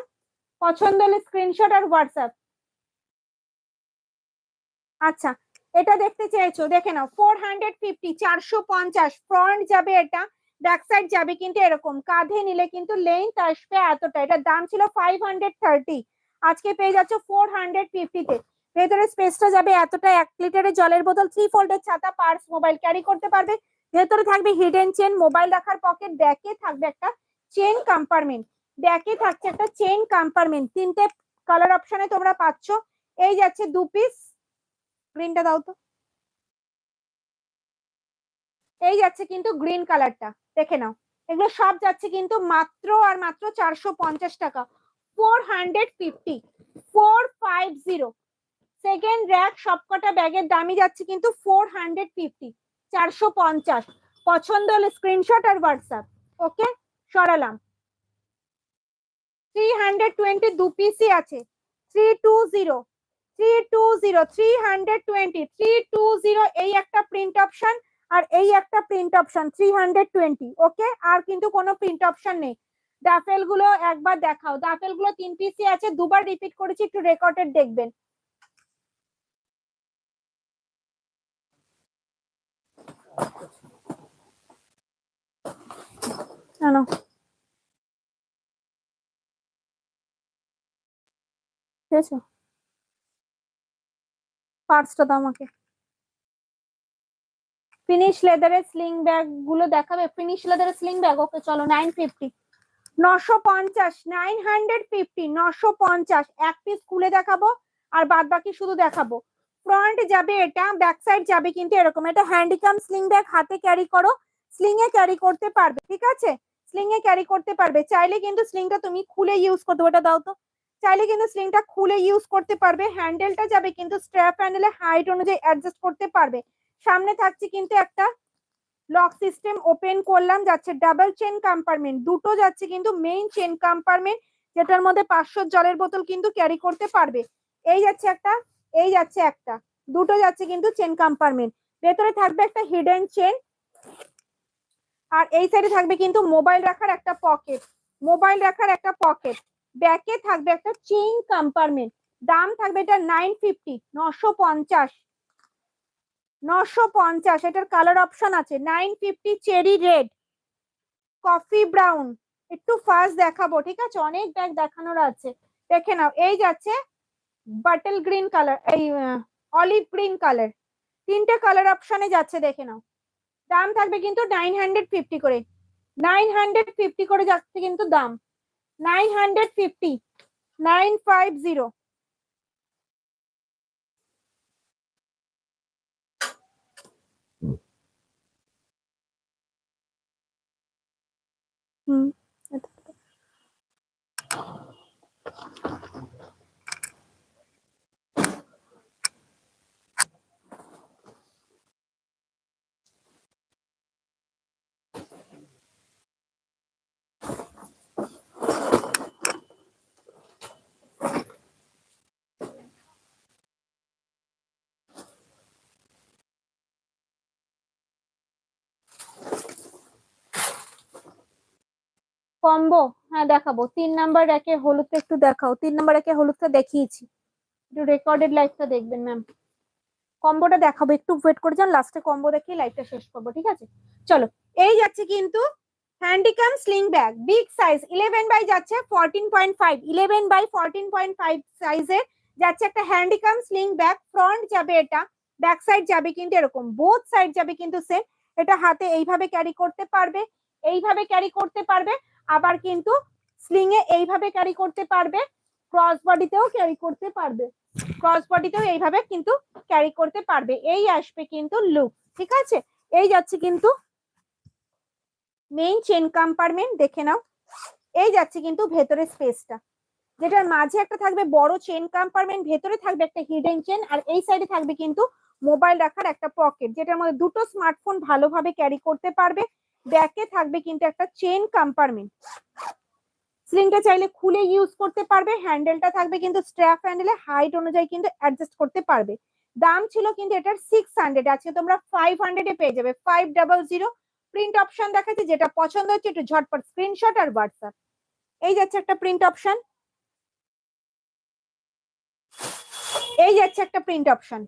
পছন্দ হলে স্ক্রিনশট আর হোয়াটসঅ্যাপ। আচ্ছা, এটা দেখতে চেয়েছো, দেখে নাও। 450, 450 ফ্রন্ট যাবে এটা, ব্যাক সাইড যাবে কিন্তু এরকম। কাঁধে নিলে কিন্তু লেন্থ আসবে এতটা। এটার দাম ছিল 530, আজকে পেয়ে যাচ্ছ 450 তে। ভেতরে স্পেসটা যাবে এতটা। 1 লিটারের জলের বোতল, 3 ফোল্ডের ছাতা, পার্স, মোবাইল ক্যারি করতে পারবে। ভেতরে থাকবে হিডেন চেন, মোবাইল রাখার পকেট, ব্যাকে থাকবে একটা চেন কম্পার্টমেন্ট, ব্যাকে থাকছে একটা চেন কম্পার্টমেন্ট। 3টে কালার অপশনে তোমরা পাচ্ছ। এই যাচ্ছে 2 পিস, গ্রিনটা দাও তো। এই যাচ্ছে কিন্তু গ্রিন কালারটা, দেখে নাও। এগুলো সব যাচ্ছে কিন্তু মাত্র আর মাত্র 450 টাকা। 450, 450। সেকেন্ড র্যাক সবকটা ব্যাগের দামই যাচ্ছে কিন্তু 450, 450। পছন্দ হলে স্ক্রিনশট আর হোয়াটসঅ্যাপ। ওকে, সরালাম। 320 দু পিসই আছে। 320, 320, 320, 320। এই একটা প্রিন্ট অপশন আর এই একটা প্রিন্ট অপশন, 320। ওকে, আর কিন্তু কোনো প্রিন্ট অপশন নেই। ডাফেল গুলো একবার দেখাও। ডাফেল গুলো 3 পিসই আছে, দুবার রিপিট করেছি, একটু রেকর্ডেড দেখবেন। জানো ঠিক আছে, পার্টসটা দাও আমাকে। ফিনিশ লেদারের স্লিং ব্যাগ গুলো দেখাবে? ফিনিশ লেদারের স্লিং ব্যাগ, ওকে চলো 950, 950, 950, 950। এক পিস খুলে দেখাবো আর বাদ বাকি শুধু দেখাবো। ফ্রন্ট যাবে এটা, ব্যাক সাইড যাবে কিন্তু এরকম। এটা হ্যান্ডিকাম স্লিং ব্যাগ, হাতে ক্যারি করো, স্লিং এ ক্যারি করতে পারবে, ঠিক আছে? স্লিং এ ক্যারি করতে পারবে। চাইলে কিন্তু স্লিংটা তুমি খুলে ইউজ করতে, ওটা দাও তো। চাইলে কিন্তু স্লিংটা খুলে ইউজ করতে পারবে। হ্যান্ডেলটা যাবে কিন্তু স্ট্র্যাপ হ্যান্ডেলে, হাইট অনুযায়ী অ্যাডজাস্ট করতে পারবে। সামনে থাকছে কিন্তু একটা লক সিস্টেম, ওপেন করলাম, যাচ্ছে ডাবল চেন কম্পার্টমেন্ট, দুটো যাচ্ছে কিন্তু মেইন চেন কম্পার্টমেন্ট, যেটার মধ্যে 500 জলের বোতল কিন্তু ক্যারি করতে পারবে। এই যাচ্ছে একটা, এই যাচ্ছে একটা, দুটো যাচ্ছে কিন্তু চেন কম্পার্টমেন্ট। ভেতরে থাকবে একটা হিডেন চেন, আর এই সাইডে থাকবে কিন্তু মোবাইল রাখার একটা পকেট, মোবাইল রাখার একটা পকেট। ব্যাকে থাকবে একটা চেইন কম্পার্টমেন্ট। দাম থাকবে এটা 950, 950, 950। এটার কালার অপশন আছে 950, চেরি রেড, কফি ব্রাউন। একটু ফাস্ট দেখাবো, ঠিক আছে, অনেক ব্যাগ দেখানোর আছে। দেখে নাও, এই যাচ্ছে বাটল গ্রিন কালার, এই অলিভ গ্রিন কালার। 3টে কালার অপশনে যাচ্ছে, দেখে নাও। দাম থাকবে কিন্তু 950 করে, 950 করে যাচ্ছে কিন্তু দাম, 950, 950। হুম, কম্বো হ্যাঁ দেখাবো। 3 নাম্বার র্যাকে হলুদটা একটু দেখাও। 3 নাম্বার র্যাকে হলুদটা দেখিয়েছি, একটু রেকর্ডেড লাইভটা দেখবেন ম্যাম। কম্বোটা দেখাবো, একটু ওয়েট করে যান, লাস্টে কম্বো দেখিয়ে লাইভটা শেষ করবো, ঠিক আছে? চলো, এই যাচ্ছে কিন্তু handycam sling bag, big size 11 by যাচ্ছে 14.5, 11 বাই 14.5 সাইজের যাচ্ছে একটা হ্যান্ডিকাম স্লিং ব্যাগ। ফ্রন্ট যাবে এটা, ব্যাক সাইড যাবে কিন্তু এরকম, বোথ সাইড যাবে কিন্তু সেম। এটা হাতে এইভাবে ক্যারি করতে পারবে, এইভাবে ক্যারি করতে পারবে, আবার কিন্তু স্লিং এ এইভাবে ক্যারি করতে পারবে, ক্রস বডিতেও ক্যারি করতে পারবে, ক্রস বডিতেও এইভাবে কিন্তু ক্যারি করতে পারবে। এই আসবে কিন্তু লুক, ঠিক আছে? এই যাচ্ছে কিন্তু মেইন চেন কম্পার্টমেন্ট, দেখে নাও। এই যাচ্ছে কিন্তু ভেতরে স্পেসটা, যেটার মাঝে একটা থাকবে বড় চেন কম্পার্টমেন্ট, ভেতরে থাকবে একটা হিডেন চেন, আর এই সাইডে থাকবে কিন্তু মোবাইল রাখার একটা পকেট, যেটার মধ্যে দুটো স্মার্টফোন ভালোভাবে ক্যারি করতে পারবে। ব্যাকে থাকবে কিন্তু একটা চেন কম্পার্টমেন্ট, স্লিংটা চাইলে খুলে ইউজ করতে পারবে। হ্যান্ডেলটা থাকবে কিন্তু স্ট্র্যাপ হ্যান্ডেলে, হাইট অনুযায়ী কিন্তু অ্যাডজাস্ট করতে পারবে। দাম ছিল কিন্তু এটার 600, আজকে তোমরা 500 পেয়ে যাবে, 500। প্রিন্ট অপশন দেখাচ্ছি, যেটা পছন্দ হচ্ছে একটু ঝটপট স্ক্রিনশট আর হোয়াটসঅ্যাপ। এই যাচ্ছে একটা প্রিন্ট অপশন, এই যাচ্ছে একটা প্রিন্ট অপশন,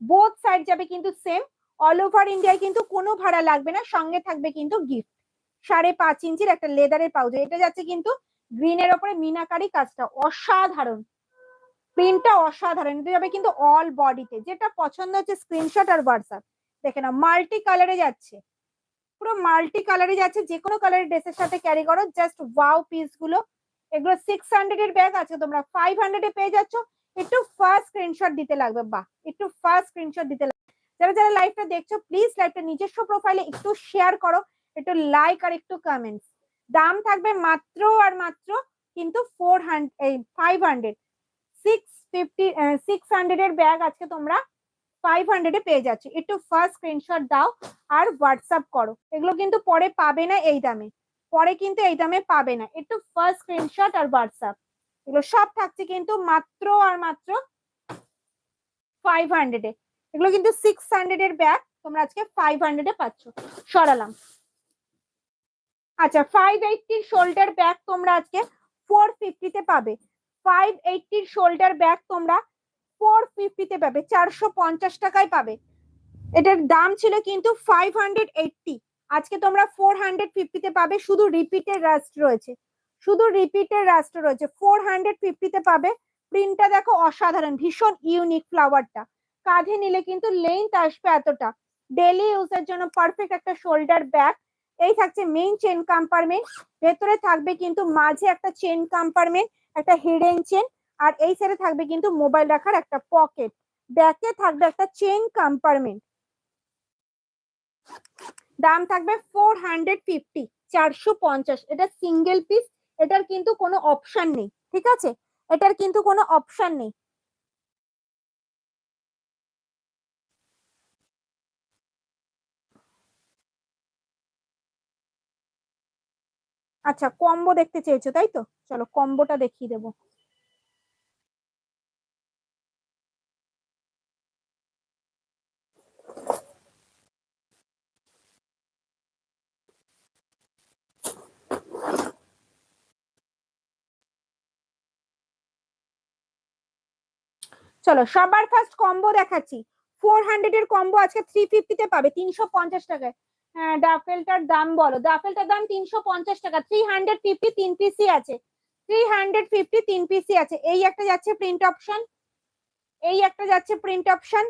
বোথ সাইড যাবে কিন্তু সেম। অল ওভার ইন্ডিয়ায় কিন্তু কোনো ভাড়া লাগবে না, সঙ্গে থাকবে কিন্তু গিফট 5.5 ইঞ্চির একটা লেদারের পাউচ। এটা যাচ্ছে কিন্তু গ্রিনের ওপরে মিনাকারি কাজটা অসাধারণ, প্রিন্টটা অসাধারণ। এটা যাবে কিন্তু অল বডিতে, যেটা পছন্দ হচ্ছে স্ক্রিনশট আর হোয়াটসঅ্যাপ। দেখে না, মাল্টি কালারে যাচ্ছে, পুরো মাল্টি কালারে যাচ্ছে, যে কোনো কালারের ড্রেসের সাথে ক্যারি করো, জাস্ট ওয়াও পিস গুলো। এগুলো 600 এর ব্যাগ আছে, তোমরা 500 এ পেয়ে যাচ্ছ। একটু ফার্স্ট স্ক্রিনশট দিতে লাগবে, বাহ, একটু ফার্স্ট স্ক্রিনশট দিতে লাগবে। যারা যারা লাইভটা দেখছো প্লিজ লাইভটা নিজস্ব প্রোফাইলে একটু শেয়ার করো, একটু লাইক আর একটু কমেন্টস। দাম থাকবে মাত্র আর মাত্র কিন্তু 500, 600 এর ব্যাগ আজকে তোমরা 500 এ পেয়ে যাচ্ছ। একটু ফার্স্ট স্ক্রিনশট দাও আর হোয়াটসঅ্যাপ করো, এগুলো কিন্তু পরে পাবে না এই দামে, পরে কিন্তু এই দামে পাবে না। একটু ফার্স্ট স্ক্রিনশট আর হোয়াটসঅ্যাপ, এগুলো সব থাকছে কিন্তু মাত্র আর মাত্র 500 এ। এগুলো কিন্তু 600 এর ব্যাগ, তোমরা আজকে 500 এ পাচ্ছ। সরালাম। আচ্ছা, 580 শোল্ডার ব্যাগ তোমরা আজকে 450 তে পাবে। 580 শোল্ডার ব্যাগ তোমরা 450 তে পাবে, 450 টাকায় পাবে। এটার দাম ছিল কিন্তু 580, আজকে তোমরা 450 তে পাবে। শুধু রিপিটের রাস্ট রয়েছে, শুধু রিপিটের রাস্ট রয়েছে, 450 তে পাবে। প্রিন্টটা দেখো অসাধারণ, ভীষণ ইউনিক ফ্লাওয়ারটা। কাঁধে নিলে কিন্তু লেন্থ আসবে এতটা, ডেলি ইউজের জন্য পারফেক্ট একটা শোল্ডার ব্যাগ। এই থাকছে মেইন চেন কম্পার্টমেন্ট, ভেতরে থাকবে কিন্তু মাঝে একটা চেন কম্পার্টমেন্ট, একটা হিডেন চেন, আর এই সাইডে থাকবে কিন্তু মোবাইল রাখার একটা পকেট। ব্যাকে থাকবে একটা চেন কম্পার্টমেন্ট। দাম থাকবে 450, 450। এটা সিঙ্গেল পিস, এটার কিন্তু কোনো অপশন নেই, ঠিক আছে? এটার কিন্তু কোনো অপশন নেই। আচ্ছা, কম্বো দেখতে চেয়েছো তাই তো, চলো কম্বোটা দেখিয়ে দেবো। চলো সবার ফার্স্ট কম্বো দেখাচ্ছি। 400 এর কম্বো আজকে 350 তে পাবে, 350 টাকায়। হ্যাঁ, ডাফেলটার দাম বলো, ডাফেলটার দাম 350 টাকা, 350 তিন পিসি আছে, 350 তিন পিসি আছে। এই একটা যাচ্ছে প্রিন্ট অপশন, এই একটা যাচ্ছে প্রিন্ট অপশন,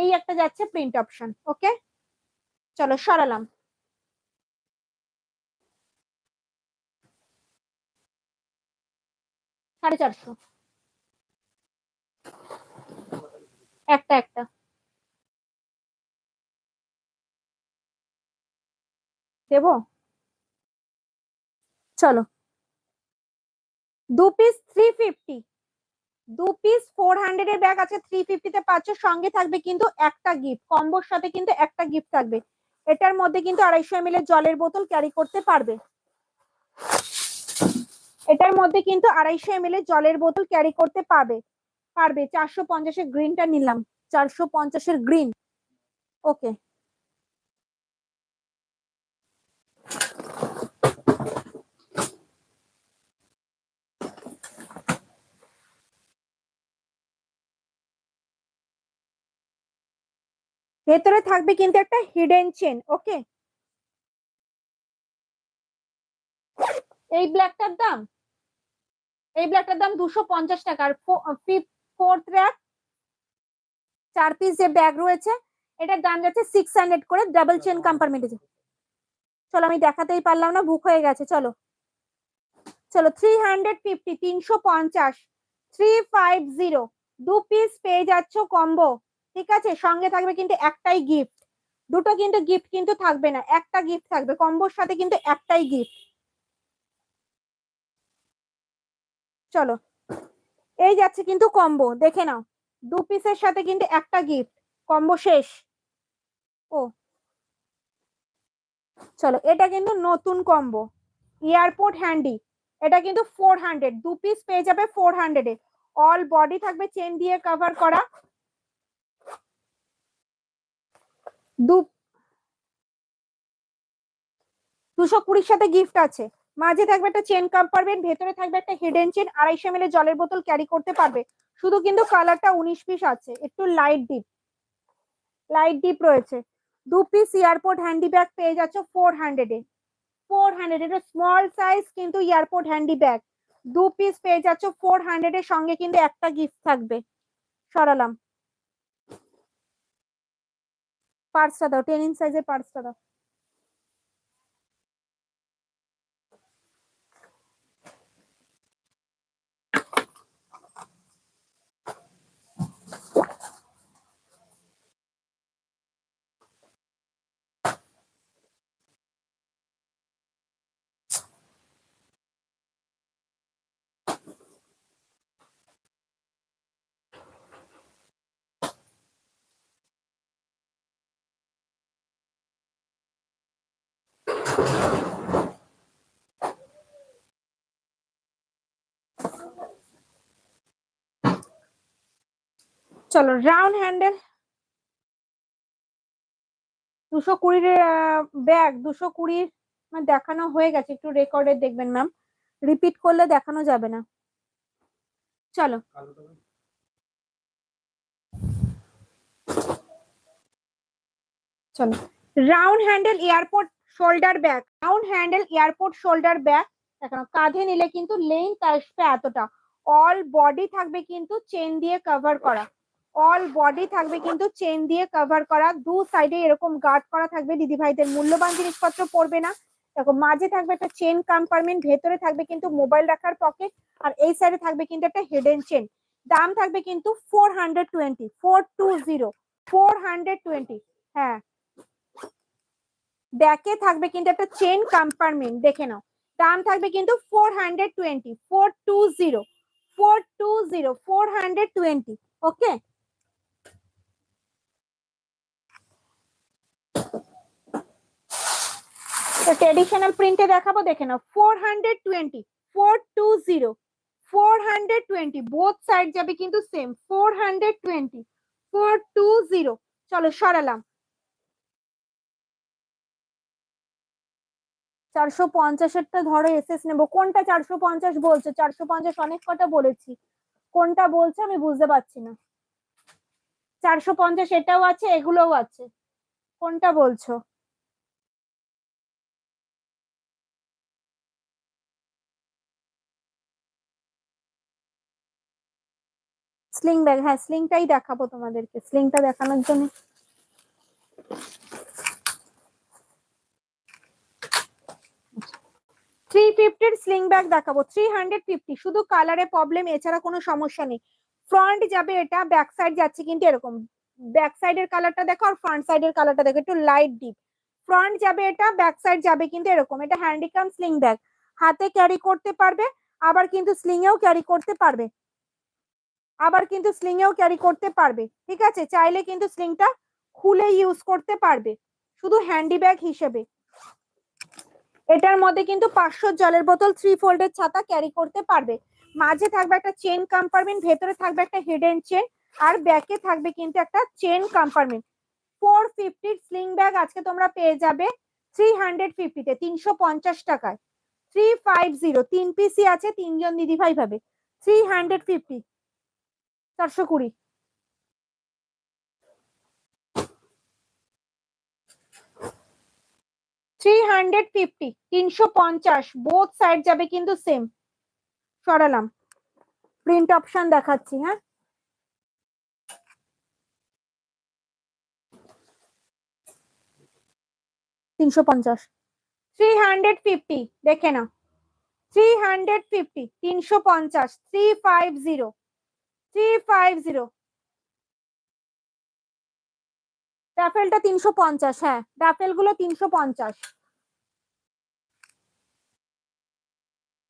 এই একটা যাচ্ছে প্রিন্ট অপশন। ওকে, চলো সরালাম। 450, একটা একটা দেবো। চলো, দু পিস 350, দু পিস 400 এর ব্যাগ আছে 350 তে পাচ্ছ। সঙ্গে থাকবে কিন্তু একটা গিফট, কম্বোর সাথে কিন্তু একটা গিফট থাকবে। এটার মধ্যে কিন্তু 250 ml জলের বোতল ক্যারি করতে পারবে, এটার মধ্যে কিন্তু 250 ml জলের বোতল ক্যারি করতে পারবে, পারবে। 450 এর গ্রিনটা নিলাম, 450 এর গ্রিন। ওকে, ভেতরে থাকবে কিন্তু একটা হিডেন চেন। ওকে, এই ব্ল্যাকটার দাম 250 টাকা। আর ফোর্থ র্যাক 4 পিস যে ব্যাগ রয়েছে এটার দাম যাচ্ছে 600 করে, ডাবল চেন কম্পার্টমেন্টে। চলো আমি দেখাতেই পারলাম না, বুক হয়ে গেছে। চলো চলো 350, 350, 350, 2 পিস পেয়ে যাচ্ছ কম্বো। ঠিক আছে, সঙ্গে থাকবে কিন্তু একটাই গিফট, দুটো কিন্তু গিফট কিন্তু থাকবে না, একটা গিফট থাকবে কম্বোর সাথে, কিন্তু একটাই গিফট। চলো এই যাচ্ছে কিন্তু কম্বো, দেখে নাও, 2 পিসের সাথে কিন্তু একটা গিফট, কম্বো শেষ। ও চলো এটা কিন্তু নতুন কম্বো, এয়ারপোর্ট হ্যান্ডি, এটা কিন্তু 400, 2 পিস পেয়ে যাবে 400 এ। অল বডি থাকবে চেন দিয়ে কভার করা, 220 সাথে গিফট আছে। মাঝে থাকবে একটা চেন কম্পার্টমেন্ট, ভেতরে থাকবে একটা হিডেন চেন, 250 ml জলের বোতল ক্যারি করতে পারবে। শুধু কিন্তু কালারটা 19 পিস আছে, একটু লাইট ডিপ রয়েছে। 2 পিস এয়ারপোর্ট হ্যান্ডি ব্যাগ পেয়ে যাচ্ছ 400 এ। 400, এটা স্মল সাইজ কিন্তু এয়ারপোর্ট হ্যান্ডি ব্যাগ, 2 পিস পেয়ে যাচ্ছ 400 এর সঙ্গে কিন্তু একটা গিফট থাকবে। সরালাম, পার্সটা দাও, 10 ইঞ্চ সাইজের পার্সটা দাও। চলো রাউন্ড হ্যান্ডেল 220 ব্যাগ, 220 দেখানো হয়ে গেছে, একটু রেকর্ডে দেখবেন ম্যাম, রিপিট করলে দেখানো যাবে না। চলো চলো round handle airport shoulder bag, round handle airport shoulder bag দেখানো, কাঁধে নিলে কিন্তু লেন্থ আসবে এতটা। অল বডি থাকবে কিন্তু চেন দিয়ে কভার করা, অল বডি থাকবে কিন্তু চেন দিয়ে কভার করা, দু সাইডে এরকম গার্ড করা থাকবে, দিদি ভাইদের মূল্যবান জিনিসপত্র পড়বে না। দেখো মাঝে থাকবে একটা চেন কম্পার্টমেন্ট, ভেতরে থাকবে কিন্তু মোবাইল রাখার পকেট, আর এই সাইডে থাকবে কিন্তু একটা হিডেন চেন। দাম থাকবে কিন্তু 420, 420, 420। হ্যাঁ, ব্যাকে থাকবে কিন্তু একটা চেন কম্পার্টমেন্ট, দেখে নাও। দাম থাকবে কিন্তু 420, 420, 420, 420। ওকে, তো ট্রেডিশনাল প্রিন্টে দেখাবো, দেখে নাও, 420, 420, 420, বোথ সাইড যাবে কিন্তু সেম, 420, 420। চলো সরালাম, 450-এরটা ধরো এসএস নেবো, কোনটা 450 বলছো? 450 অনেক কটা বলেছি, কোনটা বলছো আমি বুঝতে পারছি না। 450 এটাও আছে, এগুলোও আছে, কোনটা বলছো? স্লিং ব্যাগ, হ্যাঁ স্লিংটাই দেখাবো তোমাদেরকে, স্লিংটা দেখানোর জন্য। 350 স্লিং ব্যাগ দেখাবো, 350, শুধু কালারে প্রবলেম, এছাড়া কোনো সমস্যা নেই। ফ্রন্ট যাবে এটা, ব্যাক সাইড যাচ্ছে কিন্তু এরকম, ব্যাক সাইডের কালারটা দেখো আর ফ্রন্ট সাইডের কালারটা দেখো, একটু লাইট ডিপ। ফ্রন্ট যাবে এটা, ব্যাক সাইড যাবে কিন্তু এরকম, এটা হ্যান্ডিকাম স্লিং ব্যাগ, হাতে ক্যারি করতে পারবে, আবার কিন্তু স্লিং এও ক্যারি করতে পারবে, আবার কিন্তু স্লিং এও ক্যারি করতে পারবে। ঠিক আছে, চাইলে কিন্তু স্লিংটা খুলে ইউজ করতে পারবে, শুধু হ্যান্ডি ব্যাগ হিসেবে। এটার মধ্যে কিন্তু 500 জলের বোতল, 3 ফোল্ডের ছাতা ক্যারি করতে পারবে। মাঝে থাকবে একটা চেন কম্পার্টমেন্ট, ভেতরে থাকবে একটা হিডেন চেন, আর ব্যাকে থাকবে কিন্তু একটা চেন কম্পার্টমেন্ট। 450 স্লিং ব্যাগ আজকে তোমরা পেয়ে যাবে 350 তে, 350 টাকায়। 350, 3 পিসি আছে, 3জন দিদি ভাই পাবে, 350, 420। 350 350 বোথ সাইড যাবে কিন্তু সেম। সরালাম, প্রিন্ট অপশন দেখাচ্ছি। হ্যাঁ, তিনশো 350 দেখে নাও, 350 350 350 350। রাফেলটা 350, হ্যাঁ রাফেল গুলো 350।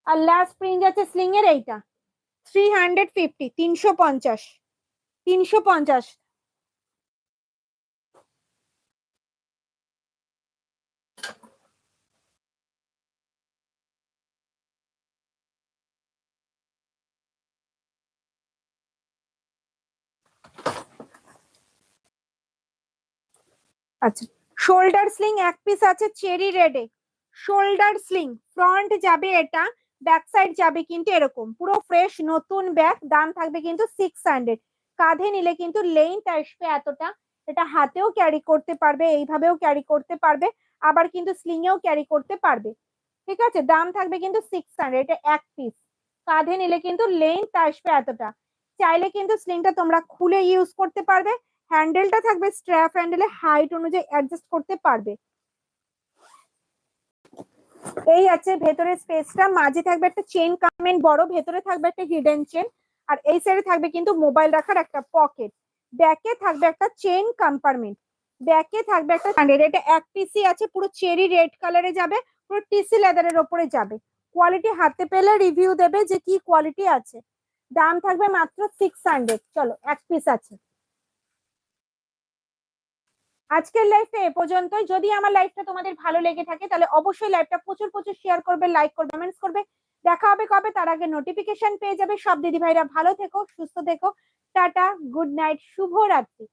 আর লাস্ট প্রিন্ট আছে স্লিং এর এইটা 350 350 350। আচ্ছা, শোল্ডার স্লিং এক পিস আছে চেরি রেডে। শোল্ডার স্লিং ফ্রন্ট যাবে এটা, ব্যাক সাইড যাবে কিন্তু এরকম পুরো ফ্রেশ নতুন ব্যাগ। দাম থাকবে কিন্তু 600। কাঁধে নিলে কিন্তু লেন্থ আসবে এতটা। এটা হাতেও ক্যারি করতে পারবে, এইভাবেও ক্যারি করতে পারবে, আবার কিন্তু স্লিং এও ক্যারি করতে পারবে। ঠিক আছে, দাম থাকবে কিন্তু 600। এটা এক পিস, কাঁধে নিলে কিন্তু লেন্থ আসবে এতটা। চাইলে কিন্তু স্লিংটা তোমরা খুলে ইউজ করতে পারবে। হ্যান্ডেলটা থাকবে স্ট্র্যাপ হ্যান্ডেলে, হাইট অনুযায়ী অ্যাডজাস্ট করতে পারবে। এই আছে ভেতরের স্পেসটা, মাঝে থাকবে একটা চেন কামেন্ট বড়, ভেতরে থাকবে একটা হিডেন চেন, আর এই সাইডে থাকবে কিন্তু মোবাইল রাখার একটা পকেট। ব্যাকে থাকবে একটা চেন কম্পার্টমেন্ট, ব্যাকে থাকবে একটা হ্যান্ডেল। এটা এক পিসি আছে, পুরো চেরি রেড কালারে যাবে, পুরো টিসি লেদারের ওপরে যাবে। কোয়ালিটি হাতে পেলে রিভিউ দেবে যে কি কোয়ালিটি আছে। দাম থাকবে মাত্র 600। চলো, এক পিস আছে। আজকের লাইফটা এ পর্যন্তই। যদি আমার লাইফটা তোমাদের ভালো লেগে থাকে তাহলে অবশ্যই লাইফটা প্রচুর প্রচুর শেয়ার করবে, লাইক করবে, কমেন্টস করবে। দেখা হবে কবে, তার আগে নোটিফিকেশন পেয়ে যাবে। সব দিদি ভাইরা ভালো থেকো, সুস্থ থেকো। টাটা, গুড নাইট, শুভরাত্রি।